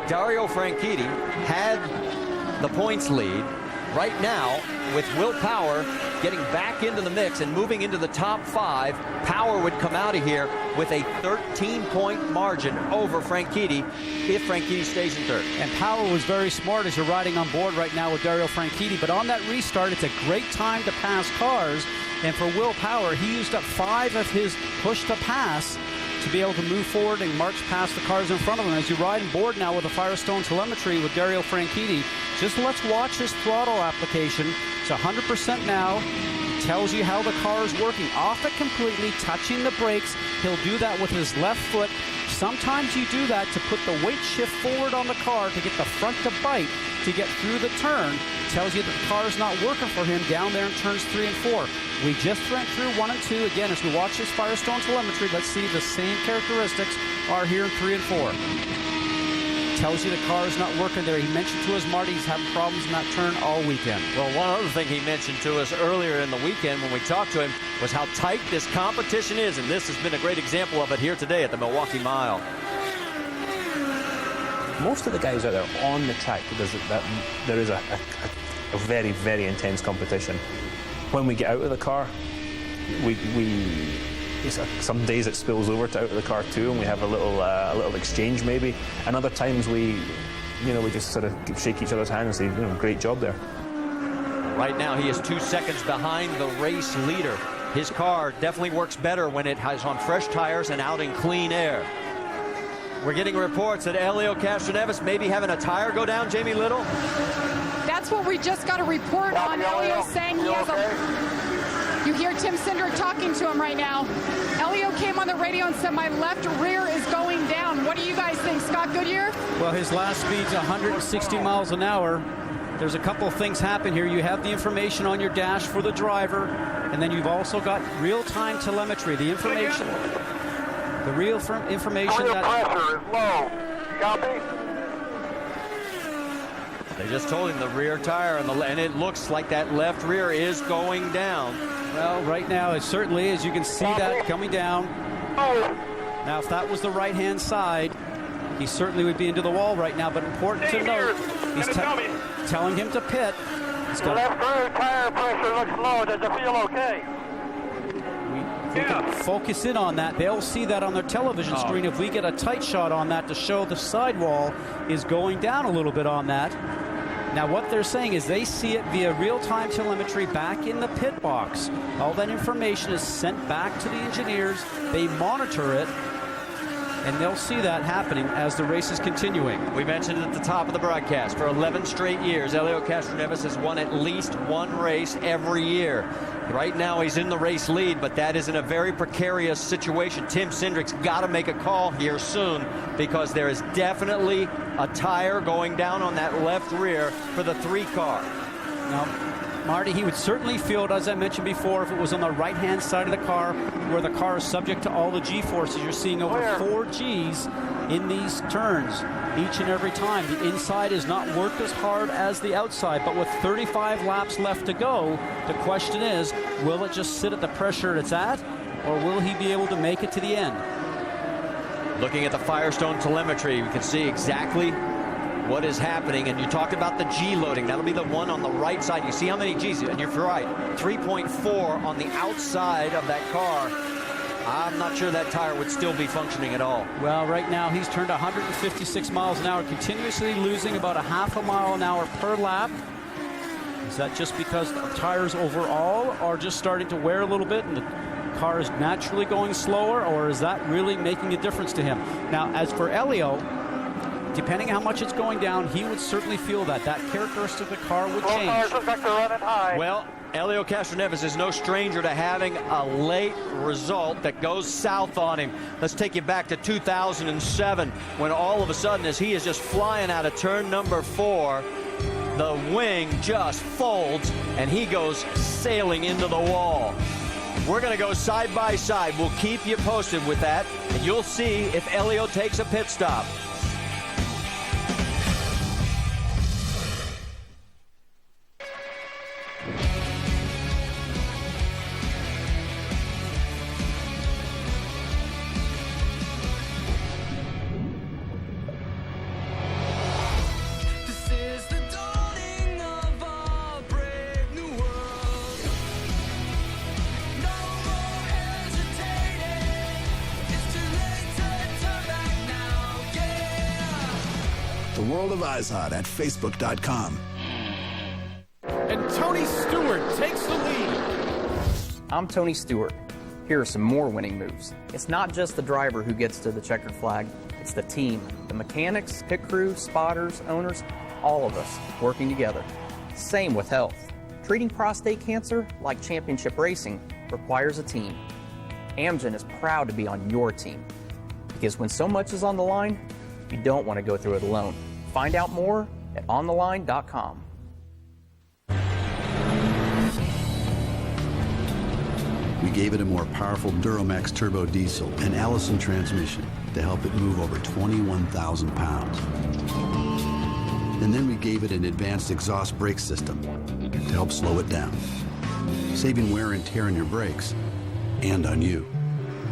Dario Franchitti had the points lead. Right now, with Will Power getting back into the mix and moving into the top 5, Power would come out of here with a 13-point margin over Franchitti if Franchitti stays in 3rd. And Power was very smart as you're riding on board right now with Dario Franchitti. But on that restart, it's a great time to pass cars. And for Will Power, he used up 5 of his push to pass to be able to move forward and march past the cars in front of him. As you ride on board now with the Firestone telemetry with Dario Franchitti, just let's watch his throttle application. It's 100% now. Tells you how the car is working. Off it completely, touching the brakes. He'll do that with his left foot. Sometimes you do that to put the weight shift forward on the car to get the front to bite to get through the turn. Tells you that the car is not working for him down there in turns 3 and 4. We just went through 1 and 2. Again, as we watch this Firestone telemetry, let's see the same characteristics are here in 3 and 4. Tells you the car is not working there. He mentioned to us, Marty, he's having problems in that turn all weekend. Well, one other thing he mentioned to us earlier in the weekend when we talked to him was how tight this competition is, and this has been a great example of it here today at the Milwaukee Mile. Most of the guys out there on the track, there is a very, very intense competition. When we get out of the car, some days it spills over to out of the car too, and we have a little exchange maybe. And other times we just sort of shake each other's hand and say, great job there. Right now he is 2 seconds behind the race leader. His car definitely works better when it has on fresh tires and out in clean air. We're getting reports that Elio Castroneves may be having a tire go down, Jamie Little. That's what we just got a report on. Elio saying he has You hear Tim Cindric talking to him right now. Elio came on the radio and said, my left rear is going down. What do you guys think, Scott Goodyear? Well, his last speed's 160 miles an hour. There's a couple of things happen here. You have the information on your dash for the driver, and then you've also got real-time telemetry, the information. The real information that... pressure is low. You got me? They just told him the rear tire, and it looks like that left rear is going down. Well, right now it certainly is. You can see that coming down. Now, if that was the right-hand side, he certainly would be into the wall right now. But important to note, he's telling him to pit. The left rear tire pressure looks low. Does it feel okay? We can focus in on that. They'll see that on their television screen. If we get a tight shot on that to show the sidewall is going down a little bit on that. Now, what they're saying is they see it via real-time telemetry back in the pit box. All that information is sent back to the engineers. They monitor it, and they'll see that happening as the race is continuing. We mentioned at the top of the broadcast, for 11 straight years, Elio Castroneves has won at least one race every year. Right now, he's in the race lead, but that is in a very precarious situation. Tim Cindric's got to make a call here soon because there is definitely a tire going down on that left rear for the 3 car. Now, Marty, he would certainly feel it, as I mentioned before, if it was on the right-hand side of the car, where the car is subject to all the G-forces. You're seeing over 4 Gs in these turns each and every time. The inside is not worked as hard as the outside, but with 35 laps left to go, the question is, will it just sit at the pressure it's at, or will he be able to make it to the end? Looking at the Firestone telemetry, we can see exactly what is happening. And you talked about the G loading. That'll be the one on the right side. You see how many Gs, and you're right, 3.4 on the outside of that car. I'm not sure that tire would still be functioning at all. Well, right now he's turned 156 miles an hour, continuously losing about a half a mile an hour per lap. Is that just because the tires overall are just starting to wear a little bit and the car is naturally going slower, or is that really making a difference to him? Now, as for Elio, depending how much it's going down, he would certainly feel that characteristic of the car would change. Cars look like they're running high. Well, Elio Castroneves is no stranger to having a late result that goes south on him. Let's take you back to 2007, when all of a sudden, as he is just flying out of turn number 4, the wing just folds and he goes sailing into the wall. We're going to go side by side. We'll keep you posted with that, and you'll see if Elio takes a pit stop. The World of iZod at Facebook.com. And Tony Stewart takes the lead. I'm Tony Stewart. Here are some more winning moves. It's not just the driver who gets to the checkered flag, it's the team. The mechanics, pit crew, spotters, owners, all of us working together. Same with health. Treating prostate cancer, like championship racing, requires a team. Amgen is proud to be on your team. Because when so much is on the line, you don't want to go through it alone. Find out more at ontheline.com. We gave it a more powerful Duramax turbo diesel and Allison transmission to help it move over 21,000 pounds. And then we gave it an advanced exhaust brake system to help slow it down, saving wear and tear on your brakes and on you.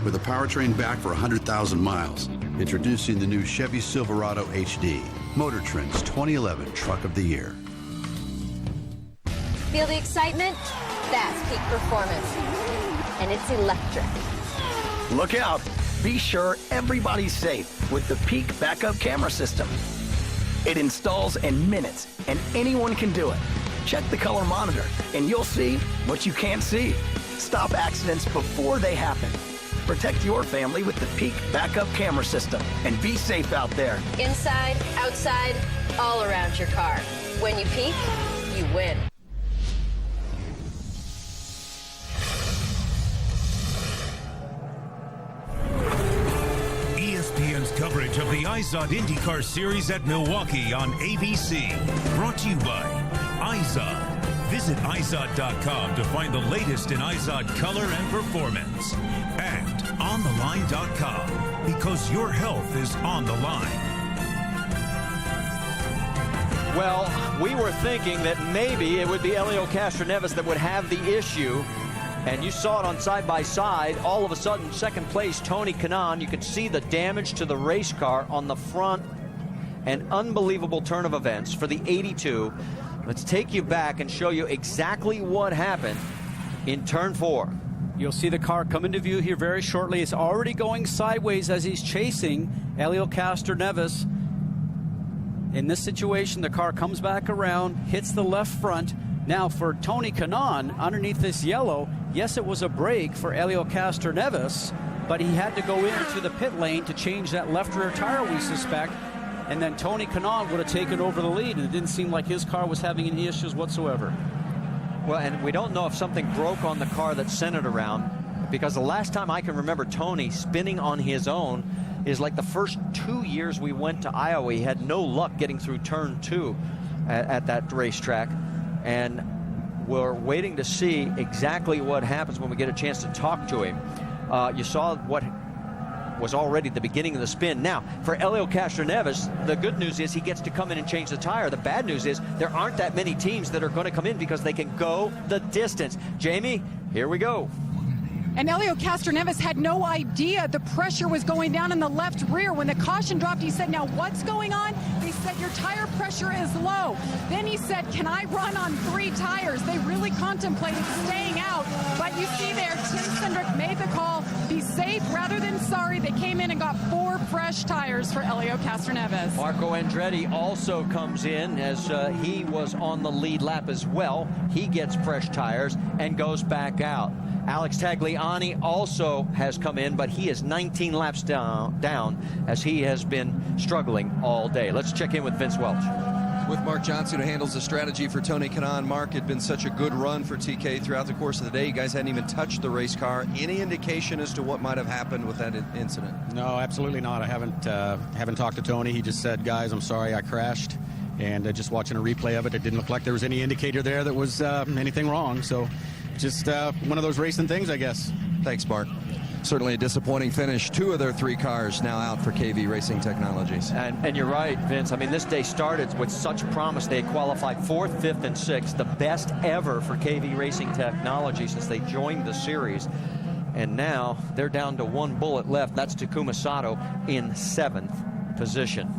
With a powertrain back for 100,000 miles, introducing the new Chevy Silverado HD, Motor Trend's 2011 Truck of the Year. Feel the excitement? That's peak performance. And it's electric. Look out. Be sure everybody's safe with the Peak backup camera system. It installs in minutes, and anyone can do it. Check the color monitor, and you'll see what you can't see. Stop accidents before they happen. Protect your family with the Peak backup camera system, and be safe out there. Inside, outside, all around your car. When you peak, you win. ESPN's coverage of the iZod IndyCar Series at Milwaukee on ABC. Brought to you by iZod. Visit iZod.com to find the latest in iZod color and performance. And ontheline.com, because your health is on the line. Well, we were thinking that maybe it would be Elio Castroneves that would have the issue. And you saw it on side by side. All of a sudden, second place, Tony Kanaan. You could see the damage to the race car on the front. An unbelievable turn of events for the 82. Let's take you back and show you exactly what happened in turn 4. You'll see the car come into view here very shortly. It's already going sideways as he's chasing Elio Castroneves. In this situation, the car comes back around, hits the left front. Now for Tony Kanaan, underneath this yellow, yes, it was a break for Elio Castroneves, but he had to go into the pit lane to change that left rear tire, we suspect. And then Tony Kanaan would have taken over the lead, and it didn't seem like his car was having any issues whatsoever. Well, and we don't know if something broke on the car that sent it around, because the last time I can remember Tony spinning on his own is like the first 2 years we went to Iowa. He had no luck getting through turn 2 at that racetrack. And we're waiting to see exactly what happens when we get a chance to talk to him. You saw what was already the beginning of the spin. Now, for Helio Castroneves, the good news is he gets to come in and change the tire. The bad news is there aren't that many teams that are going to come in because they can go the distance. Jamie, here we go. And Helio Castroneves had no idea the pressure was going down in the left rear. When the caution dropped, he said, now what's going on? They said, your tire pressure is low. Then he said, can I run on 3 tires? They really contemplated staying out. But you see there, Tim Cindric made the call, be safe rather than sorry. They came in and got 4 fresh tires for Helio Castroneves. Marco Andretti also comes in as he was on the lead lap as well. He gets fresh tires and goes back out. Alex Tagliani also has come in, but he is 19 laps down as he has been struggling all day. Let's check in with Vince Welch. With Mark Johnson, who handles the strategy for Tony Kanaan. Mark, it had been such a good run for TK throughout the course of the day. You guys hadn't even touched the race car. Any indication as to what might have happened with that incident? No, absolutely not. I haven't talked to Tony. He just said, guys, I'm sorry I crashed. And just watching a replay of it, it didn't look like there was any indicator there that was anything wrong. So just one of those racing things, I guess. Thanks, Mark. Certainly a disappointing finish. 2 of their 3 cars now out for KV Racing Technologies. And you're right, Vince. I mean, this day started with such promise. They qualified 4th, 5th, and 6th, the best ever for KV Racing Technology since they joined the series. And now they're down to 1 bullet left. That's Takuma Sato in 7th position.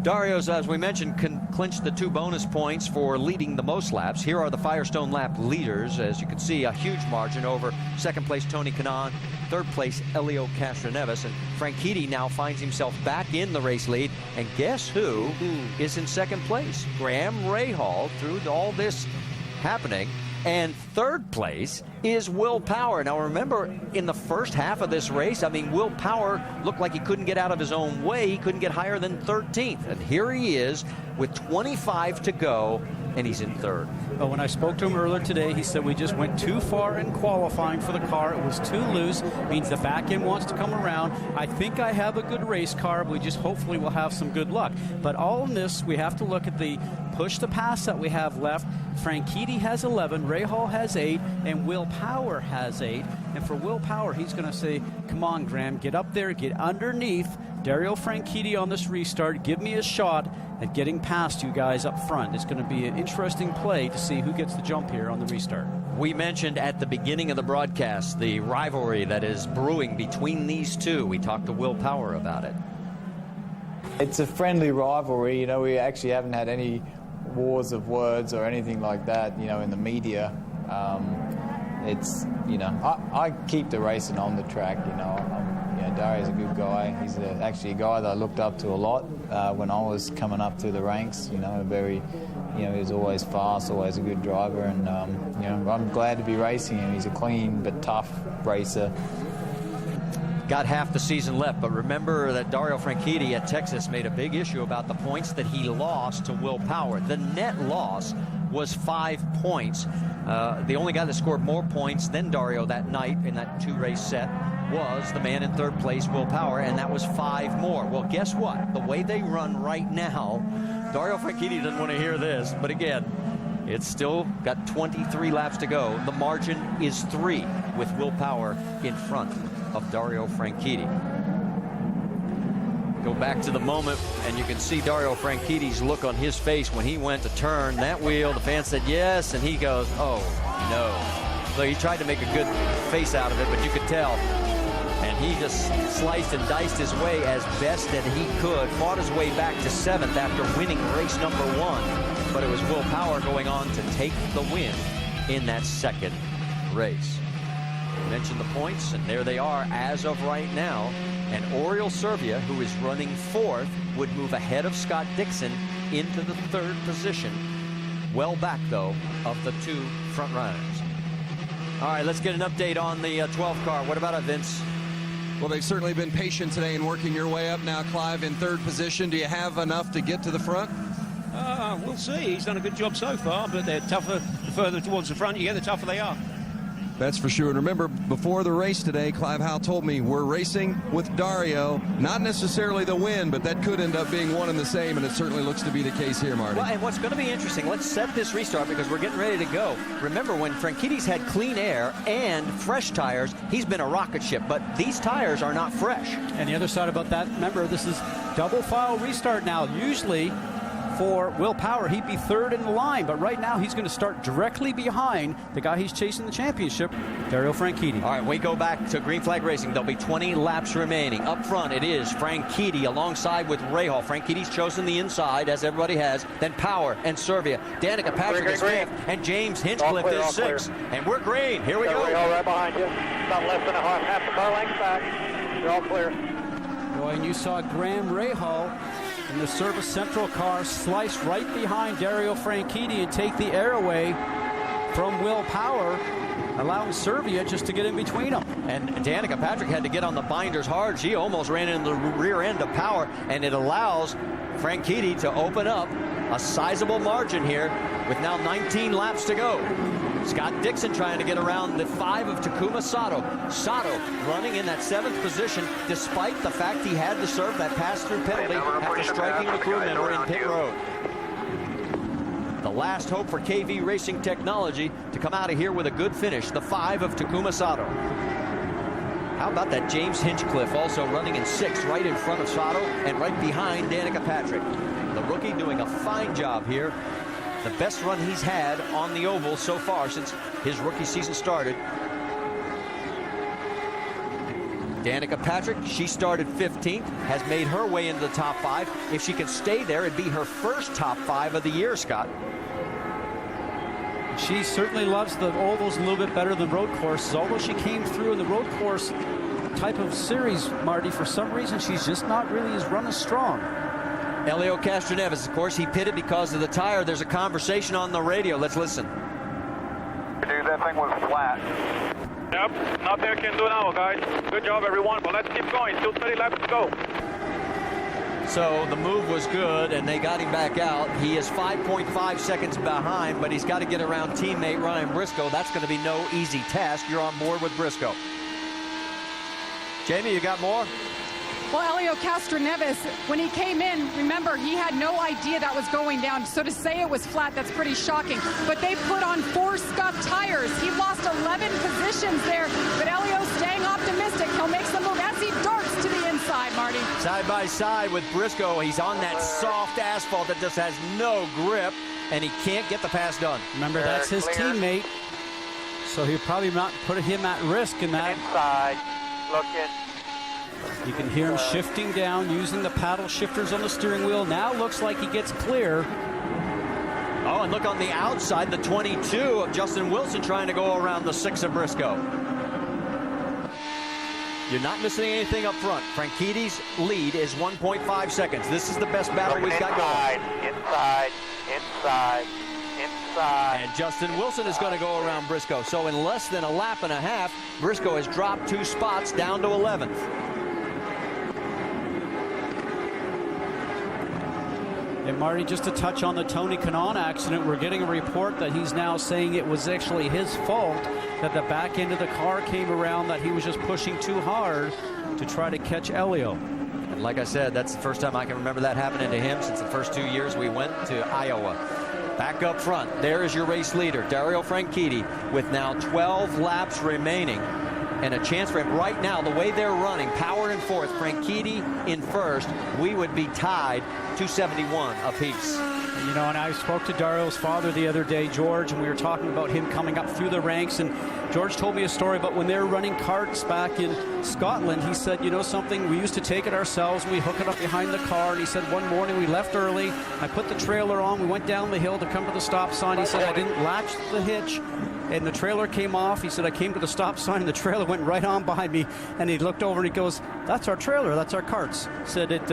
Dario's, as we mentioned, clinched the 2 bonus points for leading the most laps. Here are the Firestone lap leaders. As you can see, a huge margin over 2nd place Tony Kanaan, 3rd place Helio Castroneves, and Franchitti now finds himself back in the race lead. And guess who is in 2nd place? Graham Rahal, through all this happening. And 3rd place is Will Power. Now remember, in the first half of this race, I mean, Will Power looked like he couldn't get out of his own way. He couldn't get higher than 13th. And here he is with 25 to go, and he's in 3rd. But when I spoke to him earlier today, he said we just went too far in qualifying for the car. It was too loose. Means the back end wants to come around. I think I have a good race car. We just hopefully will have some good luck. But all in this, we have to look at the push to pass that we have left. Franchitti has 11, Rahal has 8, and Will Power has 8. And for Will Power, he's going to say, come on, Graham, get up there, get underneath Dario Franchitti on this restart. Give me a shot at getting past you guys up front. It's going to be an interesting play to see who gets the jump here on the restart. We mentioned at the beginning of the broadcast the rivalry that is brewing between these two. We talked to Will Power about it. It's a friendly rivalry. You know, we actually haven't had any wars of words or anything like that, you know, in the media. It's, you know, I keep the racing on the track, you know. Dario's a good guy. He's actually a guy that I looked up to a lot when I was coming up through the ranks, you know, he was always fast, always a good driver, and, you know, I'm glad to be racing him. He's a clean but tough racer. Got half the season left, but remember that Dario Franchitti at Texas made a big issue about the points that he lost to Will Power. The net loss was 5 points. The only guy that scored more points than Dario that night in that 2-race set was the man in 3rd place, Will Power, and that was 5 more. Well, guess what? The way they run right now, Dario Franchitti doesn't want to hear this, but again, it's still got 23 laps to go. The margin is 3 with Will Power in front of Dario Franchitti. Go back to the moment, and you can see Dario Franchitti's look on his face when he went to turn that wheel. The fan said yes, and he goes, oh, no. So he tried to make a good face out of it, but you could tell. And he just sliced and diced his way as best that he could. Fought his way back to 7th after winning race number 1. But it was Will Power going on to take the win in that 2nd race. We mentioned the points, and there they are as of right now. And Oriol Servia, who is running 4th, would move ahead of Scott Dixon into the 3rd position. Well back, though, of the 2 front runners. All right, let's get an update on the 12 car. What about it, Vince? Well, they've certainly been patient today in working your way up now, Clive, in 3rd position. Do you have enough to get to the front? We'll see. He's done a good job so far, but they're tougher the further towards the front you get, the tougher they are. That's for sure. And remember, before the race today, Clive Howe told me we're racing with Dario, not necessarily the win, but that could end up being one and the same, and it certainly looks to be the case here, Marty. Well, and what's going to be interesting, let's set this restart because we're getting ready to go. Remember, when Franchitti's had clean air and fresh tires, he's been a rocket ship, but these tires are not fresh. And the other side about that, remember, this is double file restart now. Usually, for Will Power, he'd be third in the line, but right now he's going to start directly behind the guy he's chasing the championship, Dario Franchitti. All right, we go back to Green Flag Racing. There'll be 20 laps remaining. Up front, it is Franchitti alongside with Rahal. Franchitti's chosen the inside, as everybody has. Then Power and Servia. Danica Patrick is fifth, and James Hinchcliffe is sixth. And we're green. Here we go. Rahal right behind you. About less than half the car length back. You're all clear. Boy, and you saw Graham Rahal in the Service Central car slice right behind Dario Franchitti and take the air away from Will Power, allowing Servia just to get in between them. And Danica Patrick had to get on the binders hard. She almost ran into the rear end of Power, and it allows Franchitti to open up a sizable margin here with now 19 laps to go. Scott Dixon trying to get around the 5 of Takuma Sato. Sato running in that 7th position despite the fact he had to serve that pass-through penalty after striking the crew member in pit road. The last hope for KV Racing Technology to come out of here with a good finish, the 5 of Takuma Sato. How about that James Hinchcliffe also running in 6th right in front of Sato and right behind Danica Patrick. The rookie doing a fine job here. The best run he's had on the oval so far since his rookie season started. Danica Patrick, she started 15th, has made her way into the top 5. If she can stay there, it'd be her first top 5 of the year, Scott. She certainly loves the ovals a little bit better than road courses, although she came through in the road course type of series, Marty. For some reason, she's just not really as run as strong. Elio Castroneves, of course, he pitted because of the tire. There's a conversation on the radio. Let's listen. Dude, that thing was flat. Yep, nothing I can do now, guys. Good job, everyone, but let's keep going. Still 30 laps to go. So the move was good, and they got him back out. He is 5.5 seconds behind, but he's got to get around teammate Ryan Briscoe. That's going to be no easy task. You're on board with Briscoe. Jamie, you got more? Well, Elio Castroneves, when he came in, remember, he had no idea that was going down. So to say it was flat, that's pretty shocking. But they put on 4 scuffed tires. He lost 11 positions there. But Elio's staying optimistic. He'll make some move as he darts to the inside, Marty. Side by side with Briscoe. He's on that soft asphalt that just has no grip, and he can't get the pass done. Remember, that's his teammate. So he'll probably not put him at risk in that. Inside, looking. You can hear him shifting down, using the paddle shifters on the steering wheel. Now looks like he gets clear. Oh, and look on the outside, the 22 of Justin Wilson trying to go around the 6 of Briscoe. You're not missing anything up front. Franchitti's lead is 1.5 seconds. This is the best battle we've got going. Inside. And Justin Wilson is going to go around Briscoe. So in less than a lap and a half, Briscoe has dropped 2 spots down to 11th. And Marty, just to touch on the Tony Kanaan accident, we're getting a report that he's now saying it was actually his fault that the back end of the car came around, that he was just pushing too hard to try to catch Elio. And like I said, that's the first time I can remember that happening to him since the first 2 years we went to Iowa. Back up front, there is your race leader, Dario Franchitti, with now 12 laps remaining. And a chance for him right now, the way they're running, Power in 4th, Franchitti in 1st, we would be tied 271 apiece. You know, and I spoke to Dario's father the other day, George, and we were talking about him coming up through the ranks, and George told me a story about when they were running karts back in Scotland. He said, you know something, we used to take it ourselves, and we hook it up behind the car, and he said one morning we left early, I put the trailer on, we went down the hill to come to the stop sign. He said I didn't latch the hitch, and the trailer came off. He said I came to the stop sign and the trailer went right on behind me, and he looked over and he goes, that's our trailer, that's our carts. Said it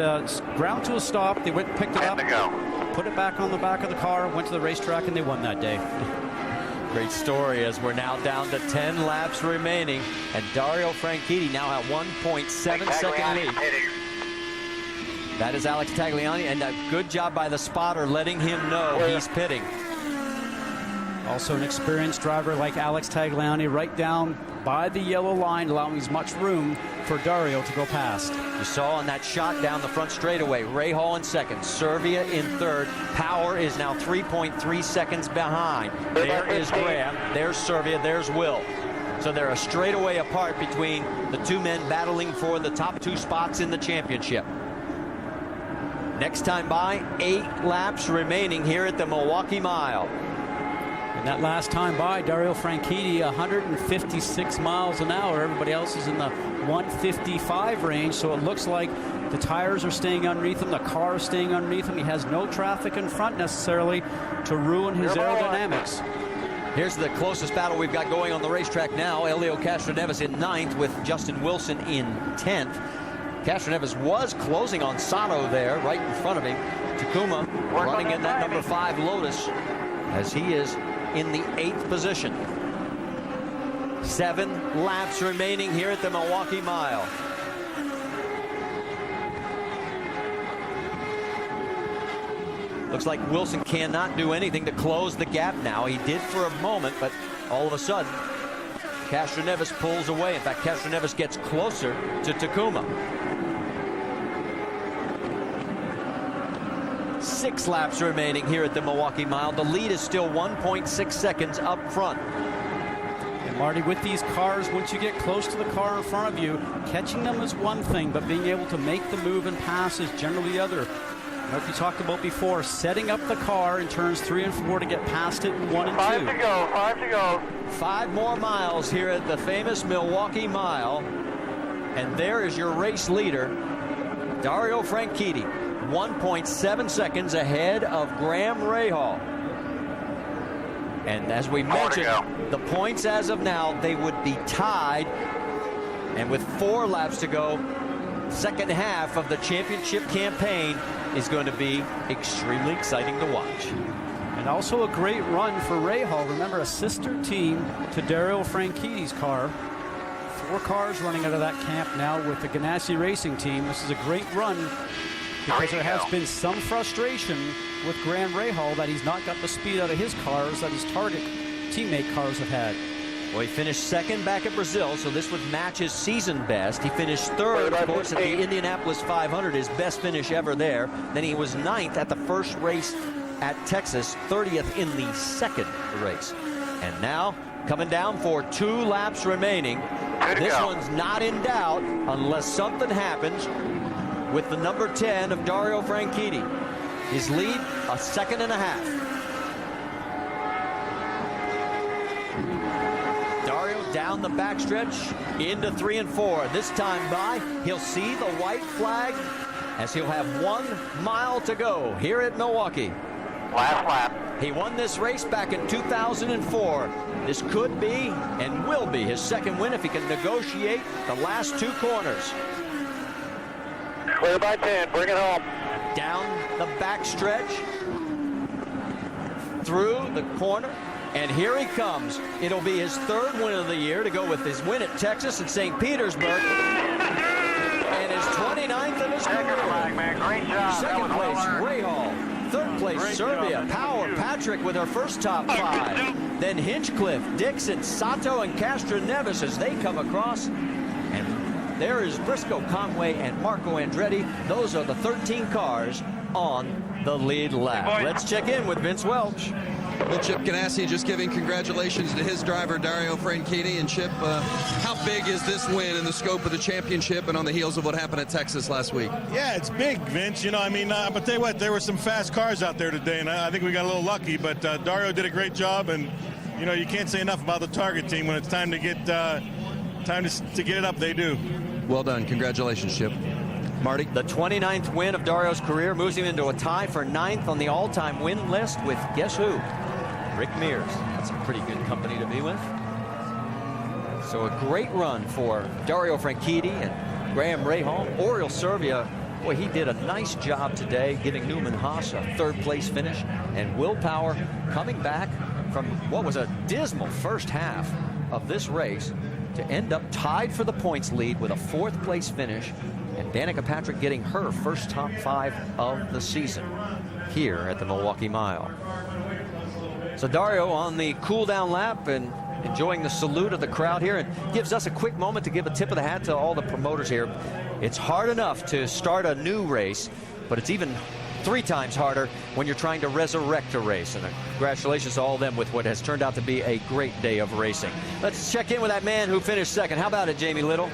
ground to a stop. They went and picked it up, put it back on the back of the car, went to the racetrack, and they won that day. Great story as we're now down to 10 laps remaining, and Dario Franchitti now at 1.7 second lead. That is Alex Tagliani, and a good job by the spotter letting him know he's pitting. Also an experienced driver like Alex Tagliani right down by the yellow line, allowing as much room for Dario to go past. You saw on that shot down the front straightaway, Rahal in second, Servia in third. Power is now 3.3 seconds behind. There is Graham, there's Servia, there's Will. So they're a straightaway apart between the two men battling for the top 2 spots in the championship. Next time by, 8 laps remaining here at the Milwaukee Mile. And that last time by, Dario Franchitti, 156 miles an hour. Everybody else is in the 155 range, so it looks like the tires are staying underneath him, the car is staying underneath him. He has no traffic in front necessarily to ruin his aerodynamics. Here's the closest battle we've got going on the racetrack now. Elio Castroneves in 9th with Justin Wilson in 10th. Castroneves was closing on Sato there, right in front of him. Takuma running in that number 5 Lotus as he is in the 8th position. 7 laps remaining here at the Milwaukee Mile. Looks like Wilson cannot do anything to close the gap now. He did for a moment, but all of a sudden, Castroneves pulls away. In fact, Castroneves gets closer to Takuma. 6 laps remaining here at the Milwaukee Mile. The lead is still 1.6 seconds up front. And Marty, with these cars, once you get close to the car in front of you, catching them is one thing, but being able to make the move and pass is generally the other. Like we talked about before, setting up the car in turns 3 and 4 to get past it in 1 and 2. 5 to go, 5 to go. 5 more miles here at the famous Milwaukee Mile. And there is your race leader, Dario Franchitti, 1.7 seconds ahead of Graham Rahal. And as we mentioned, the points as of now, they would be tied. And with 4 laps to go, second half of the championship campaign is going to be extremely exciting to watch. And also a great run for Rahal. Remember, a sister team to Dario Franchitti's car. 4 cars running out of that camp now with the Ganassi Racing team. This is a great run because there has been some frustration with Graham Rahal that he's not got the speed out of his cars that his target teammate cars have had. Well, he finished second back at Brazil, so this would match his season best. He finished third, of course, at the Indianapolis 500, his best finish ever there. Then he was 9th at the first race at Texas, 30th in the second race. And now, coming down for 2 laps remaining. This one's not in doubt unless something happens with the number 10 of Dario Franchitti. His lead, 1.5 seconds. Dario down the backstretch into 3 and 4. This time by, he'll see the white flag as he'll have 1 mile to go here at Milwaukee. Last lap. He won this race back in 2004. This could be and will be his second win if he can negotiate the last 2 corners. Clear by 10, bring it home. Down the backstretch, through the corner, and here he comes. It'll be his 3rd win of the year to go with his win at Texas and St. Petersburg. And his 29th of his career. Flag, man. Great job. Second place, Rahal. 3rd place, Servia. Power, Patrick with her first top 5. Then Hinchcliffe, Dixon, Sato, and Castroneves as they come across. And there is Briscoe, Conway, and Marco Andretti. Those are the 13 cars on the lead lap. Let's check in with Vince Welch. Well, Chip Ganassi just giving congratulations to his driver, Dario Franchitti. And Chip, how big is this win in the scope of the championship and on the heels of what happened at Texas last week? Yeah, it's big, Vince. You know, I mean, but tell you what, there were some fast cars out there today, and I think we got a little lucky. But Dario did a great job, and you know, you can't say enough about the Target team. When it's time to get to get it up, they do. Well done. Congratulations, Chip. Marty? The 29th win of Dario's career moves him into a tie for 9th on the all-time win list with guess who? Rick Mears. That's a pretty good company to be with. So a great run for Dario Franchitti and Graham Rahal. Oriol Servia, boy, he did a nice job today giving Newman Haas a 3rd place finish. And Will Power coming back from what was a dismal first half of this race to end up tied for the points lead with a 4th place finish. And Danica Patrick getting her first top 5 of the season here at the Milwaukee Mile. So Dario on the cool-down lap and enjoying the salute of the crowd here, and gives us a quick moment to give a tip of the hat to all the promoters here. It's hard enough to start a new race, but it's even 3 times harder when you're trying to resurrect a race. And congratulations to all of them with what has turned out to be a great day of racing. Let's check in with that man who finished second. How about it, Jamie Little?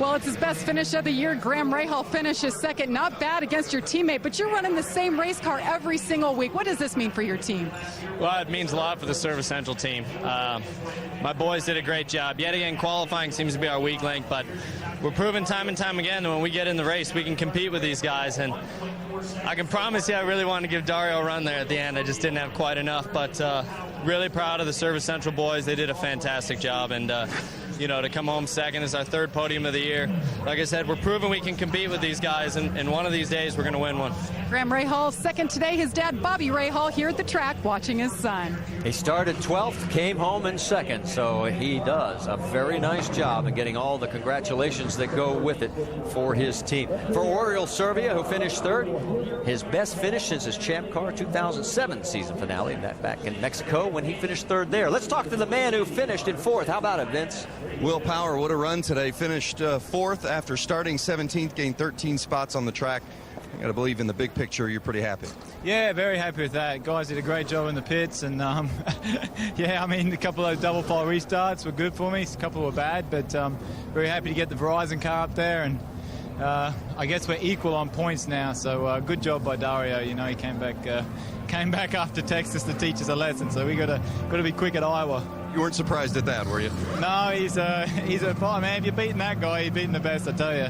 Well, it's his best finish of the year. Graham Rahal finishes second. Not bad against your teammate, but you're running the same race car every single week. What does this mean for your team? Well, it means a lot for the Service Central team. My boys did a great job. Yet again, qualifying seems to be our weak link, but we're proving time and time again that when we get in the race, we can compete with these guys. And I can promise you I really wanted to give Dario a run there at the end. I just didn't have quite enough, but really proud of the Service Central boys. They did a fantastic job, and you know, to come home second is our 3rd podium of the year. Like I said, we're proving we can compete with these guys, and one of these days we're going to win one. Graham Rahal second today. His dad, Bobby Rahal, here at the track watching his son. He started 12th, came home in second, so he does a very nice job in getting all the congratulations that go with it for his team. For Oriol Servia, who finished 3rd, his best finish since his Champ Car 2007 season finale, that back in Mexico when he finished 3rd there. Let's talk to the man who finished in 4th. How about it, Vince? Will Power, what a run today. Finished 4th after starting 17th, gained 13 spots on the track. I got to believe in the big picture, you're pretty happy. Yeah, very happy with that. Guys did a great job in the pits, and yeah, I mean, a couple of those double pole restarts were good for me. A couple were bad, but very happy to get the Verizon car up there, and I guess we're equal on points now. So good job by Dario. You know, he came back after Texas to teach us a lesson. So we got to be quick at Iowa. You weren't surprised at that, were you? No, he's a man. If you're beating that guy, you're beating the best, I tell you.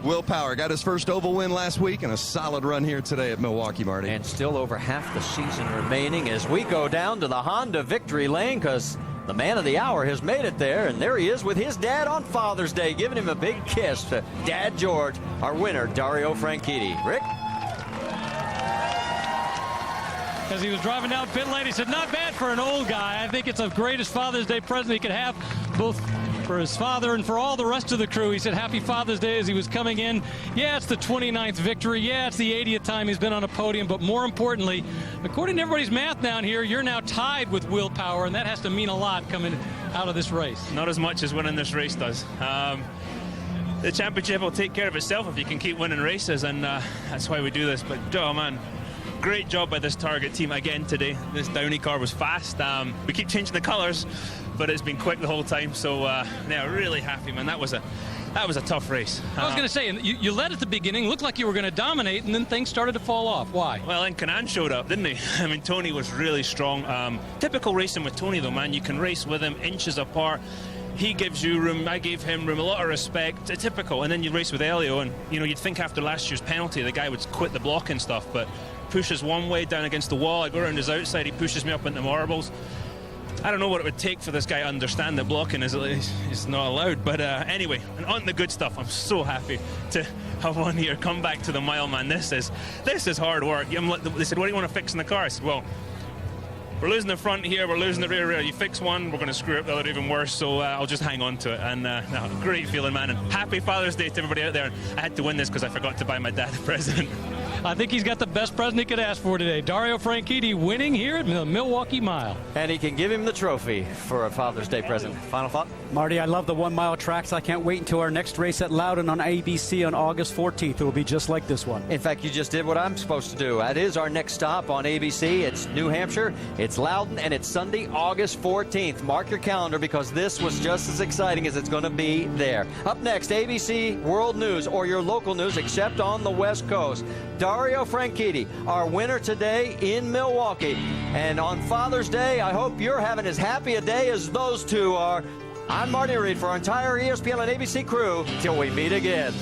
Will Power got his first oval win last week and a solid run here today at Milwaukee, Marty. And still over half the season remaining as we go down to the Honda victory lane, because the man of the hour has made it there, and there he is with his dad on Father's Day, giving him a big kiss to Dad George, our winner, Dario Franchitti. Rick? As he was driving down pit lane, he said, not bad for an old guy. I think it's the greatest Father's Day present he could have, both for his father and for all the rest of the crew. He said happy Father's Day as he was coming in. Yeah, it's the 29th victory. Yeah, it's the 80th time he's been on a podium. But more importantly, according to everybody's math down here, you're now tied with Will Power, and that has to mean a lot coming out of this race. Not as much as winning this race does. The championship will take care of itself if you can keep winning races, and that's why we do this. But, oh, man. Great job by this Target team again today. This Downey car was fast. We keep changing the colors, but it's been quick the whole time. So yeah, really happy, man. That was a tough race. I was going to say, you led at the beginning, looked like you were going to dominate, and then things started to fall off. Why? Well, then Kanan showed up, didn't he? I mean, Tony was really strong. Typical racing with Tony, though, man. You can race with him inches apart. He gives you room, I gave him room, a lot of respect. Typical. And then you race with Elio, and you know, you'd think after last year's penalty the guy would quit the block and stuff, but pushes one way down against the wall. I go around his outside, he pushes me up into marbles. I don't know what it would take for this guy to understand that blocking is not allowed, but anyway, and on the good stuff, I'm so happy to have won here. Come back to the mile, man. This is hard work. They said, what do you want to fix in the car? I said, well, we're losing the front here, we're losing the rear. You fix one, we're going to screw up the other even worse, so I'll just hang on to it. And no, great feeling, man. And happy Father's Day to everybody out there. I had to win this because I forgot to buy my dad a present. I think he's got the best present he could ask for today. Dario Franchitti winning here at the Milwaukee Mile. And he can give him the trophy for a Father's Day present. Final thought? Marty, I love the 1 mile tracks. I can't wait until our next race at Loudon on ABC on August 14th. It will be just like this one. In fact, you just did what I'm supposed to do. That is our next stop on ABC. It's New Hampshire, it's Loudon, and it's Sunday, August 14th. Mark your calendar because this was just as exciting as it's going to be there. Up next, ABC World News, or your local news, except on the West Coast. Dario Franchitti, our winner today in Milwaukee. And on Father's Day, I hope you're having as happy a day as those two are. I'm Marty Reed for our entire ESPN and ABC crew. Till we meet again.